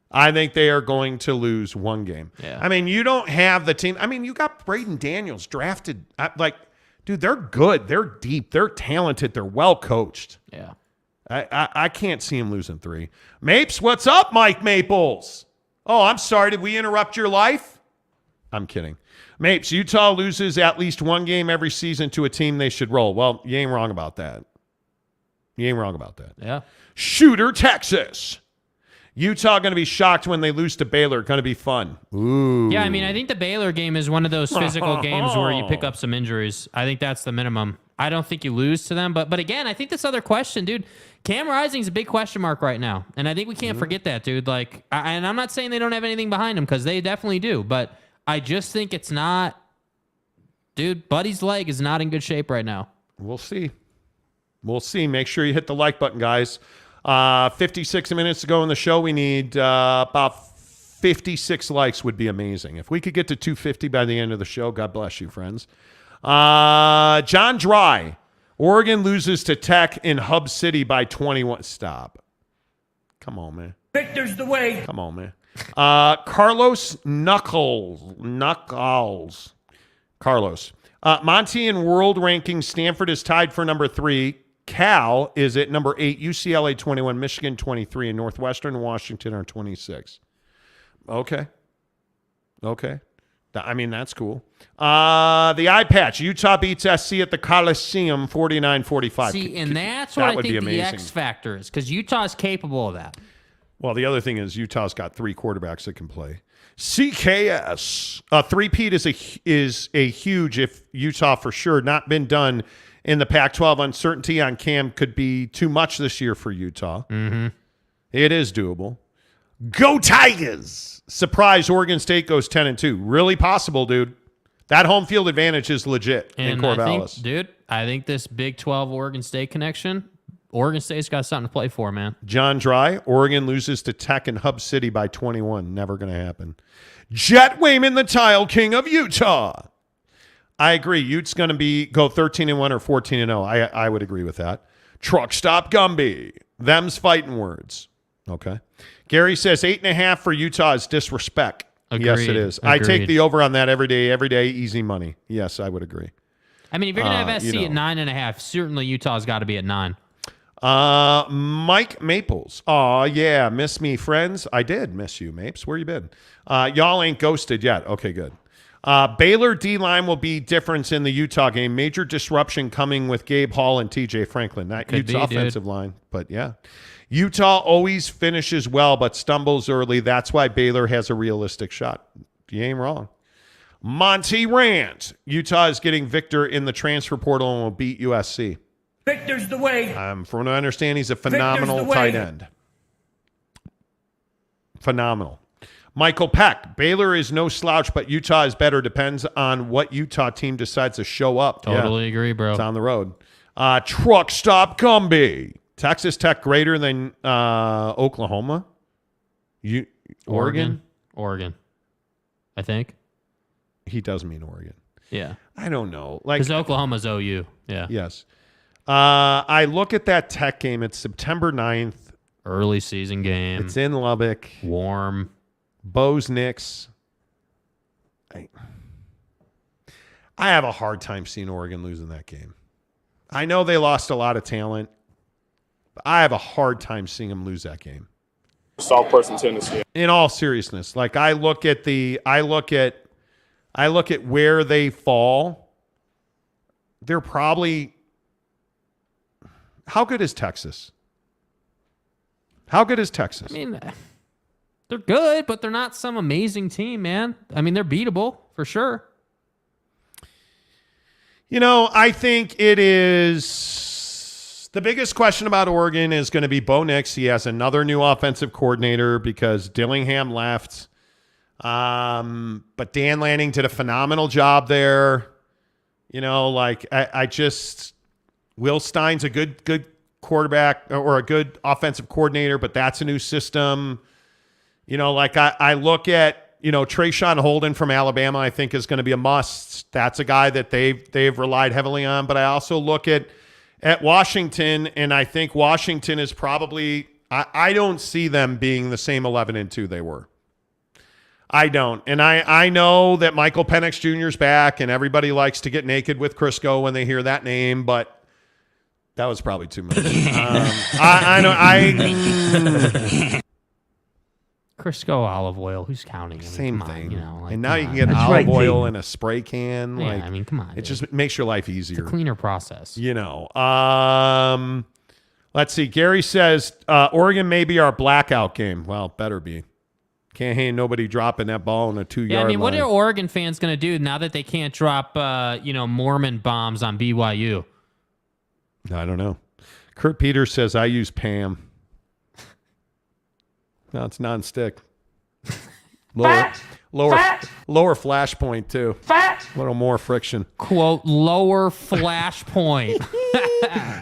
I think they are going to lose 1 game. Yeah. I mean, you don't have the team. I mean, you got Braden Daniels drafted. Dude, they're good. They're deep. They're talented. They're well coached. Yeah. I can't see him losing 3. Mapes, what's up, Mike Maples? Oh, I'm sorry. Did we interrupt your life? I'm kidding. Mapes, Utah loses at least 1 game every season to a team they should roll. Well, you ain't wrong about that. Yeah. Shooter, Texas. Utah going to be shocked when they lose to Baylor. Going to be fun. Ooh. Yeah, I mean, I think the Baylor game is one of those physical games where you pick up some injuries. I think that's the minimum. I don't think you lose to them. But again, I think this other question, dude, Cam Rising's a big question mark right now. And I think we can't forget that, dude. Like, and I'm not saying they don't have anything behind them because they definitely do. But I just think it's not, dude, Buddy's leg is not in good shape right now. We'll see. We'll see. Make sure you hit the like button, guys. 56 minutes to go in the show. We need about 56 likes would be amazing. If we could get to 250 by the end of the show, God bless you, friends. John Dry. Oregon loses to Tech in Hub City by 21. Stop. Come on, man. Victor's the way. Come on, man. Carlos Knuckles. Carlos. Monty in world ranking, Stanford is tied for number 3. Cal is at number 8, UCLA 21, Michigan 23, and Northwestern and Washington are 26. Okay. I mean, that's cool. The eye patch. Utah beats SC at the Coliseum 49-45. See, and that's what I think the X factor is, because Utah's capable of that. Well, the other thing is Utah's got 3 quarterbacks that can play. CKS. A three-peat is a huge, if Utah for sure, not been done in the Pac-12. Uncertainty on Cam could be too much this year for Utah. Mm-hmm. It is doable. Go Tigers! Surprise, Oregon State goes 10-2. Really possible, dude. That home field advantage is legit in Corvallis. I think this Big 12 Oregon State connection, Oregon State's got something to play for, man. John Dry, Oregon loses to Tech in Hub City by 21. Never going to happen. Jet Wayman, the Tile King of Utah. I agree. Utes going to go 13-1 or 14-0. I would agree with that. Truck Stop Gumby. Them's fighting words. Okay. Gary says 8.5 for Utah is disrespect. Agreed. Yes, it is. Agreed. I take the over on that every day, easy money. Yes, I would agree. I mean, if you're going to have SC at 9.5, certainly Utah's got to be at 9. Mike Maples. Aw, yeah, miss me, friends. I did miss you, Mapes. Where you been? Y'all ain't ghosted yet. Okay, good. Baylor D-line will be difference in the Utah game. Major disruption coming with Gabe Hall and TJ Franklin. Not Utes offensive line, but yeah. Utah always finishes well, but stumbles early. That's why Baylor has a realistic shot. You ain't wrong. Monty Rant. Utah is getting Victor in the transfer portal and will beat USC. Victor's the way. From what I understand, he's a phenomenal tight end. Phenomenal. Michael Peck. Baylor is no slouch, but Utah is better. Depends on what Utah team decides to show up. Totally agree, bro. It's on the road. Truck Stop Gumby. Texas Tech greater than Oklahoma? Oregon? Oregon. I think. He does mean Oregon. Yeah. I don't know. Because Oklahoma's OU. Yeah. Yes. I look at that Tech game. It's September 9th. Early season game. It's in Lubbock. Warm. Bo's Knicks. I have a hard time seeing Oregon losing that game. I know they lost a lot of talent. I have a hard time seeing them lose that game. Soft person tendency. In all seriousness, like I look at where they fall. They're probably. How good is Texas? I mean, they're good, but they're not some amazing team, man. I mean, they're beatable for sure. You know, I think it is. The biggest question about Oregon is going to be Bo Nix. He has another new offensive coordinator because Dillingham left. But Dan Lanning did a phenomenal job there. You know, like I just Will Stein's a good quarterback or a good offensive coordinator, but that's a new system. You know, like I look at, Trayshawn Holden from Alabama, I think is going to be a must. That's a guy that they've relied heavily on. But I also look at Washington, and I think Washington is probably I don't see them being the same 11-2 they were. I don't. And I know that Michael Penix Jr. is back, and everybody likes to get naked with Crisco when they hear that name, but that was probably too much. Crisco olive oil. Who's counting? Same thing. On, and now you can get olive oil in a spray can. Yeah, come on. It just makes your life easier. It's a cleaner process. Let's see. Gary says Oregon may be our blackout game. Well, better be. Can't have nobody dropping that ball on a 2-yard line. Yeah, I mean, what are Oregon fans going to do now that they can't drop, Mormon bombs on BYU? I don't know. Kurt Peters says, I use Pam. No, it's non-stick. Lower flash point, too. A little more friction. Quote, lower flash point.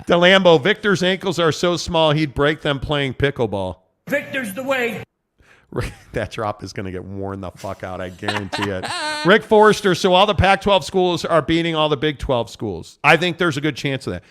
DeLambo, Victor's ankles are so small he'd break them playing pickleball. Victor's the way. That drop is going to get worn the fuck out. I guarantee it. Rick Forrester. So all the Pac-12 schools are beating all the Big 12 schools. I think there's a good chance of that.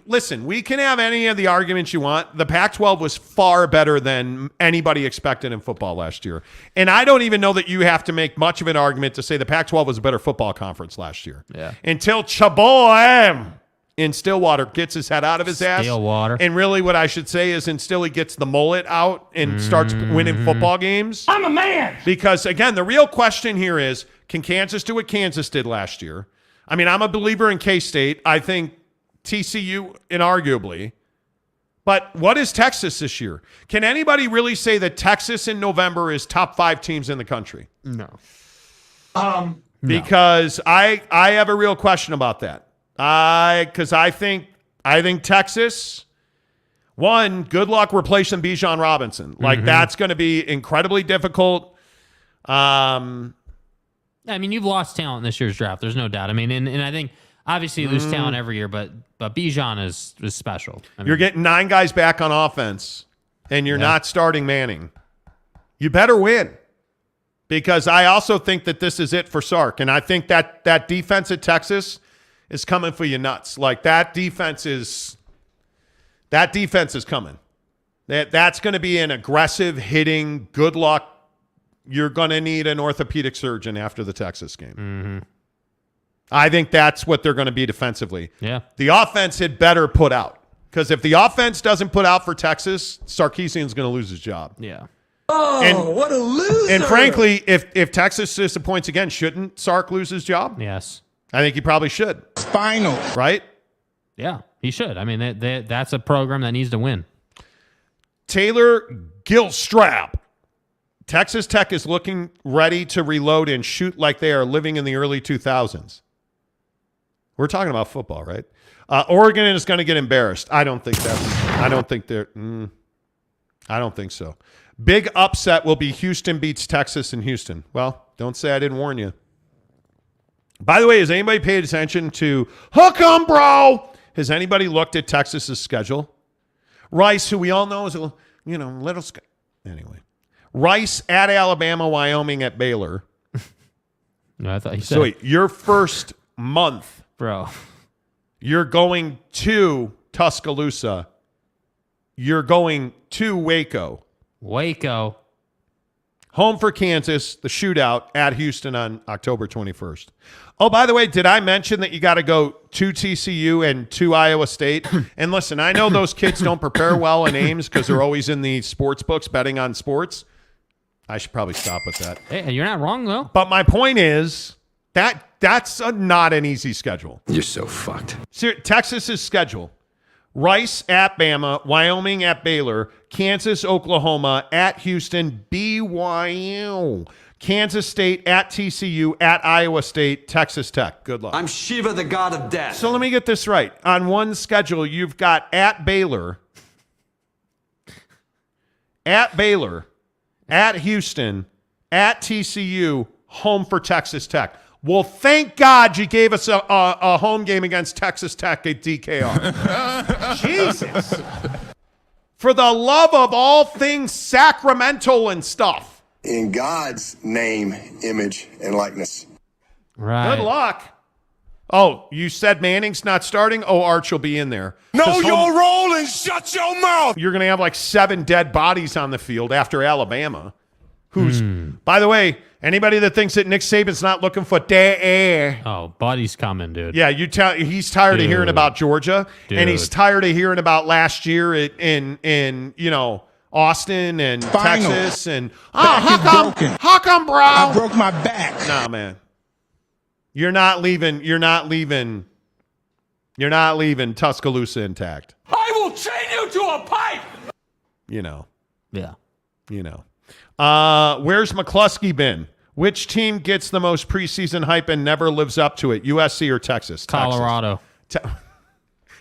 Listen, we can have any of the arguments you want. The Pac-12 was far better than anybody expected in football last year. And I don't even know that you have to make much of an argument to say the Pac-12 was a better football conference last year. Yeah. Until Chaboy in Stillwater gets his head out of his ass. Stillwater. And really what I should say is until he gets the mullet out and starts winning football games. I'm a man. Because, again, the real question here is, can Kansas do what Kansas did last year? I mean, I'm a believer in K-State. I think TCU, inarguably. But what is Texas this year? Can anybody really say that Texas in November is top 5 teams in the country? No. Because I have a real question about that. Because I think Texas, one, good luck replacing Bijan Robinson. Like, that's going to be incredibly difficult. I mean, you've lost talent in this year's draft. There's no doubt. I mean, and I think obviously you lose talent every year, but Bijan is special. I mean, you're getting 9 guys back on offense, and you're not starting Manning. You better win. Because I also think that this is it for Sark. And I think that defense at Texas is coming for you nuts. Like, that defense is coming. That's going to be an aggressive hitting, good luck. You're going to need an orthopedic surgeon after the Texas game. Mm-hmm. I think that's what they're going to be defensively. Yeah. The offense had better put out. Because if the offense doesn't put out for Texas, Sarkisian's going to lose his job. Yeah. What a loser. And frankly, if Texas disappoints again, shouldn't Sark lose his job? Yes. I think he probably should. Spinal. Right? Yeah, he should. I mean, that's a program that needs to win. Taylor Gilstrap. Texas Tech is looking ready to reload and shoot like they are living in the early 2000s. We're talking about football, right? Oregon is going to get embarrassed. I don't think so. Big upset will be Houston beats Texas in Houston. Well, don't say I didn't warn you. By the way, has anybody paid attention to Hook 'em, bro? Has anybody looked at Texas's schedule? Rice, who we all know is a little anyway. Rice at Alabama, Wyoming at Baylor. No, I thought you said. So wait, your first month, bro. You're going to Tuscaloosa. You're going to Waco. Home for Kansas, the shootout at Houston on October 21st. Oh, by the way, did I mention that you got to go to TCU and to Iowa State? And listen, I know those kids don't prepare well in Ames because they're always in the sports books betting on sports. I should probably stop with that. Hey, you're not wrong, though. But my point is that's not an easy schedule. You're so fucked. Texas's schedule. Rice at Bama, Wyoming at Baylor, Kansas, Oklahoma, at Houston, BYU, Kansas State, at TCU, at Iowa State, Texas Tech. Good luck. I'm Shiva, the god of death. So let me get this right. On one schedule, you've got at Baylor, at Houston, at TCU, home for Texas Tech. Well, thank God you gave us a home game against Texas Tech at DKR. Jesus. For the love of all things sacramental and stuff. In God's name, image, and likeness. Right. Good luck. Oh, you said Manning's not starting? Oh, Arch will be in there. Know your role and shut your mouth. You're going to have like 7 dead bodies on the field after Alabama. Who's, by the way, anybody that thinks that Nick Saban's not looking for Oh, Buddy's coming, dude. Yeah, he's tired of hearing about Georgia, and he's tired of hearing about last year in Austin and Texas and how come, bro? I broke my back. Nah, man, you're not leaving Tuscaloosa intact. I will change a pipe. Yeah. Where's McCluskey been? Which team gets the most preseason hype and never lives up to it? USC or Texas? Colorado.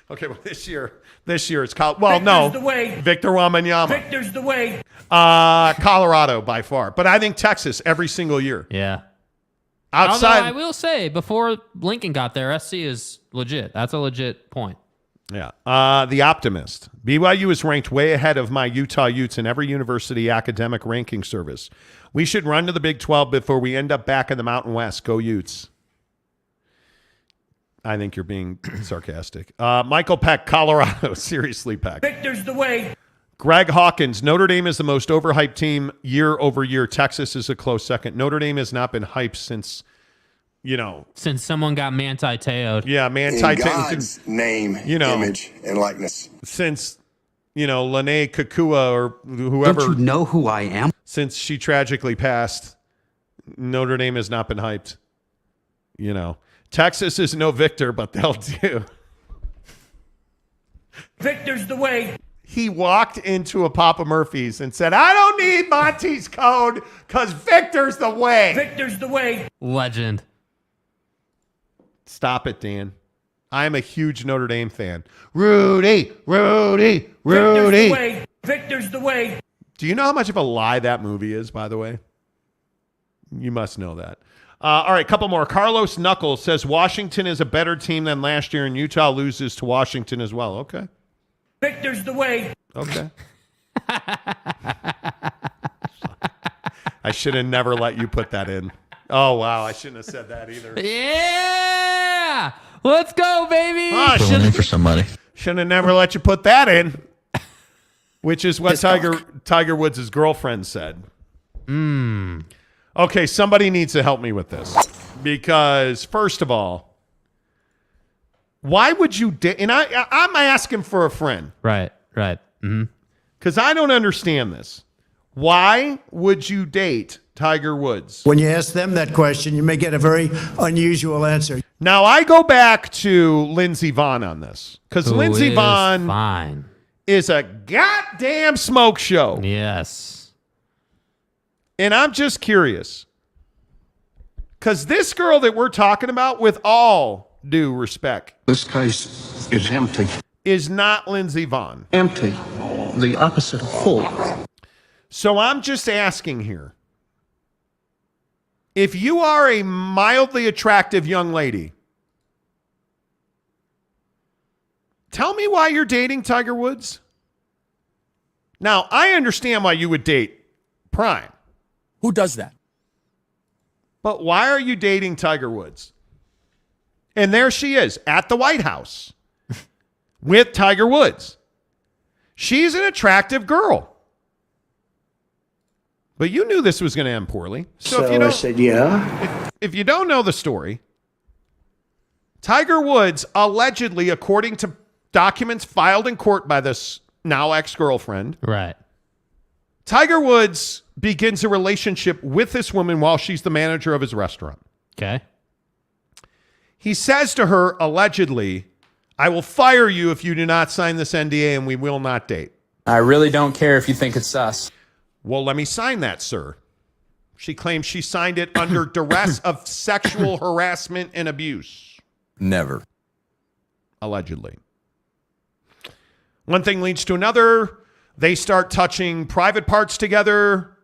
Okay, well, this year it's Victor's the way. Victor Wembanyama. Victor's the way. Colorado by far, but I think Texas every single year. Yeah. Outside, although I will say, before Lincoln got there, SC is legit. That's a legit point. Yeah. The Optimist. BYU is ranked way ahead of my Utah Utes in every university academic ranking service. We should run to the Big 12 before we end up back in the Mountain West. Go Utes. I think you're being sarcastic. Michael Peck, Colorado. Seriously, Peck. Victor's the way. Greg Hawkins. Notre Dame is the most overhyped team year over year. Texas is a close second. Notre Dame has not been hyped since, Since someone got Manti-Teo'd. Yeah, Manti-Teo'd. In God's name, image, and likeness. Since, Lene Kakua or whoever. Don't you know who I am? Since she tragically passed, Notre Dame has not been hyped. Texas is no victor, but they'll do. Victor's the way. He walked into a Papa Murphy's and said, I don't need Monty's code because Victor's the way. Victor's the way. Legend. Stop it, Dan. I'm a huge Notre Dame fan. Rudy. Victor's the way. Victor's the way. Do you know how much of a lie that movie is, by the way? You must know that. All right, couple more. Carlos Knuckles says Washington is a better team than last year, and Utah loses to Washington as well. Okay. Victor's the way. Okay. I should have never let you put that in. Oh, wow. I shouldn't have said that either. Yeah! Let's go, baby! Oh, For somebody. Should have never let you put that in. Which is what Tiger Woods' girlfriend said. Okay, somebody needs to help me with this. Because, first of all, why would you date? And I'm asking for a friend. Right. Mm-hmm. Because I don't understand this. Why would you date Tiger Woods? When you ask them that question, you may get a very unusual answer. Now, I go back to Lindsey Vonn on this. Because Lindsey Vonn is a goddamn smoke show. Yes. And I'm just curious. Because this girl that we're talking about, with all due respect, This case is empty. is not Lindsey Vonn. Empty. The opposite of full. So I'm just asking here. If you are a mildly attractive young lady, tell me why you're dating Tiger Woods. Now, I understand why you would date Prime. Who does that? But why are you dating Tiger Woods? And there she is at the White House with Tiger Woods. She's an attractive girl. But you knew this was going to end poorly. So if you don't, I said, yeah. If you don't know the story, Tiger Woods allegedly, according to documents filed in court by this now ex-girlfriend, right, Tiger Woods begins a relationship with this woman while she's the manager of his restaurant. Okay. He says to her, allegedly, I will fire you if you do not sign this NDA and we will not date. I really don't care if you think it's sus. Well, let me sign that, sir. She claims she signed it under duress of sexual harassment and abuse. Never. Allegedly. One thing leads to another. They start touching private parts together.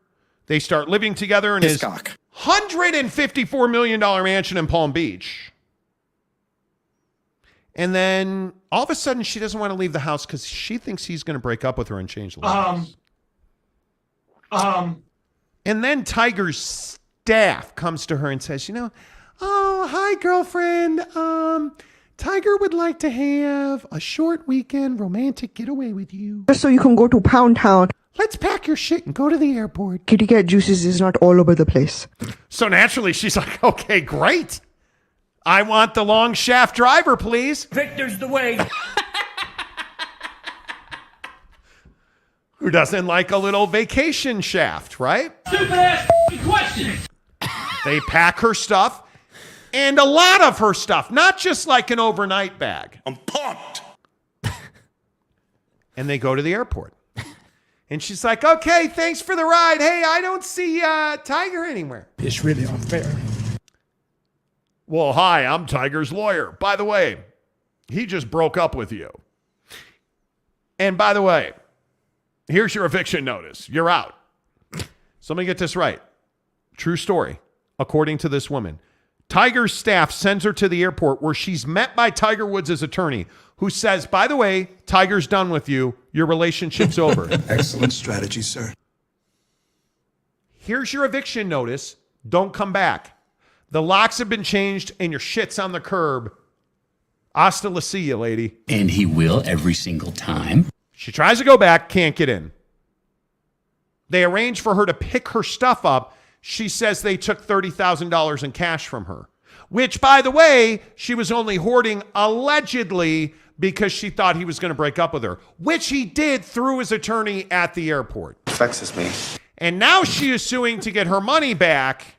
They start living together in his $154 million mansion in Palm Beach. And then all of a sudden she doesn't want to leave the house because she thinks he's going to break up with her and change lives. And then Tiger's staff comes to her and says, oh, hi, girlfriend. Tiger would like to have a short weekend romantic getaway with you. Just so you can go to Pound Town. Let's pack your shit and go to the airport. Kitty Cat Juices is not all over the place. So naturally, she's like, okay, great. I want the long shaft driver, please. Victor's the way. Who doesn't like a little vacation shaft, right? Stupid ass question. They pack her stuff. And a lot of her stuff, not just like an overnight bag. I'm pumped. And they go to the airport. And she's like, okay, thanks for the ride. Hey, I don't see Tiger anywhere. It's really unfair. Well, hi, I'm Tiger's lawyer. By the way, he just broke up with you. And by the way, here's your eviction notice. You're out. So let me get this right. True story, according to this woman. Tiger's staff sends her to the airport where she's met by Tiger Woods' attorney, who says, by the way, Tiger's done with you. Your relationship's over. Excellent strategy, sir. Here's your eviction notice. Don't come back. The locks have been changed and your shit's on the curb. Hasta la see you, lady. And he will every single time. She tries to go back, can't get in. They arrange for her to pick her stuff up. She says they took $30,000 in cash from her, which, by the way, she was only hoarding allegedly because she thought he was going to break up with her, which he did through his attorney at the airport. Vexes me. And now she is suing to get her money back,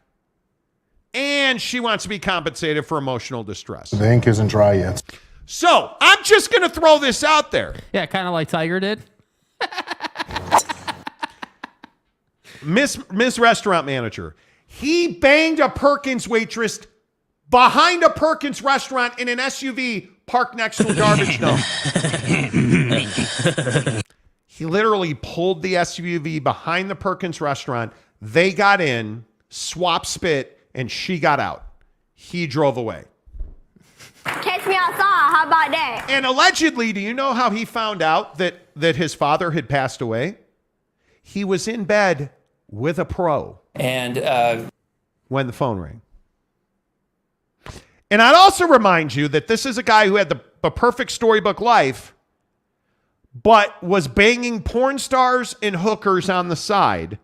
and she wants to be compensated for emotional distress. The ink isn't dry yet. So I'm just going to throw this out there. Yeah, kind of like Tiger did. Miss Restaurant Manager. He banged a Perkins waitress behind a Perkins restaurant in an SUV parked next to a garbage dump. He literally pulled the SUV behind the Perkins restaurant. They got in, swapped spit, and she got out. He drove away. Catch me outside. How about that? And allegedly, do you know how he found out that his father had passed away? He was in bed with a pro. And when the phone rang. And I'd also remind you that this is a guy who had the perfect storybook life, but was banging porn stars and hookers on the side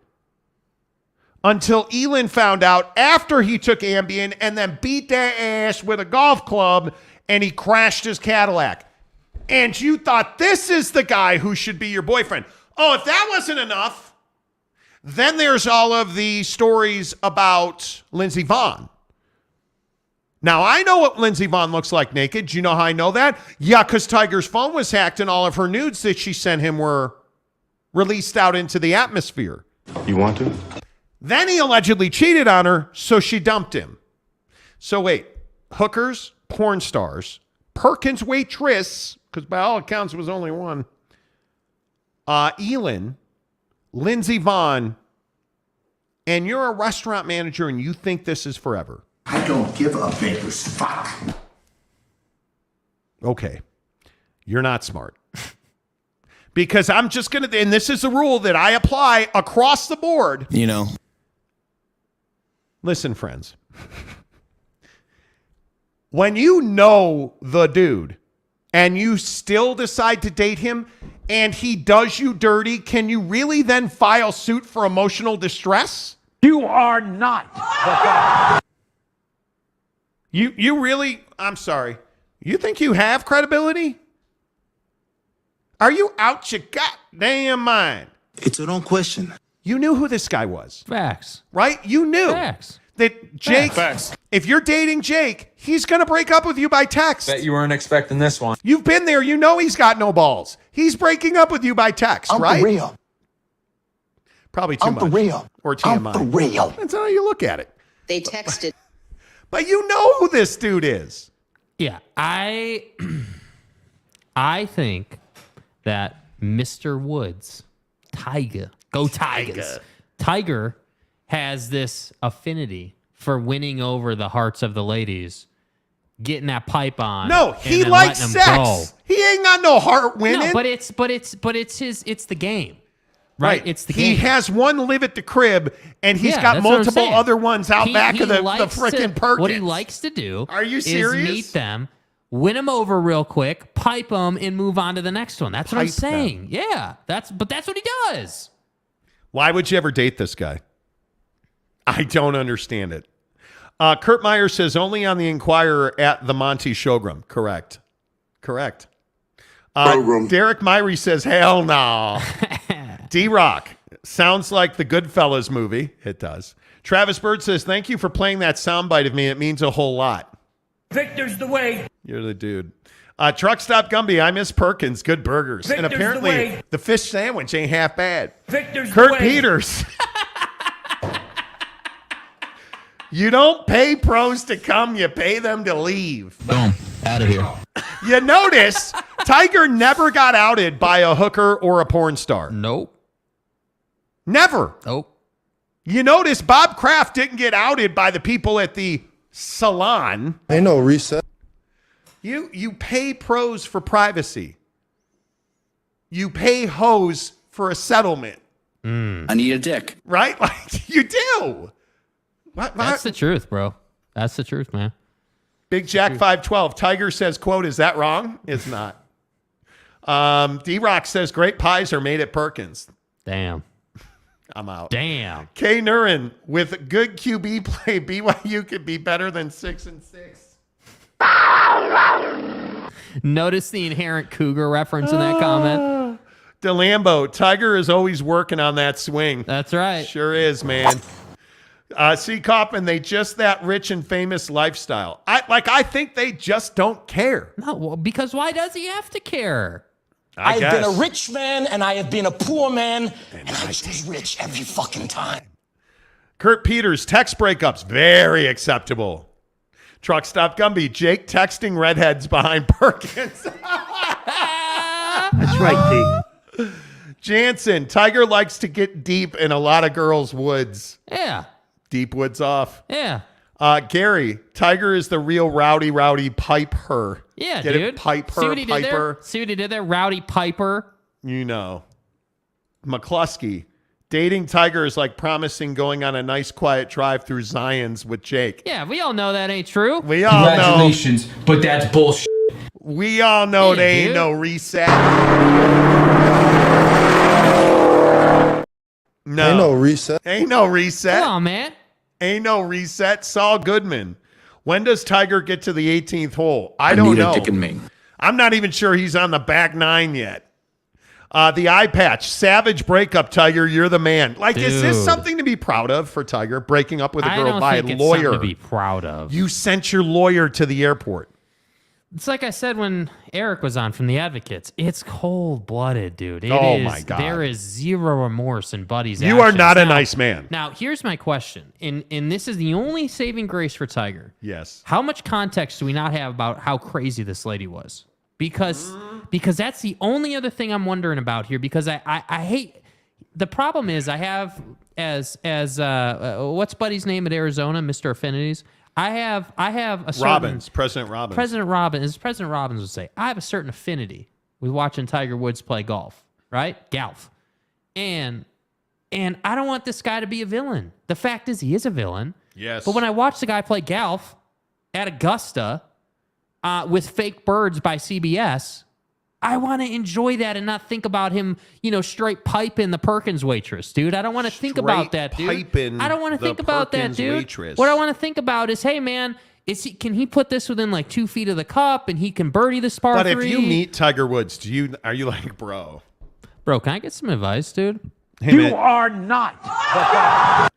until Elin found out after he took Ambien and then beat their ass with a golf club and he crashed his Cadillac. And you thought this is the guy who should be your boyfriend. Oh, if that wasn't enough, then there's all of the stories about Lindsey Vonn. Now, I know what Lindsey Vonn looks like naked. Do you know how I know that? Yeah, because Tiger's phone was hacked and all of her nudes that she sent him were released out into the atmosphere. You want to? Then he allegedly cheated on her, so she dumped him. So wait, hookers, porn stars, Perkins waitress, because by all accounts it was only one, Elin, Lindsey Vonn, and you're a restaurant manager and you think this is forever. I don't give a baker's fuck. Okay. You're not smart. Because I'm just going to, and this is a rule that I apply across the board. You know. Listen, friends. When you know the dude and you still decide to date him and he does you dirty, can you really then file suit for emotional distress? You are not the guy. You really, I'm sorry. You think you have credibility? Are you out your goddamn mind? It's a wrong question. You knew who this guy was. Facts. Right? You knew. Facts. That Jake, if you're dating Jake, he's going to break up with you by text. Bet you weren't expecting this one. You've been there. You know he's got no balls. He's breaking up with you by text, right? I'm for real. Probably too much. I'm for real. Or TMI. I'm for real. That's how you look at it. They texted. But you know who this dude is. Yeah, I think that Mr. Woods, Tiger, go Tigers. Tiger has this affinity for winning over the hearts of the ladies, getting that pipe on. No, he likes sex. He ain't got no heart winning. No, but it's the game. Right. It's the game. He has one live at the crib, and he's got multiple other ones out back of the freaking Perkins. What he likes to do Are you serious? is meet them, win them over real quick, pipe them, and move on to the next one. That's what I'm saying. Yeah, that's what he does. Why would you ever date this guy? I don't understand it. Kurt Meyer says derek on the Inquirer at the Monty Show. Correct. Derek Myrie says, hell no. D-Rock, sounds like the Goodfellas movie. It does. Travis Bird says, thank you for playing that soundbite of me. It means a whole lot. Victor's the way. You're the dude. Truck Stop Gumby, I miss Perkins. Good burgers. Victor's and apparently the way. the fish sandwich ain't half bad. Victor's Kurt the way. Peters. You don't pay pros to come, you pay them to leave. Boom. Out of here. You notice Tiger never got outed by a hooker or a porn star. Nope. Never. Nope. You notice Bob Kraft didn't get outed by the people at the salon. Ain't no reset. You pay pros for privacy. You pay hoes for a settlement. I need a dick. Right? Like you do. What? That's the truth, bro. That's the truth, man. Big Jack 512. Tiger says, quote, is that wrong? It's not. D-Rock says, great pies are made at Perkins. Damn. I'm out. Damn. K. Nurin, with good QB play, BYU could be better than 6-6. Notice the inherent cougar reference in that comment. DeLambo, Tiger is always working on that swing. That's right. Sure is, man. C. Kaufman, they just that rich and famous lifestyle. I think they just don't care. No, well, because why does he have to care? I have been a rich man and I have been a poor man, and I choose rich every fucking time. Kurt Peters, text breakups, very acceptable. Truck Stop Gumby, Jake texting redheads behind Perkins. That's right, T. Jansen, Tiger likes to get deep in a lot of girls' woods. Yeah. Deep woods off. Yeah. Gary, Tiger is the real rowdy pipe her. Yeah, Get dude. it? Pipe her, See what he did piper. there? See what he did there? Rowdy Piper. You know. McCluskey, dating Tiger is like promising going on a nice quiet drive through Zion's with Jake. Yeah, we all know that ain't true. We all know. Congratulations, but that's bullshit. We all know Yeah, they ain't dude. no reset. No. Ain't no reset. Ain't no reset. Come on, man. Ain't no reset. Saul Goodman. When does Tiger get to the 18th hole? I don't need know. a dick and me. I'm not even sure he's on the back nine yet. The eye patch. Savage breakup, Tiger. You're the man. Like, is this Dude. something to be proud of for Tiger? Breaking up with a I girl don't by a think it's lawyer. something to be proud of. You sent your lawyer to the airport. It's like I said when Eric was on from the Advocates. It's cold-blooded, dude. Oh, my God. There is zero remorse in Buddy's You are actions. not a Now- nice man. Now, here's my question, and this is the only saving grace for Tiger. Yes. How much context do we not have about how crazy this lady was? Because that's the only other thing I'm wondering about here. Because I hate the problem is I have as what's Buddy's name at Arizona, Mr. Affinities. I have a certain President Robbins. President Robbins would say, I have a certain affinity with watching Tiger Woods play golf, right? Golf. And I don't want this guy to be a villain. The fact is he is a villain. Yes. But when I watch the guy play golf at Augusta with fake birds by CBS, I want to enjoy that and not think about him, straight piping the Perkins waitress, dude. I don't want to think about that, dude. piping I don't want to the think about that, Perkins dude. waitress. What I want to think about is, hey, man, can he put this within like 2 feet of the cup and he can birdie this par But 3? if you meet Tiger Woods, are you like, bro, can I get some advice, dude? Hey, You man, are not the guy.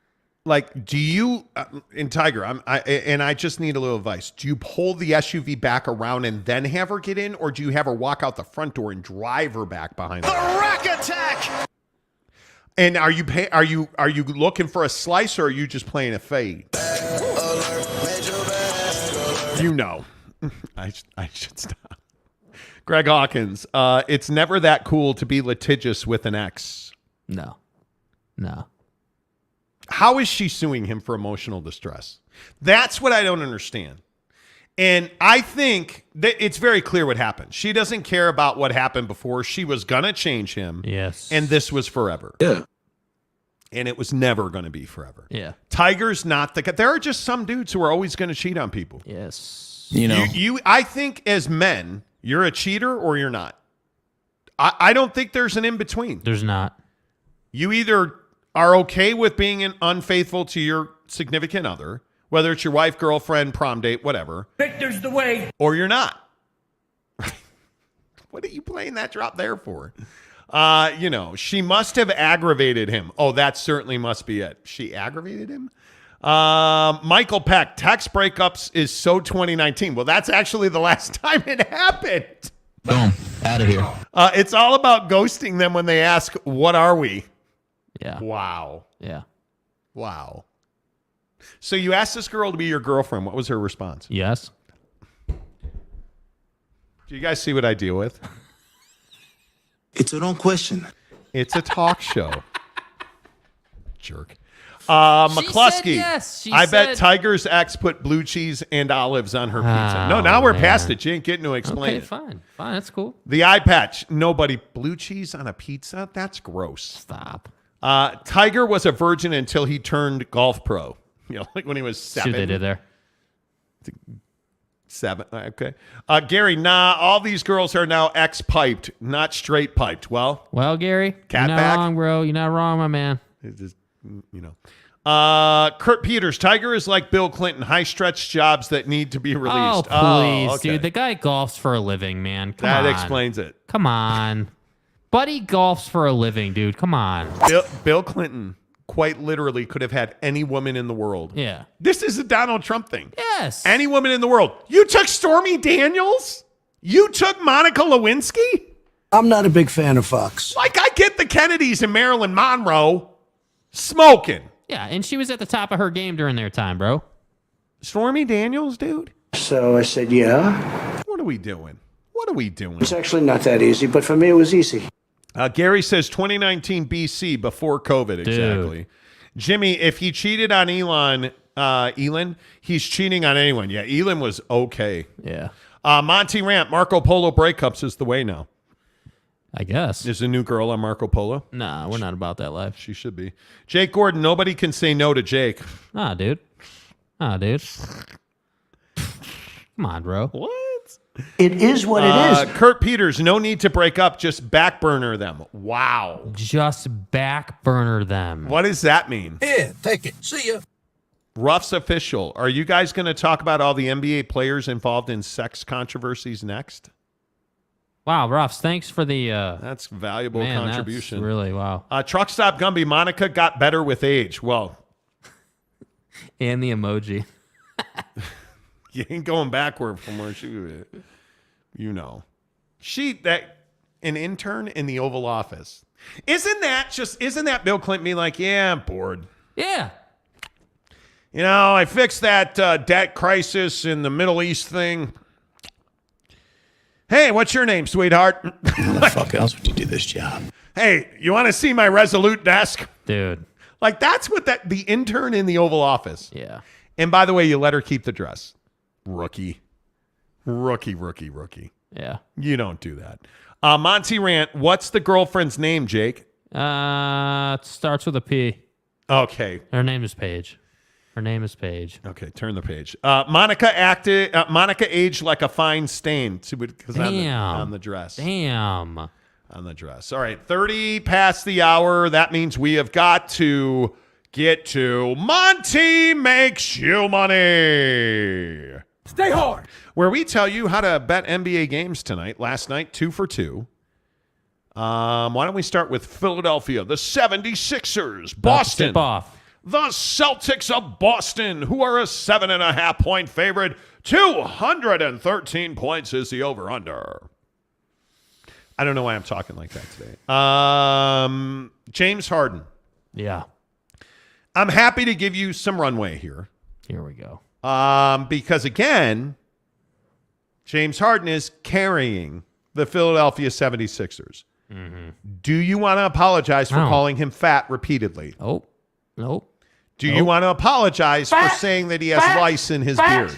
like, do you in Tiger? I just need a little advice. Do you pull the SUV back around and then have her get in, or do you have her walk out the front door and drive her back behind her? The rack attack. And are you looking for a slice, or are you just playing a fade? You know, I should stop. Greg Hawkins, it's never that cool to be litigious with an ex. No. How is she suing him for emotional distress? That's what I don't understand. And I think that it's very clear what happened. She doesn't care about what happened before. She was going to change him. Yes. And this was forever. Yeah. And it was never going to be forever. Yeah. Tiger's not the guy. There are just some dudes who are always going to cheat on people. Yes. I think as men, you're a cheater or you're not. I don't think there's an in-between. There's not. You either are okay with being unfaithful to your significant other, whether it's your wife, girlfriend, prom date, whatever. Victor's the way. Or you're not. What are you playing that drop there for? She must have aggravated him. Oh, that certainly must be it. She aggravated him? Michael Peck, text breakups is so 2019. Well, that's actually the last time it happened. Boom. Out of here. It's all about ghosting them when they ask, what are we? Yeah. Wow. Yeah. Wow. So you asked this girl to be your girlfriend. What was her response? Yes. Do you guys see what I deal with? It's a wrong question. It's a talk show. Jerk. McCluskey. Yes. I bet Tiger's ex put blue cheese and olives on her pizza. No, now we're past it. You ain't getting to explain it. Fine. That's cool. The eye patch. Nobody. Blue cheese on a pizza? That's gross. Stop. Tiger was a virgin until he turned golf pro. Like when he was 7. See what they did there. 7. Okay. Gary, all these girls are now ex-piped, not straight-piped. Well, Gary, cat you're not back. wrong, bro. You're not wrong, my man. It's just, Kurt Peters, Tiger is like Bill Clinton, high-stretch jobs that need to be released. Oh, please, okay. dude. The guy golfs for a living, man. Come that on. explains it. Come on. Buddy golfs for a living, dude. Come on. Bill Clinton quite literally could have had any woman in the world. Yeah. This is a Donald Trump thing. Yes. Any woman in the world. You took Stormy Daniels? You took Monica Lewinsky? I'm not a big fan of Fox. Like, I get the Kennedys and Marilyn Monroe smoking. Yeah, and she was at the top of her game during their time, bro. Stormy Daniels, dude? So I said, yeah. What are we doing? It's actually not that easy, but for me, it was easy. Gary says 2019 BC, before COVID, exactly. Jimmy, if he cheated on Elon, he's cheating on anyone. Yeah, Elon was okay. Yeah. Monty Rant, Marco Polo breakups is the way now. I guess. There's a new girl on Marco Polo. Nah, we're not about that life. She should be. Jake Gordon, nobody can say no to Jake. Dude. Come on, bro. What? It is what it is. Kurt Peters, no need to break up, just back burner them. Wow. Just back burner them. What does that mean? Here, take it. See ya. Ruff's official. Are you guys going to talk about all the NBA players involved in sex controversies next? Wow, Ruffs, thanks for the... that's valuable contribution. That's really, wow. Truck Stop Gumby, Monica got better with age. Well. And the emoji. You ain't going backward from where she was. An intern in the Oval Office. Isn't that Bill Clinton being like, yeah, I'm bored. Yeah. I fixed that debt crisis in the Middle East thing. Hey, what's your name, sweetheart? Who the fuck else would you do this job? Hey, you want to see my Resolute desk? Dude. Like, that's what the intern in the Oval Office. Yeah. And by the way, you let her keep the dress. Rookie. Yeah. You don't do that. Monty Rant, what's the girlfriend's name, Jake? It starts with a P. Okay. Her name is Paige. Okay, turn the page. Monica aged like a fine stain. On the dress. Damn. On the dress. All right, 30 past the hour. That means we have got to get to Monty Makes You Money. Stay hard. Where we tell you how to bet NBA games tonight. Last night, 2 for 2. Why don't we start with Philadelphia, the 76ers, Boston, tip off. The Celtics of Boston, who are a 7.5-point favorite. 213 points is the over-under. I don't know why I'm talking like that today. James Harden. Yeah. I'm happy to give you some runway here. Here we go. Because, again, James Harden is carrying the Philadelphia 76ers. Mm-hmm. Do you want to apologize for calling him fat repeatedly? Nope. Do you want to apologize for saying that he has lice in his beard?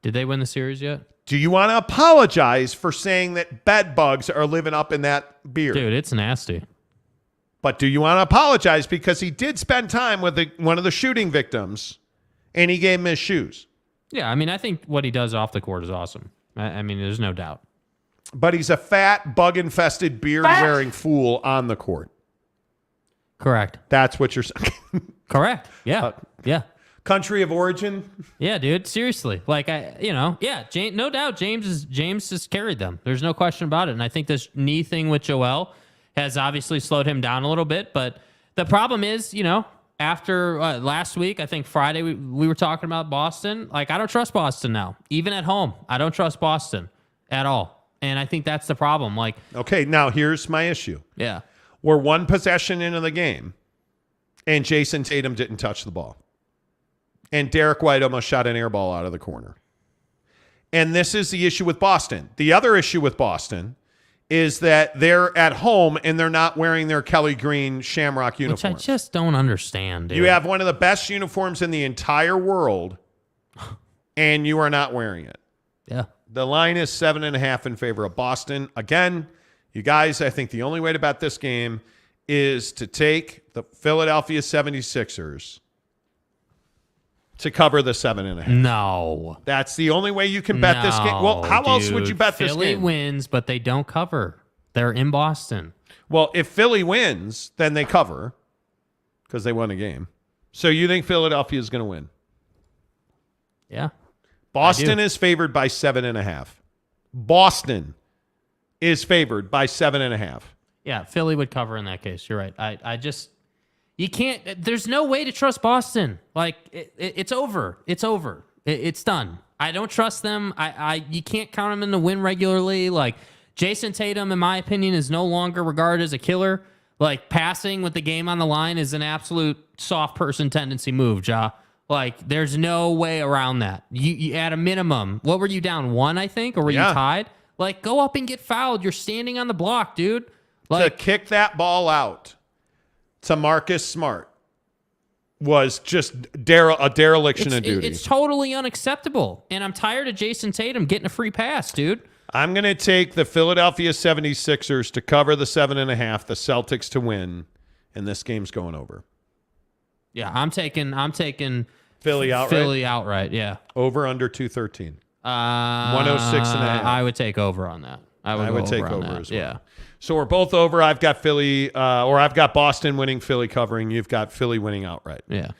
Did they win the series yet? Do you want to apologize for saying that bed bugs are living up in that beard? Dude, it's nasty. But do you want to apologize because he did spend time with one of the shooting victims and he gave him his shoes? Yeah, I mean, I think what he does off the court is awesome. I mean, there's no doubt. But he's a fat, bug-infested, beard-wearing fool on the court. Correct. That's what you're saying. Correct. Yeah. Yeah. Country of origin? Yeah, dude. Seriously. Like, no doubt James has carried them. There's no question about it. And I think this knee thing with Joel has obviously slowed him down a little bit. But the problem is, after last week, I think Friday, we were talking about Boston. Like, I don't trust Boston now. Even at home, I don't trust Boston at all. And I think that's the problem. Like, okay, now here's my issue. Yeah. We're one possession into the game, and Jason Tatum didn't touch the ball. And Derek White almost shot an air ball out of the corner. And this is the issue with Boston. The other issue with Boston is that they're at home and they're not wearing their Kelly Green Shamrock uniform. Which I just don't understand, dude. You have one of the best uniforms in the entire world, and you are not wearing it. Yeah. The line is 7.5 in favor of Boston. Again, you guys, I think the only way to bet this game is to take the Philadelphia 76ers to cover the 7.5. No. That's the only way you can bet this game. Well, how else would you bet this game? Philly wins, but they don't cover. They're in Boston. Well, if Philly wins, then they cover because they won a game. So you think Philadelphia is going to win? Yeah. Boston is favored by 7.5. Boston is favored by 7.5. Yeah, Philly would cover in that case. You're right. I just, you can't, there's no way to trust Boston. Like, it's over. It's over. It's done. I don't trust them. You can't count them in to win regularly. Like, Jason Tatum, in my opinion, is no longer regarded as a killer. Like, passing with the game on the line is an absolute soft person tendency move, Ja. Like, there's no way around that. You at a minimum, what were you down, 1, I think? Or were you tied? Like, go up and get fouled. You're standing on the block, dude. Like, to kick that ball out to Marcus Smart was just a dereliction of duty. It's totally unacceptable. And I'm tired of Jason Tatum getting a free pass, dude. I'm going to take the Philadelphia 76ers to cover the 7.5, the Celtics to win, and this game's going over. Yeah, I'm taking Philly outright. Philly outright, yeah. Over under 213. 106.5. I would take over on that. I would take over as well. Yeah. So we're both over. I've got Philly, or I've got Boston winning, Philly covering. You've got Philly winning outright. Yeah.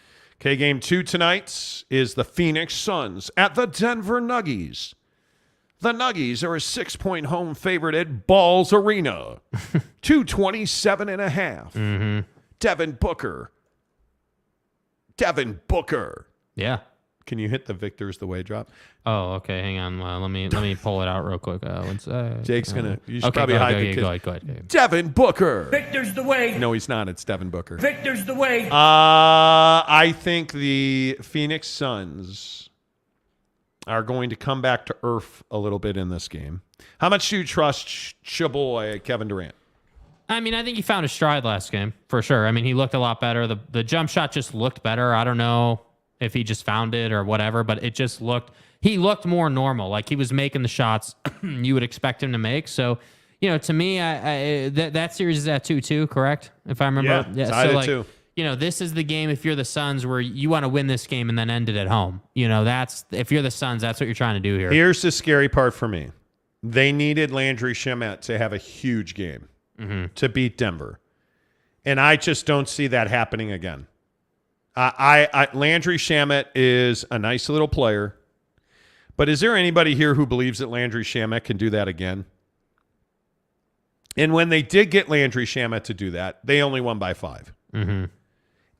Okay, game 2 tonight is the Phoenix Suns at the Denver Nuggets. The Nuggets are a 6-point home favorite at Balls Arena. 227.5. Mm-hmm. Devin Booker. Yeah. Can you hit the Victor's the way drop? Oh, okay. Hang on. Let me pull it out real quick. Jake's gonna. You should okay, probably hide the go kids. ahead. Devin Booker. Victor's the way. No, he's not. It's Devin Booker. Victor's the way. I think the Phoenix Suns are going to come back to earth a little bit in this game. How much do you trust Chaboy Kevin Durant? I mean, I think he found his stride last game, for sure. I mean, he looked a lot better. The jump shot just looked better. I don't know if he just found it or whatever, but it just he looked more normal. Like, he was making the shots you would expect him to make. So, to me, that series is at 2-2, correct? If I remember. Yeah, so like, 2. This is the game, if you're the Suns, where you want to win this game and then end it at home. If you're the Suns, that's what you're trying to do here. Here's the scary part for me. They needed Landry Shamet to have a huge game to beat Denver. And I just don't see that happening again. Landry Shamet is a nice little player. But is there anybody here who believes that Landry Shamet can do that again? And when they did get Landry Shamet to do that, they only won by 5. Mm-hmm.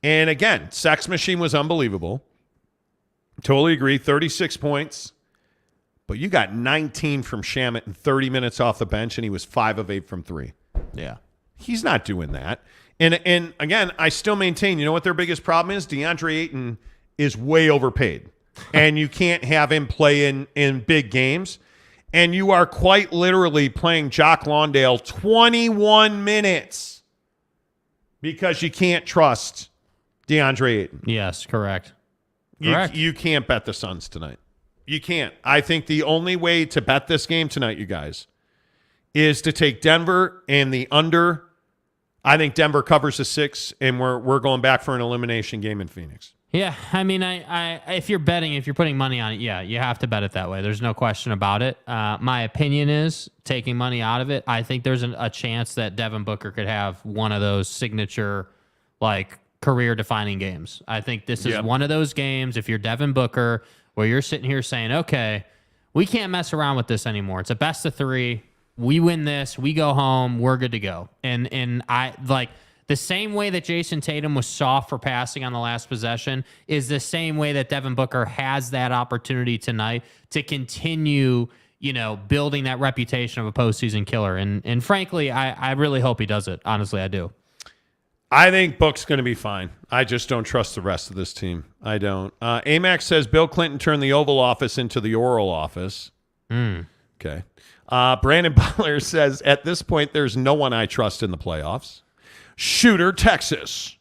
And again, Sex Machine was unbelievable. Totally agree. 36 points. But you got 19 from Shamet in 30 minutes off the bench, and he was 5 of 8 from 3. Yeah. He's not doing that. And again, I still maintain, you know what their biggest problem is? DeAndre Ayton is way overpaid. And you can't have him play in big games. And you are quite literally playing Jock Lawndale 21 minutes because you can't trust DeAndre Ayton. Yes, correct. You can't bet the Suns tonight. You can't. I think the only way to bet this game tonight, you guys, is to take Denver and the under. I think Denver covers the 6, and we're going back for an elimination game in Phoenix. Yeah, I mean, if you're betting, if you're putting money on it, yeah, you have to bet it that way. There's no question about it. My opinion is, taking money out of it, I think there's a chance that Devin Booker could have one of those signature, like, career-defining games. I think this is one of those games, if you're Devin Booker, where you're sitting here saying, okay, we can't mess around with this anymore. It's a best of 3. We win this. We go home. We're good to go. And I like The same way that Jason Tatum was soft for passing on the last possession is the same way that Devin Booker has that opportunity tonight to continue, building that reputation of a postseason killer. And frankly, I really hope he does it. Honestly, I do. I think Book's going to be fine. I just don't trust the rest of this team. I don't. Amax says Bill Clinton turned the Oval Office into the Oral Office. Okay. Brandon Butler says, at this point, there's no one I trust in the playoffs. Shooter, Texas.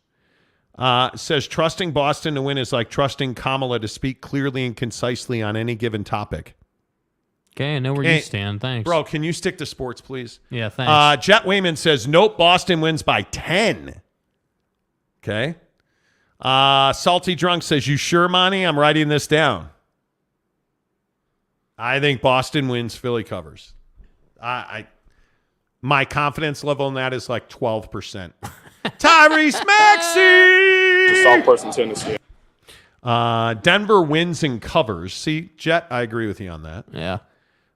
Says, trusting Boston to win is like trusting Kamala to speak clearly and concisely on any given topic. Okay, I know where you stand. Thanks. Bro, can you stick to sports, please? Yeah, thanks. Jet Wayman says, nope, Boston wins by 10. Okay. Salty Drunk says, you sure, Monty? I'm writing this down. I think Boston wins, Philly covers. My confidence level in that is like 12%. Tyrese Maxey! Soft person tendency. Denver wins and covers. See, Jet, I agree with you on that. Yeah.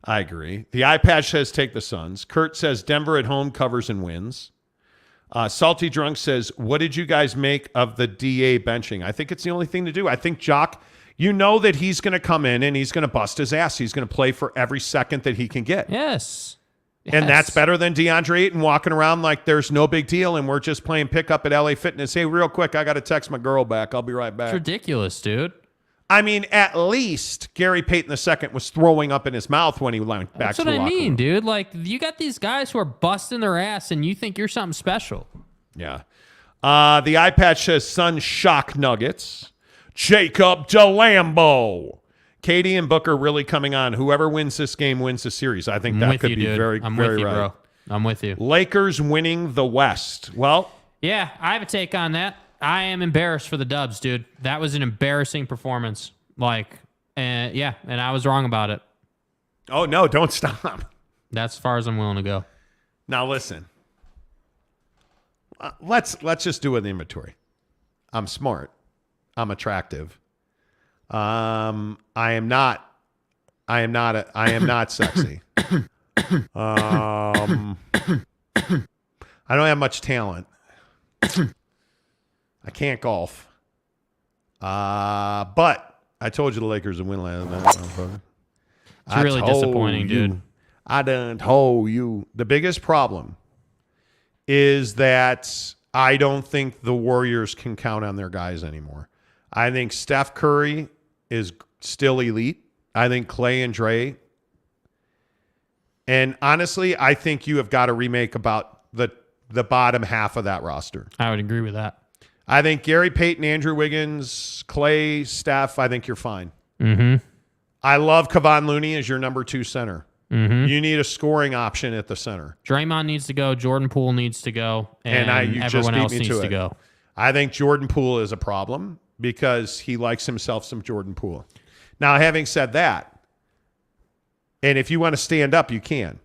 I agree. The eye patch says take the Suns. Kurt says Denver at home covers and wins. Salty Drunk says, what did you guys make of the DA benching? I think it's the only thing to do. I think Jock, you know that he's going to come in and he's going to bust his ass. He's going to play for every second that he can get. Yes. And that's better than DeAndre Ayton walking around like there's no big deal and we're just playing pickup at LA Fitness. Hey, real quick, I got to text my girl back. I'll be right back. It's ridiculous, dude. I mean, at least Gary Payton II was throwing up in his mouth when he went back to the locker room. That's what I mean, dude. Like, you got these guys who are busting their ass and you think you're something special. Yeah. The eye patch says Sun shock Nuggets. Jacob DeLambo. Katie and Booker really coming on. Whoever wins this game wins the series. I think that could be very, very right. Bro. I'm with you. Lakers winning the West. Well, yeah, I have a take on that. I am embarrassed for the Dubs, dude. That was an embarrassing performance. And I was wrong about it. Oh no, don't stop. That's as far as I'm willing to go. Now listen. Let's just do an inventory. I'm smart. I'm attractive. I am not sexy. I don't have much talent. I can't golf. But I told you the Lakers would win last night. It's really disappointing, dude. I done told you. The biggest problem is that I don't think the Warriors can count on their guys anymore. I think Steph Curry is still elite. I think Clay and Dre. And honestly, I think you have got to remake about the bottom half of that roster. I would agree with that. I think Gary Payton, Andrew Wiggins, Clay, Steph, I think you're fine. Mm-hmm. I love Kevon Looney as your number 2 center. Mm-hmm. You need a scoring option at the center. Draymond needs to go. Jordan Poole needs to go. And everyone else needs to go. I think Jordan Poole is a problem because he likes himself some Jordan Poole. Now, having said that, and if you want to stand up, you can.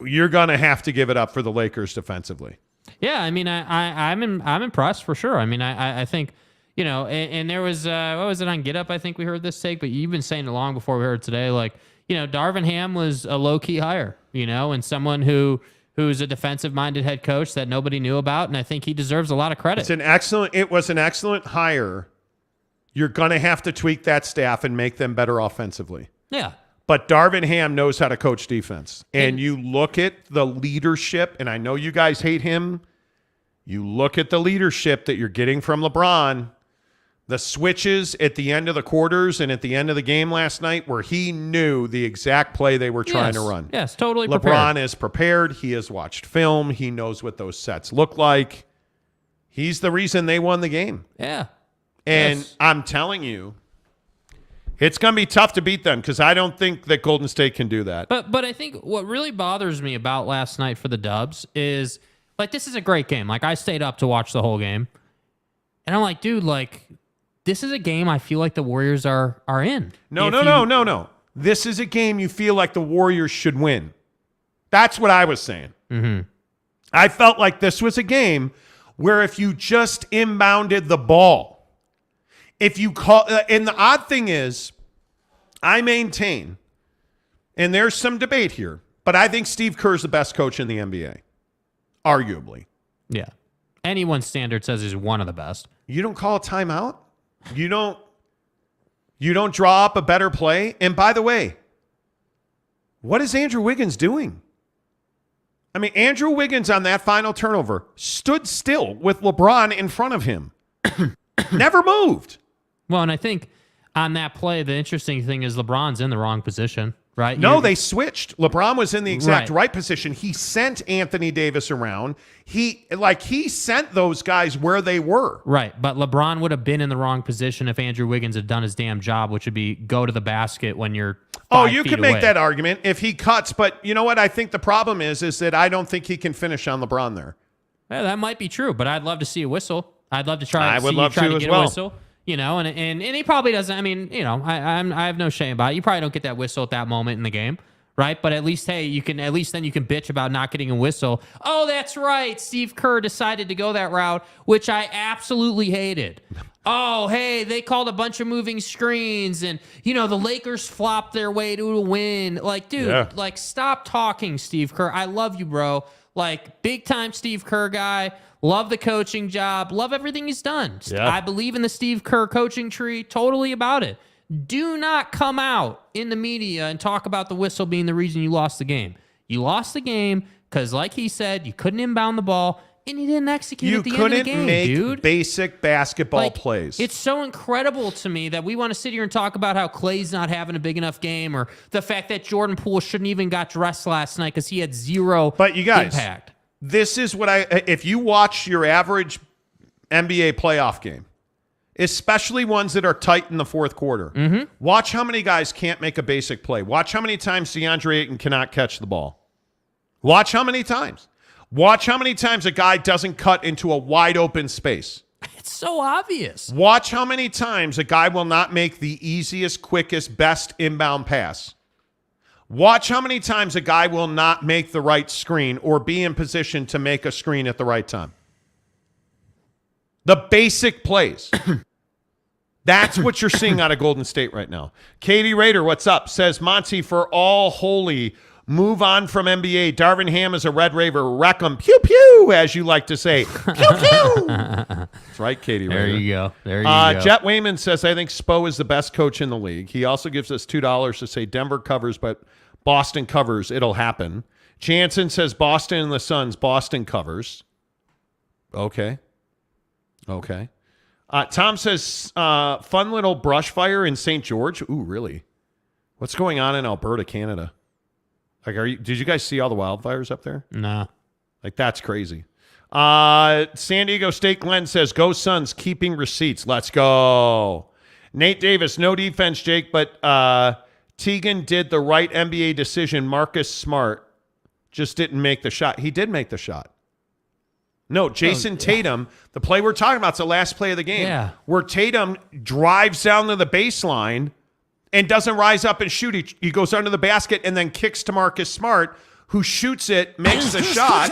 You're going to have to give it up for the Lakers defensively. Yeah, I mean, I'm impressed for sure. I mean, I think, and there was, what was it on Get Up? I think we heard this take, but you've been saying it long before we heard it today. Like, Darvin Ham was a low-key hire, and someone who's a defensive-minded head coach that nobody knew about, and I think he deserves a lot of credit. It was an excellent hire. You're going to have to tweak that staff and make them better offensively. Yeah. But Darvin Ham knows how to coach defense. And you look at the leadership, and I know you guys hate him. You look at the leadership that you're getting from LeBron, the switches at the end of the quarters and at the end of the game last night where he knew the exact play they were trying to run. Yes, totally LeBron prepared. is prepared. He has watched film. He knows what those sets look like. He's the reason they won the game. Yeah. And I'm telling you, it's going to be tough to beat them because I don't think that Golden State can do that. But I think what really bothers me about last night for the Dubs is, this is a great game. I stayed up to watch the whole game. And I'm like, dude, this is a game I feel like the Warriors are in. No. This is a game you feel like the Warriors should win. That's what I was saying. Mm-hmm. I felt like this was a game where if you just inbounded the ball, if you call, and the odd thing is, I maintain, and there's some debate here, but I think Steve Kerr's the best coach in the NBA. arguably. Yeah. Anyone's standard says he's one of the best. You don't call a timeout? You don't draw up a better play? And by the way, what is Andrew Wiggins doing? I mean, Andrew Wiggins on that final turnover stood still with LeBron in front of him. Never moved. Well, and I think on that play, the interesting thing is LeBron's in the wrong position, right? No, they switched. LeBron was in the exact right position. He sent Anthony Davis around. He sent those guys where they were. Right, but LeBron would have been in the wrong position if Andrew Wiggins had done his damn job, which would be go to the basket when you're 5 you feet could make away. that argument if he cuts, but you know what? I think the problem is that I don't think he can finish on LeBron there. Yeah, that might be true, but I'd love to see a whistle. I'd love to try. I would love try to to as get well. a whistle. You know, and he probably doesn't. I mean, you know, I have no shame about it. You probably don't get that whistle at that moment in the game, right? But at least, hey, you can then you can bitch about not getting a whistle. Oh, that's right. Steve Kerr decided to go that route, which I absolutely hated. Oh, hey, they called a bunch of moving screens, and you know the Lakers flopped their way to a win. Like, dude, like stop talking, Steve Kerr. I love you, bro. Like big time Steve Kerr guy. Love the coaching job. Love everything he's done. Yeah. I believe in the Steve Kerr coaching tree. Totally about it. Do not come out in the media and talk about the whistle being the reason you lost the game. You lost the game because, like he said, you couldn't inbound the ball and you didn't execute at the end of the game, You couldn't make dude. basic basketball plays. It's so incredible to me that we want to sit here and talk about how Klay's not having a big enough game or the fact that Jordan Poole shouldn't even got dressed last night because he had zero impact. This is what if you watch your average NBA playoff game, especially ones that are tight in the fourth quarter, watch how many guys can't make a basic play. Watch how many times DeAndre Ayton cannot catch the ball. Watch how many times. Watch how many times a guy doesn't cut into a wide open space. It's so obvious. Watch how many times a guy will not make the easiest, quickest, best inbound pass. Watch how many times a guy will not make the right screen or be in position to make a screen at the right time. The basic plays. That's what you're seeing out of Golden State right now. Katie Rader, what's up? Says, Monty, for all holy, move on from NBA. Darvin Ham is a Red Raver. Wreck 'em. Pew, pew, as you like to say. Pew, pew. That's right, Katie Rader. There you go. There you go. Jet Wayman says, I think Spo is the best coach in the league. He also gives us $2 to say Denver covers, but Boston covers. It'll happen. Jansen says Boston and the Suns. Boston covers. Okay. Tom says fun little brush fire in St. George. Ooh, really? What's going on in Alberta, Canada? Like, did you guys see all the wildfires up there? No. Like, that's crazy. San Diego State Glenn says, go Suns, keeping receipts. Let's go. Nate Davis, no defense, Jake, but Teagan did the right NBA decision. Marcus Smart just didn't make the shot. He did make the shot. No, Jason Tatum, the play we're talking about is the last play of the game, where Tatum drives down to the baseline and doesn't rise up and shoot. He goes under the basket and then kicks to Marcus Smart, who shoots it, makes the shot,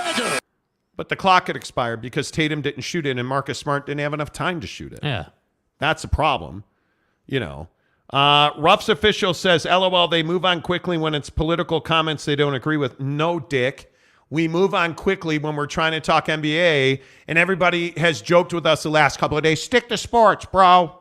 but the clock had expired because Tatum didn't shoot it and Marcus Smart didn't have enough time to shoot it. Yeah. That's a problem, you know. Ruff's official says, LOL, they move on quickly when it's political comments they don't agree with. No, dick. We move on quickly when we're trying to talk NBA, and everybody has joked with us the last couple of days. Stick to sports, bro.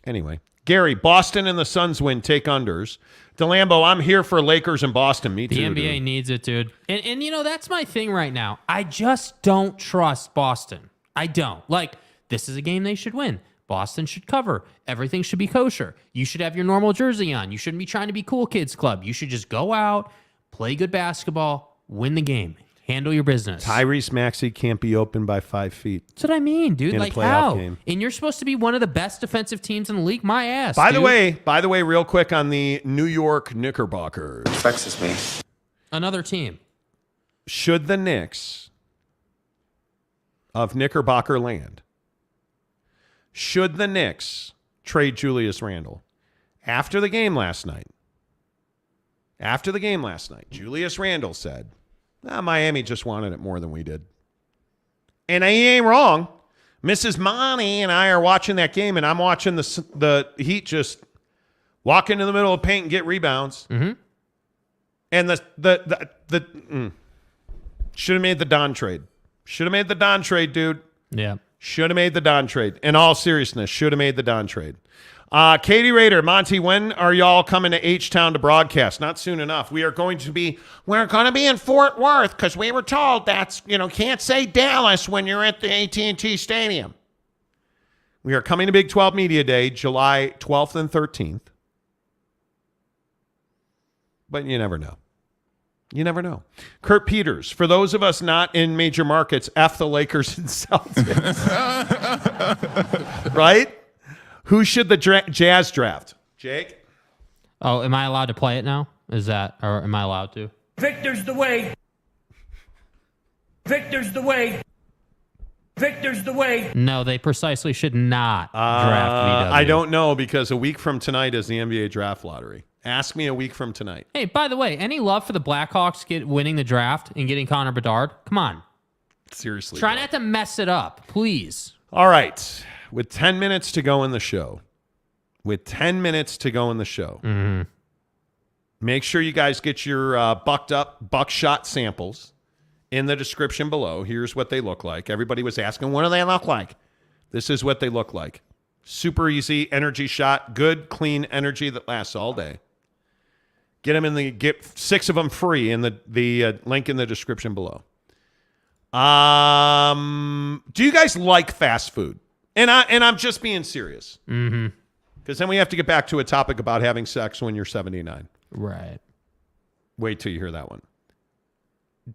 Anyway, Gary, Boston and the Suns win. Take unders. DeLambo, I'm here for Lakers and Boston. Me too. The NBA needs it, dude. And you know, that's my thing right now. I just don't trust Boston. I don't. Like, this is a game they should win. Boston should cover. Everything should be kosher. You should have your normal jersey on. You shouldn't be trying to be cool kids club. You should just go out, play good basketball, win the game. Handle your business. Tyrese Maxey can't be open by 5 feet. That's what I mean, dude. In like, a playoff how? game. And you're supposed to be one of the best defensive teams in the league? My ass, By dude. the way, real quick on the New York Knickerbockers. Texas me. Another team. Should the Knicks of Knickerbocker land, should the Knicks trade Julius Randle? After the game last night, Julius Randle said, Miami just wanted it more than we did. And he ain't wrong. Mrs. Monty and I are watching that game, and I'm watching the Heat just walk into the middle of the paint and get rebounds. Mm-hmm. And should have made the Don trade. Should have made the Don trade, dude. Yeah. Should have made the Don trade. In all seriousness, should have made the Don trade. Katie Rader, Monty, when are y'all coming to H-Town to broadcast? Not soon enough. We're going to be in Fort Worth because we were told that's, can't say Dallas when you're at the AT&T Stadium. We are coming to Big 12 Media Day, July 12th and 13th. But you never know. You never know. Kurt Peters, for those of us not in major markets, F the Lakers and Celtics. Right? Who should the Jazz draft? Jake? Oh, am I allowed to play it now? Or am I allowed to? Victor's the way. Victor's the way. Victor's the way. No, they precisely should not draft VW. I don't know because a week from tonight is the NBA draft lottery. Ask me a week from tonight. Hey, by the way, any love for the Blackhawks winning the draft and getting Connor Bedard? Come on. Seriously. Try not to mess it up, please. All right. With 10 minutes to go in the show. Mm-hmm. Make sure you guys get your Buckshot samples in the description below. Here's what they look like. Everybody was asking, what do they look like? This is what they look like. Super easy energy shot. Good, clean energy that lasts all day. Get 6 of them free in the link in the description below. Do you guys like fast food? And I'm just being serious. Mm-hmm. Because then we have to get back to a topic about having sex when you're 79. Right. Wait till you hear that one.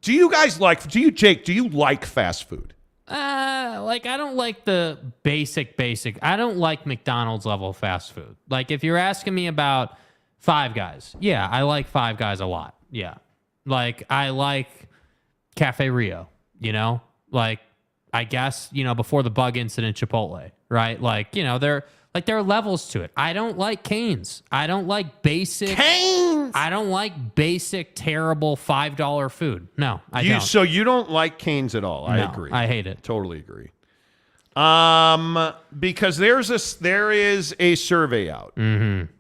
Jake, do you like fast food? I don't like the basic. I don't like McDonald's level fast food. Like if you're asking me about Five Guys, yeah, I like Five Guys a lot. Yeah. Like I like Cafe Rio, like I guess, before the bug incident, Chipotle, right? Like, there are levels to it. I don't like Cane's. I don't like basic. Cane's! I don't like basic, terrible $5 food. No, I don't. So you don't like Cane's at all. I agree. I hate it. Totally agree. Because there is a survey out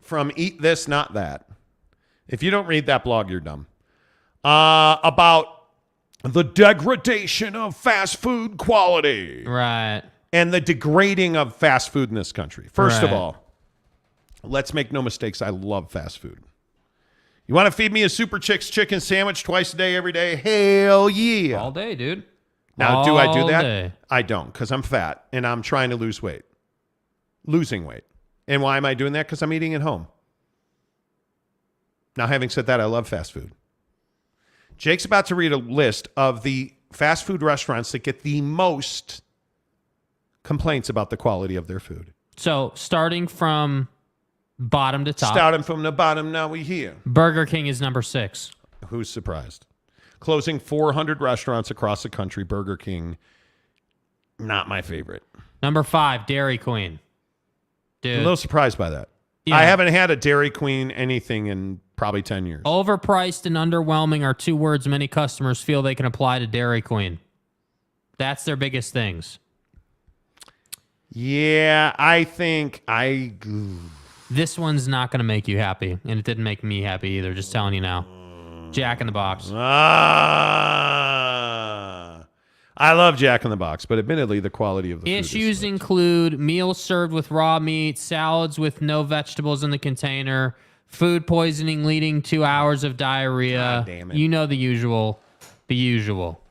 from Eat This, Not That. If you don't read that blog, you're dumb. About the degradation of fast food quality. Right. And the degrading of fast food in this country. First of all, let's make no mistakes. I love fast food. You want to feed me a Super Chicks chicken sandwich twice a day, every day? Hell yeah. All day, dude. Now, do I do that? Day. I don't, because I'm fat and I'm trying to lose weight. Losing weight. And why am I doing that? Because I'm eating at home. Now, having said that, I love fast food. Jake's about to read a list of the fast food restaurants that get the most complaints about the quality of their food. So, starting from bottom to top. Starting from the bottom, now we here. Burger King is number 6. Who's surprised? Closing 400 restaurants across the country. Burger King, not my favorite. Number 5, Dairy Queen. Dude. I'm a little surprised by that. Yeah. I haven't had a Dairy Queen anything in probably 10 years. Overpriced and underwhelming are 2 words many customers feel they can apply to Dairy Queen. That's their biggest things. Yeah, I think This one's not going to make you happy, and it didn't make me happy either, just telling you now. Jack in the Box. I love Jack in the Box, but admittedly, the quality of the issues include meals served with raw meat, salads with no vegetables in the container, food poisoning leading to hours of diarrhea. God damn it. You know the usual. The usual.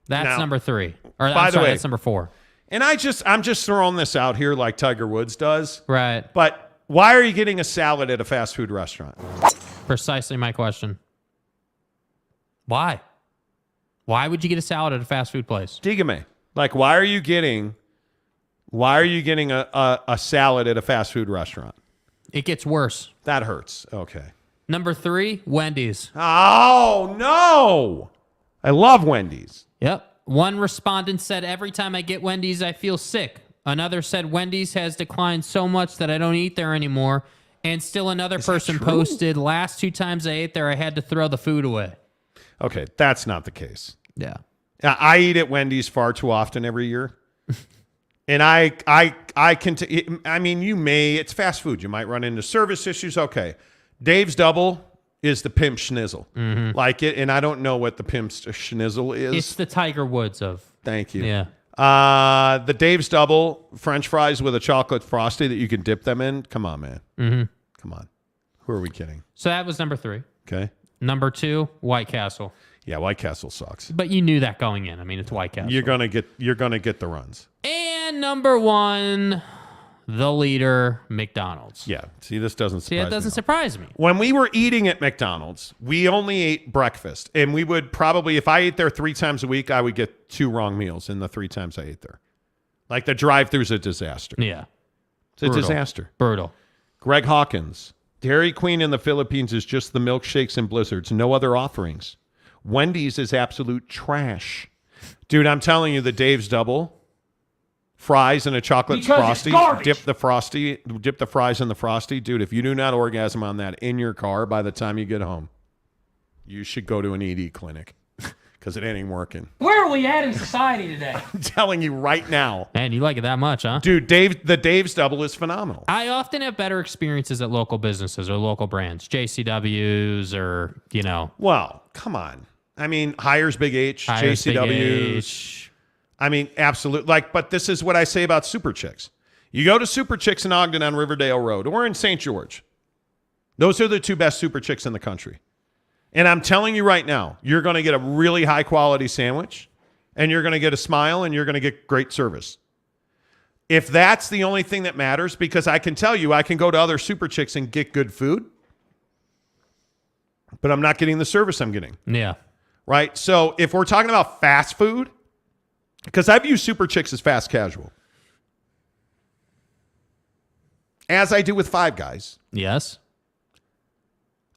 That's now, number 3. Or by the way, that's number 4. And I'm just throwing this out here like Tiger Woods does. Right. But why are you getting a salad at a fast food restaurant? Precisely my question. Why? Why would you get a salad at a fast food place? Dígame. Like, why are you getting a salad at a fast food restaurant? It gets worse. That hurts. Okay. Number 3, Wendy's. Oh, no. I love Wendy's. Yep. One respondent said, every time I get Wendy's, I feel sick. Another said, Wendy's has declined so much that I don't eat there anymore. And still another person posted, last 2 times I ate there, I had to throw the food away. Okay, that's not the case. Yeah. I eat at Wendy's far too often every year. And I can, it's fast food. You might run into service issues. Okay. Dave's Double is the pimp schnizzle. Like it, and I don't know what the pimp schnizzle is. It's the Tiger Woods of. Thank you. Yeah. The Dave's Double French fries with a chocolate frosty that you can dip them in. Come on, man. Come on. Who are we kidding? So that was number 3. Okay. Number 2, White Castle. Yeah, White Castle sucks. But you knew that going in. I mean, it's White Castle. You're gonna get the runs. And number 1, the leader, McDonald's. Yeah. See, this doesn't surprise me. See, it doesn't surprise me. When we were eating at McDonald's, we only ate breakfast. And we would probably, if I ate there 3 times a week, I would get 2 wrong meals in the 3 times I ate there. Like the drive-thru's a disaster. Yeah. It's a disaster. Brutal. Greg Hawkins. Dairy Queen in the Philippines is just the milkshakes and blizzards. No other offerings. Wendy's is absolute trash. Dude, I'm telling you, the Dave's Double. Fries and a chocolate frosty. Dip the fries in the frosty. Dude, if you do not orgasm on that in your car by the time you get home, you should go to an ED clinic because it ain't working. Where are we at in society today? I'm telling you right now. Man, you like it that much, huh? Dude, the Dave's Double is phenomenal. I often have better experiences at local businesses or local brands, JCW's or, Well, come on. I mean, Hires Big H, JCW's. I mean, absolutely. But this is what I say about Super Chicks. You go to Super Chicks in Ogden on Riverdale Road or in St. George. Those are the 2 best Super Chicks in the country. And I'm telling you right now, you're going to get a really high-quality sandwich, and you're going to get a smile, and you're going to get great service. If that's the only thing that matters, because I can tell you, I can go to other Super Chicks and get good food, but I'm not getting the service I'm getting. Yeah. Right? So if we're talking about fast food, because I view Super Chicks as fast casual. As I do with Five Guys. Yes.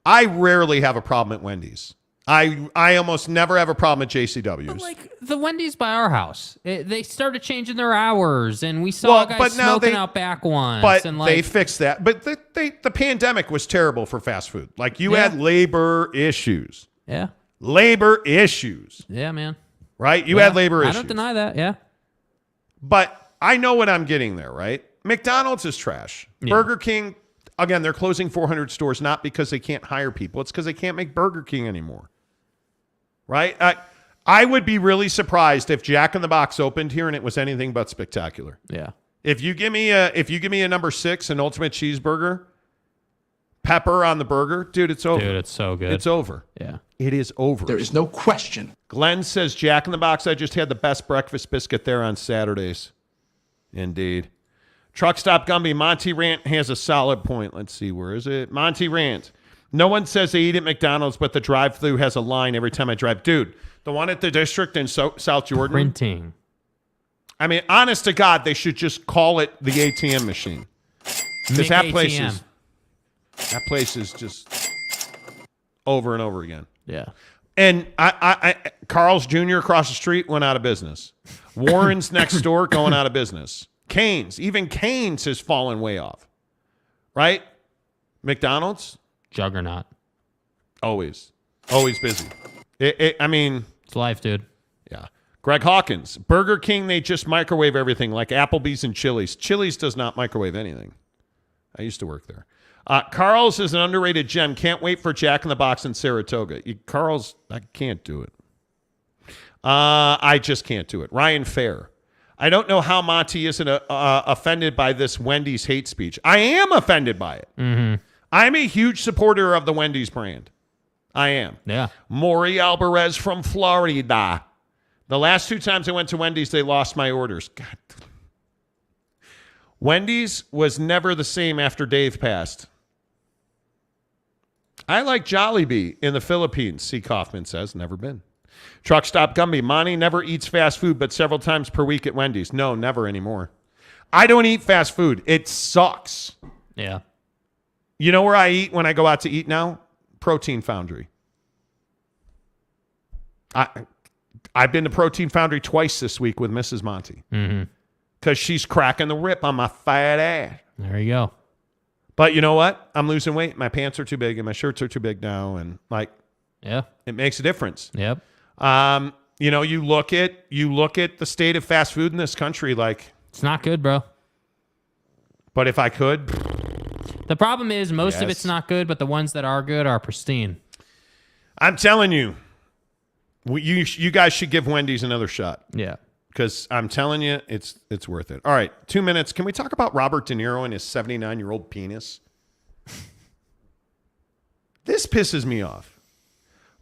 I rarely have a problem at Wendy's. I almost never have a problem at JCW's. But like the Wendy's by our house, they started changing their hours, and we saw guys smoking out back once. But they fixed that. But the pandemic was terrible for fast food. Like you had labor issues. Yeah. Labor issues. Yeah, man. Right? You had labor issues. I don't deny that, yeah. But I know what I'm getting there, right? McDonald's is trash. Yeah. Burger King, again, they're closing 400 stores, not because they can't hire people. It's because they can't make Burger King anymore. Right? I would be really surprised if Jack in the Box opened here and it was anything but spectacular. Yeah. If you give me a number 6, an ultimate cheeseburger, pepper on the burger, dude, it's over. Dude, it's so good. It's over. Yeah. It is over. There is no question. Glenn says, Jack in the Box, I just had the best breakfast biscuit there on Saturdays. Indeed. Truck Stop Gumby, Monty Rant has a solid point. Let's see, where is it? Monty Rant. No one says they eat at McDonald's, but the drive-thru has a line every time I drive. Dude, the one at the District in South Jordan. Printing. I mean, honest to God, they should just call it the ATM machine. Because that place is just over and over again. Yeah. And I Carl's Jr. across the street went out of business. Warren's next door going out of business. Cane's, even Cane's has fallen way off. Right? McDonald's? Juggernaut. Always busy. I mean, it's life, dude. Yeah. Greg Hawkins. Burger King, they just microwave everything like Applebee's and Chili's. Chili's does not microwave anything. I used to work there. Carl's is an underrated gem. Can't wait for Jack in the Box in Saratoga. Carl's, I can't do it. I just can't do it. Ryan Fair. I don't know how Monty isn't offended by this Wendy's hate speech. I am offended by it. Mm-hmm. I'm a huge supporter of the Wendy's brand. I am. Yeah. Maury Alvarez from Florida. The last 2 times I went to Wendy's, they lost my orders. God. Wendy's was never the same after Dave passed. I like Jollibee in the Philippines, C. Kaufman says. Never been. Truck Stop Gumby. Monty never eats fast food, but several times per week at Wendy's. No, never anymore. I don't eat fast food. It sucks. Yeah. You know where I eat when I go out to eat now? Protein Foundry. I've been to Protein Foundry twice this week with Mrs. Monty. Because she's cracking the whip on my fat ass. There you go. But you know what? I'm losing weight. My pants are too big and my shirts are too big now. And yeah, it makes a difference. Yep. You look at the state of fast food in this country, like it's not good, bro. But if I could, The problem is most of Yes. it's not good, but the ones that are good are pristine. I'm telling you, you guys should give Wendy's another shot. Yeah. Because I'm telling you, it's worth it. All right, 2 minutes. Can we talk about Robert De Niro and his 79-year-old penis? This pisses me off.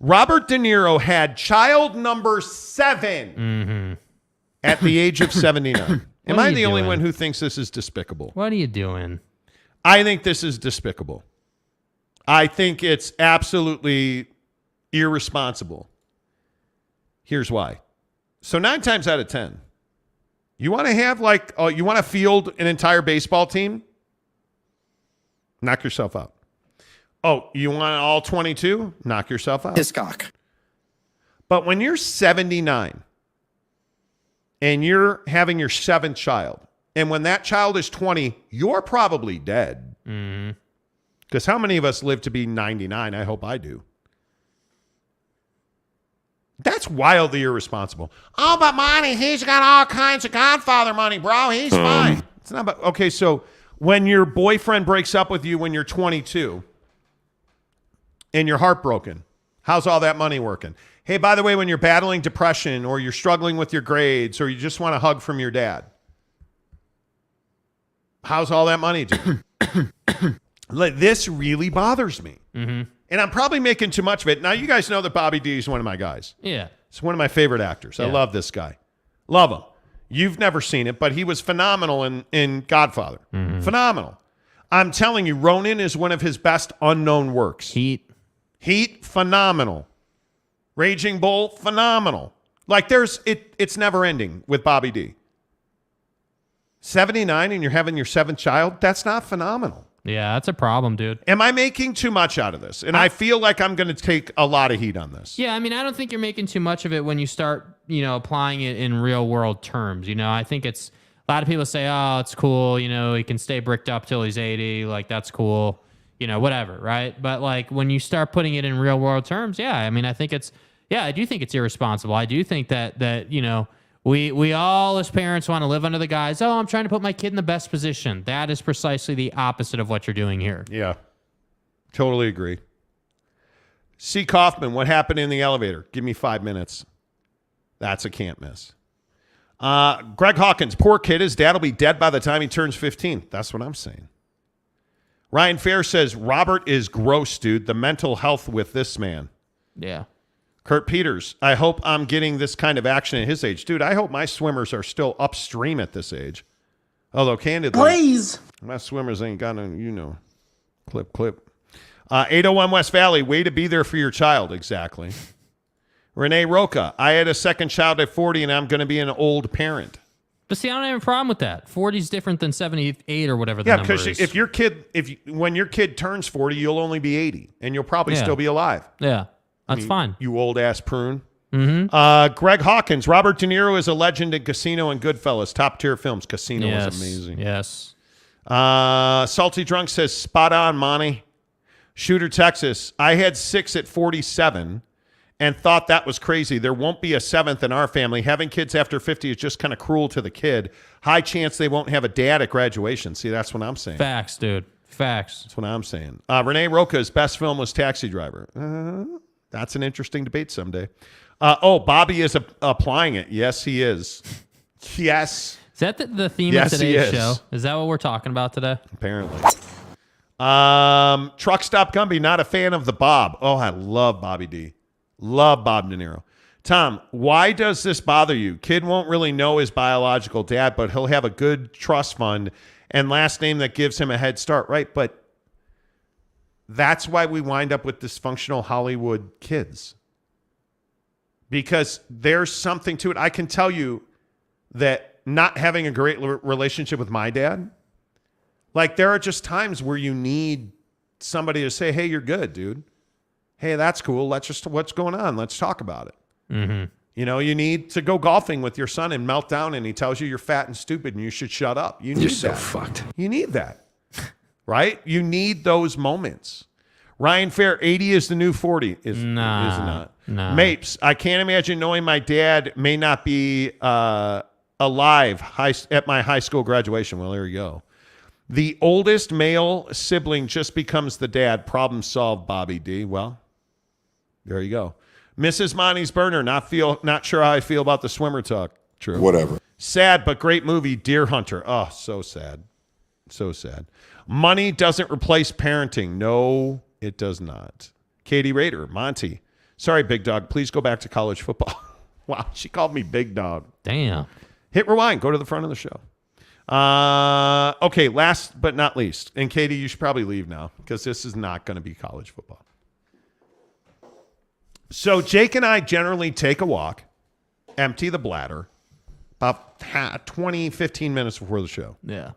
Robert De Niro had child number 7 at the age of 79. Am I the only one who thinks this is despicable? What are you doing? I think this is despicable. I think it's absolutely irresponsible. Here's why. So 9 times out of 10, you want to have you want to field an entire baseball team? Knock yourself out. Oh, you want all 22? Knock yourself out. Hiscock. But when you're 79 and you're having your 7th child, and when that child is 20, you're probably dead. Because how many of us live to be 99? I hope I do. That's wildly irresponsible. Oh, but Monty, he's got all kinds of Godfather money, bro. He's fine. It's not about, okay, so when your boyfriend breaks up with you when you're 22 and you're heartbroken, how's all that money working? Hey, by the way, when you're battling depression or you're struggling with your grades or you just want a hug from your dad, how's all that money doing? This really bothers me. And I'm probably making too much of it. Now, you guys know that Bobby D is one of my guys. Yeah. He's one of my favorite actors. I love this guy. Love him. You've never seen it, but he was phenomenal in Godfather. Phenomenal. I'm telling you, Ronin is one of his best unknown works. Heat, phenomenal. Raging Bull, phenomenal. Like it's never ending with Bobby D. 79 and you're having your 7th child? That's not phenomenal. Yeah, that's a problem, dude. Am I making too much out of this? And I feel like I'm going to take a lot of heat on this. Yeah, I mean, I don't think you're making too much of it when you start, applying it in real world terms. I think it's a lot of people say, oh, it's cool. He can stay bricked up till he's 80. Like, that's cool. Whatever, right? But like when you start putting it in real world terms, yeah, I mean, I do think it's irresponsible. I do think that we all as parents want to live under the guise, oh, I'm trying to put my kid in the best position. That is precisely the opposite of what you're doing here. Yeah, totally agree. C. Kaufman, what happened in the elevator? Give me 5 minutes. That's a can't miss. Greg Hawkins, poor kid. His dad will be dead by the time he turns 15. That's what I'm saying. Ryan Fair says, Robert is gross, dude. The mental health with this man. Yeah. Kurt Peters, I hope I'm getting this kind of action at his age. Dude, I hope my swimmers are still upstream at this age. Although, candidly, please, my swimmers ain't got no, clip. 801 West Valley, way to be there for your child. Exactly. Renee Roca, I had a 2nd child at 40, and I'm going to be an old parent. But see, I don't have a problem with that. 40 is different than 78 or whatever the number is. Yeah, because when your kid turns 40, you'll only be 80, and you'll probably still be alive. Yeah. That's fine. You old ass prune. Greg Hawkins. Robert De Niro is a legend in Casino and Goodfellas. Top tier films. Casino was amazing. Yes. Salty Drunk says, spot on, Monty. Shooter, Texas. I had 6 at 47 and thought that was crazy. There won't be a 7th in our family. Having kids after 50 is just kind of cruel to the kid. High chance they won't have a dad at graduation. See, that's what I'm saying. Facts, dude. Facts. That's what I'm saying. Renee Roca's best film was Taxi Driver. That's an interesting debate someday. Bobby is applying it. Yes, he is. Yes. Is that the theme of today's show? Is that what we're talking about today? Apparently. Truck Stop Gumby, not a fan of the Bob. Oh, I love Bobby D. Love Bob De Niro. Tom, why does this bother you? Kid won't really know his biological dad, but he'll have a good trust fund and last name that gives him a head start, right? But that's why we wind up with dysfunctional Hollywood kids. Because there's something to it. I can tell you that not having a great relationship with my dad, like there are just times where you need somebody to say, hey, you're good, dude. Hey, that's cool. What's going on? Let's talk about it. You need to go golfing with your son and melt down and he tells you you're fat and stupid and you should shut up. You need You're so that. fucked. You need that. Right? You need those moments. Ryan Fair, 80 is the new 40. Is not. Nah. Mapes, I can't imagine knowing my dad may not be alive at my high school graduation. Well, there you go. The oldest male sibling just becomes the dad. Problem solved, Bobby D. Well, there you go. Mrs. Monty's burner. Not sure how I feel about the swimmer talk. True. Whatever. Sad, but great movie, Deer Hunter. Oh, so sad. So sad. Money doesn't replace parenting. No, it does not. Katie Rader, Monty. Sorry, big dog. Please go back to college football. Wow, she called me big dog. Damn. Hit rewind. Go to the front of the show. Okay, last but not least. And Katie, you should probably leave now because this is not going to be college football. So Jake and I generally take a walk, empty the bladder, about 20, 15 minutes before the show. Yeah.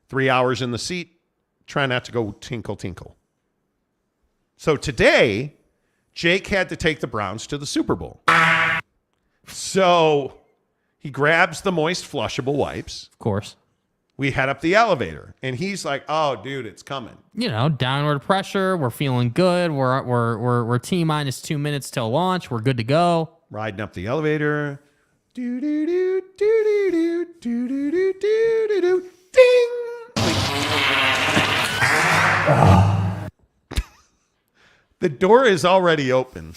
3 hours in the seat. Try not to go tinkle, tinkle. So today, Jake had to take the Browns to the Super Bowl. So he grabs the moist flushable wipes. Of course. We head up the elevator, and he's like, "Oh, dude, it's coming." You know, downward pressure. We're feeling good. We're T minus 2 minutes till launch. We're good to go. Riding up the elevator. Do do do do do do do do do do do. Ding. The door is already opening.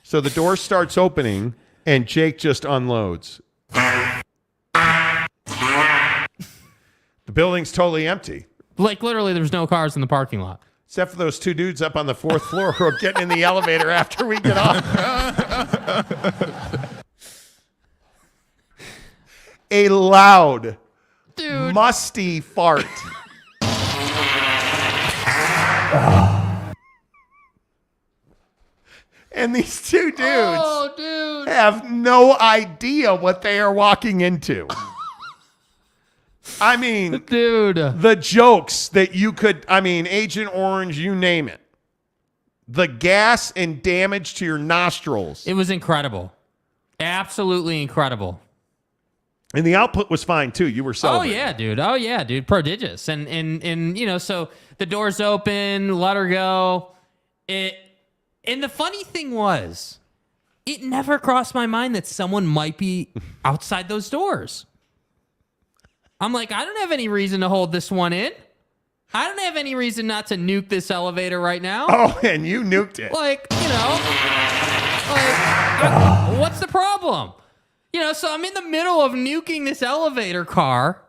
So the door starts opening, and Jake just unloads. The building's totally empty. Like, literally, there's no cars in the parking lot. Except for those two dudes up on the fourth floor who are getting in the elevator after we get off. A loud, musty fart. And these two dudes have no idea what they are walking into. I mean, dude, the jokes that you could, Agent Orange, you name it. The gas and damage to your nostrils. It was incredible. Absolutely incredible. And the output was fine too. You were celebrating. Oh yeah, dude. Prodigious. And you know, so the doors open, let her go. And the funny thing was, it never crossed my mind that someone might be outside those doors. I'm like, I don't have any reason to hold this one in. I don't have any reason not to nuke this elevator right now. Oh, and you nuked it. Like, you know, what's the problem? You know, so I'm in the middle of nuking this elevator car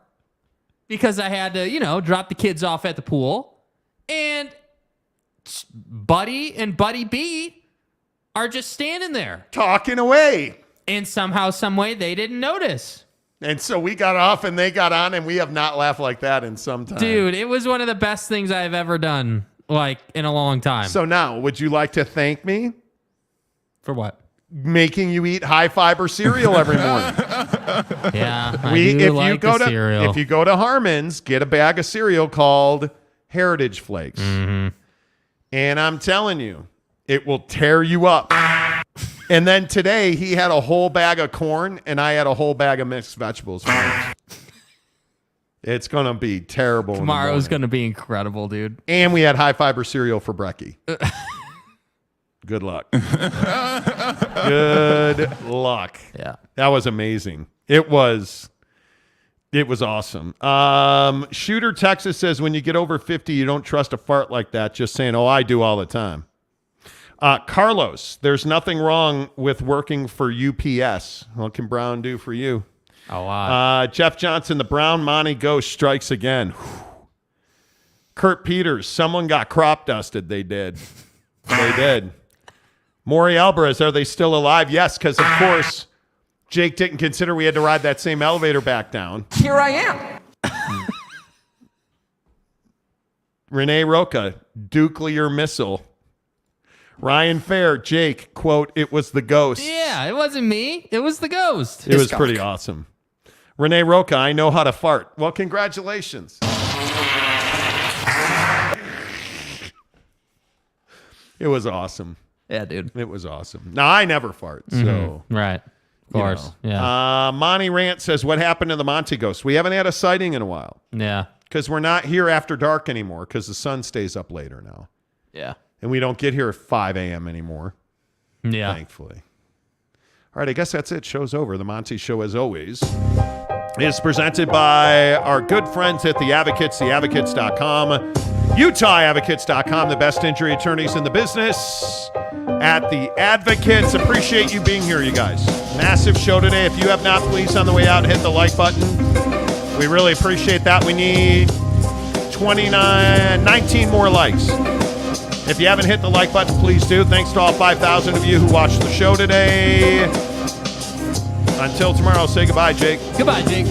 because I had to, you know, drop the kids off at the pool. And Buddy and Buddy B are just standing there. Talking away. And somehow, some way, they didn't notice. And so we got off and they got on, and we have not laughed like that in some time. Dude, it was one of the best things I've ever done, like, in a long time. So now, would you like to thank me? For what? Making you eat high-fiber cereal every morning. Yeah, cereal. If you go to Harmon's, get a bag of cereal called Heritage Flakes. Mm-hmm. And I'm telling you, it will tear you up. And then today, he had a whole bag of corn, and I had a whole bag of mixed vegetables. It's going to be terrible. Tomorrow's going to be incredible, dude. And we had high-fiber cereal for Brecky. Good luck. Good luck. Yeah. That was amazing. It was awesome. Shooter Texas says, when you get over 50, you don't trust a fart like that. Just saying, oh, I do all the time. Carlos, there's nothing wrong with working for UPS. What can Brown do for you? A lot. Jeff Johnson, the Brown Monty ghost strikes again. Whew. Kurt Peters, someone got crop dusted. They did. They did. Maury Alvarez, are they still alive? Yes, because, of course, Jake didn't consider we had to ride that same elevator back down. Here I am. Renee Roca, nuclear missile. Ryan Fair, Jake, quote, it was the ghost. Yeah, it wasn't me. It was the ghost. It was pretty awesome. Renee Roca, I know how to fart. Well, congratulations. It was awesome. Yeah, dude. It was awesome. Now, I never fart, so. Right. Of course. Yeah. Monty Rant says, what happened to the Monty ghost? We haven't had a sighting in a while. Yeah. Because we're not here after dark anymore because the sun stays up later now. Yeah. And we don't get here at 5 a.m. anymore. Yeah. Thankfully. All right, I guess that's it. Show's over. The Monty Show, as always, is presented by our good friends at The Advocates, theadvocates.com, UtahAdvocates.com, the best injury attorneys in the business at The Advocates. Appreciate you being here, you guys. Massive show today. If you have not, please, on the way out, hit the like button. We really appreciate that. We need 19 more likes. If you haven't hit the like button, please do. Thanks to all 5,000 of you who watched the show today. Until tomorrow, say goodbye, Jake. Goodbye, Jake.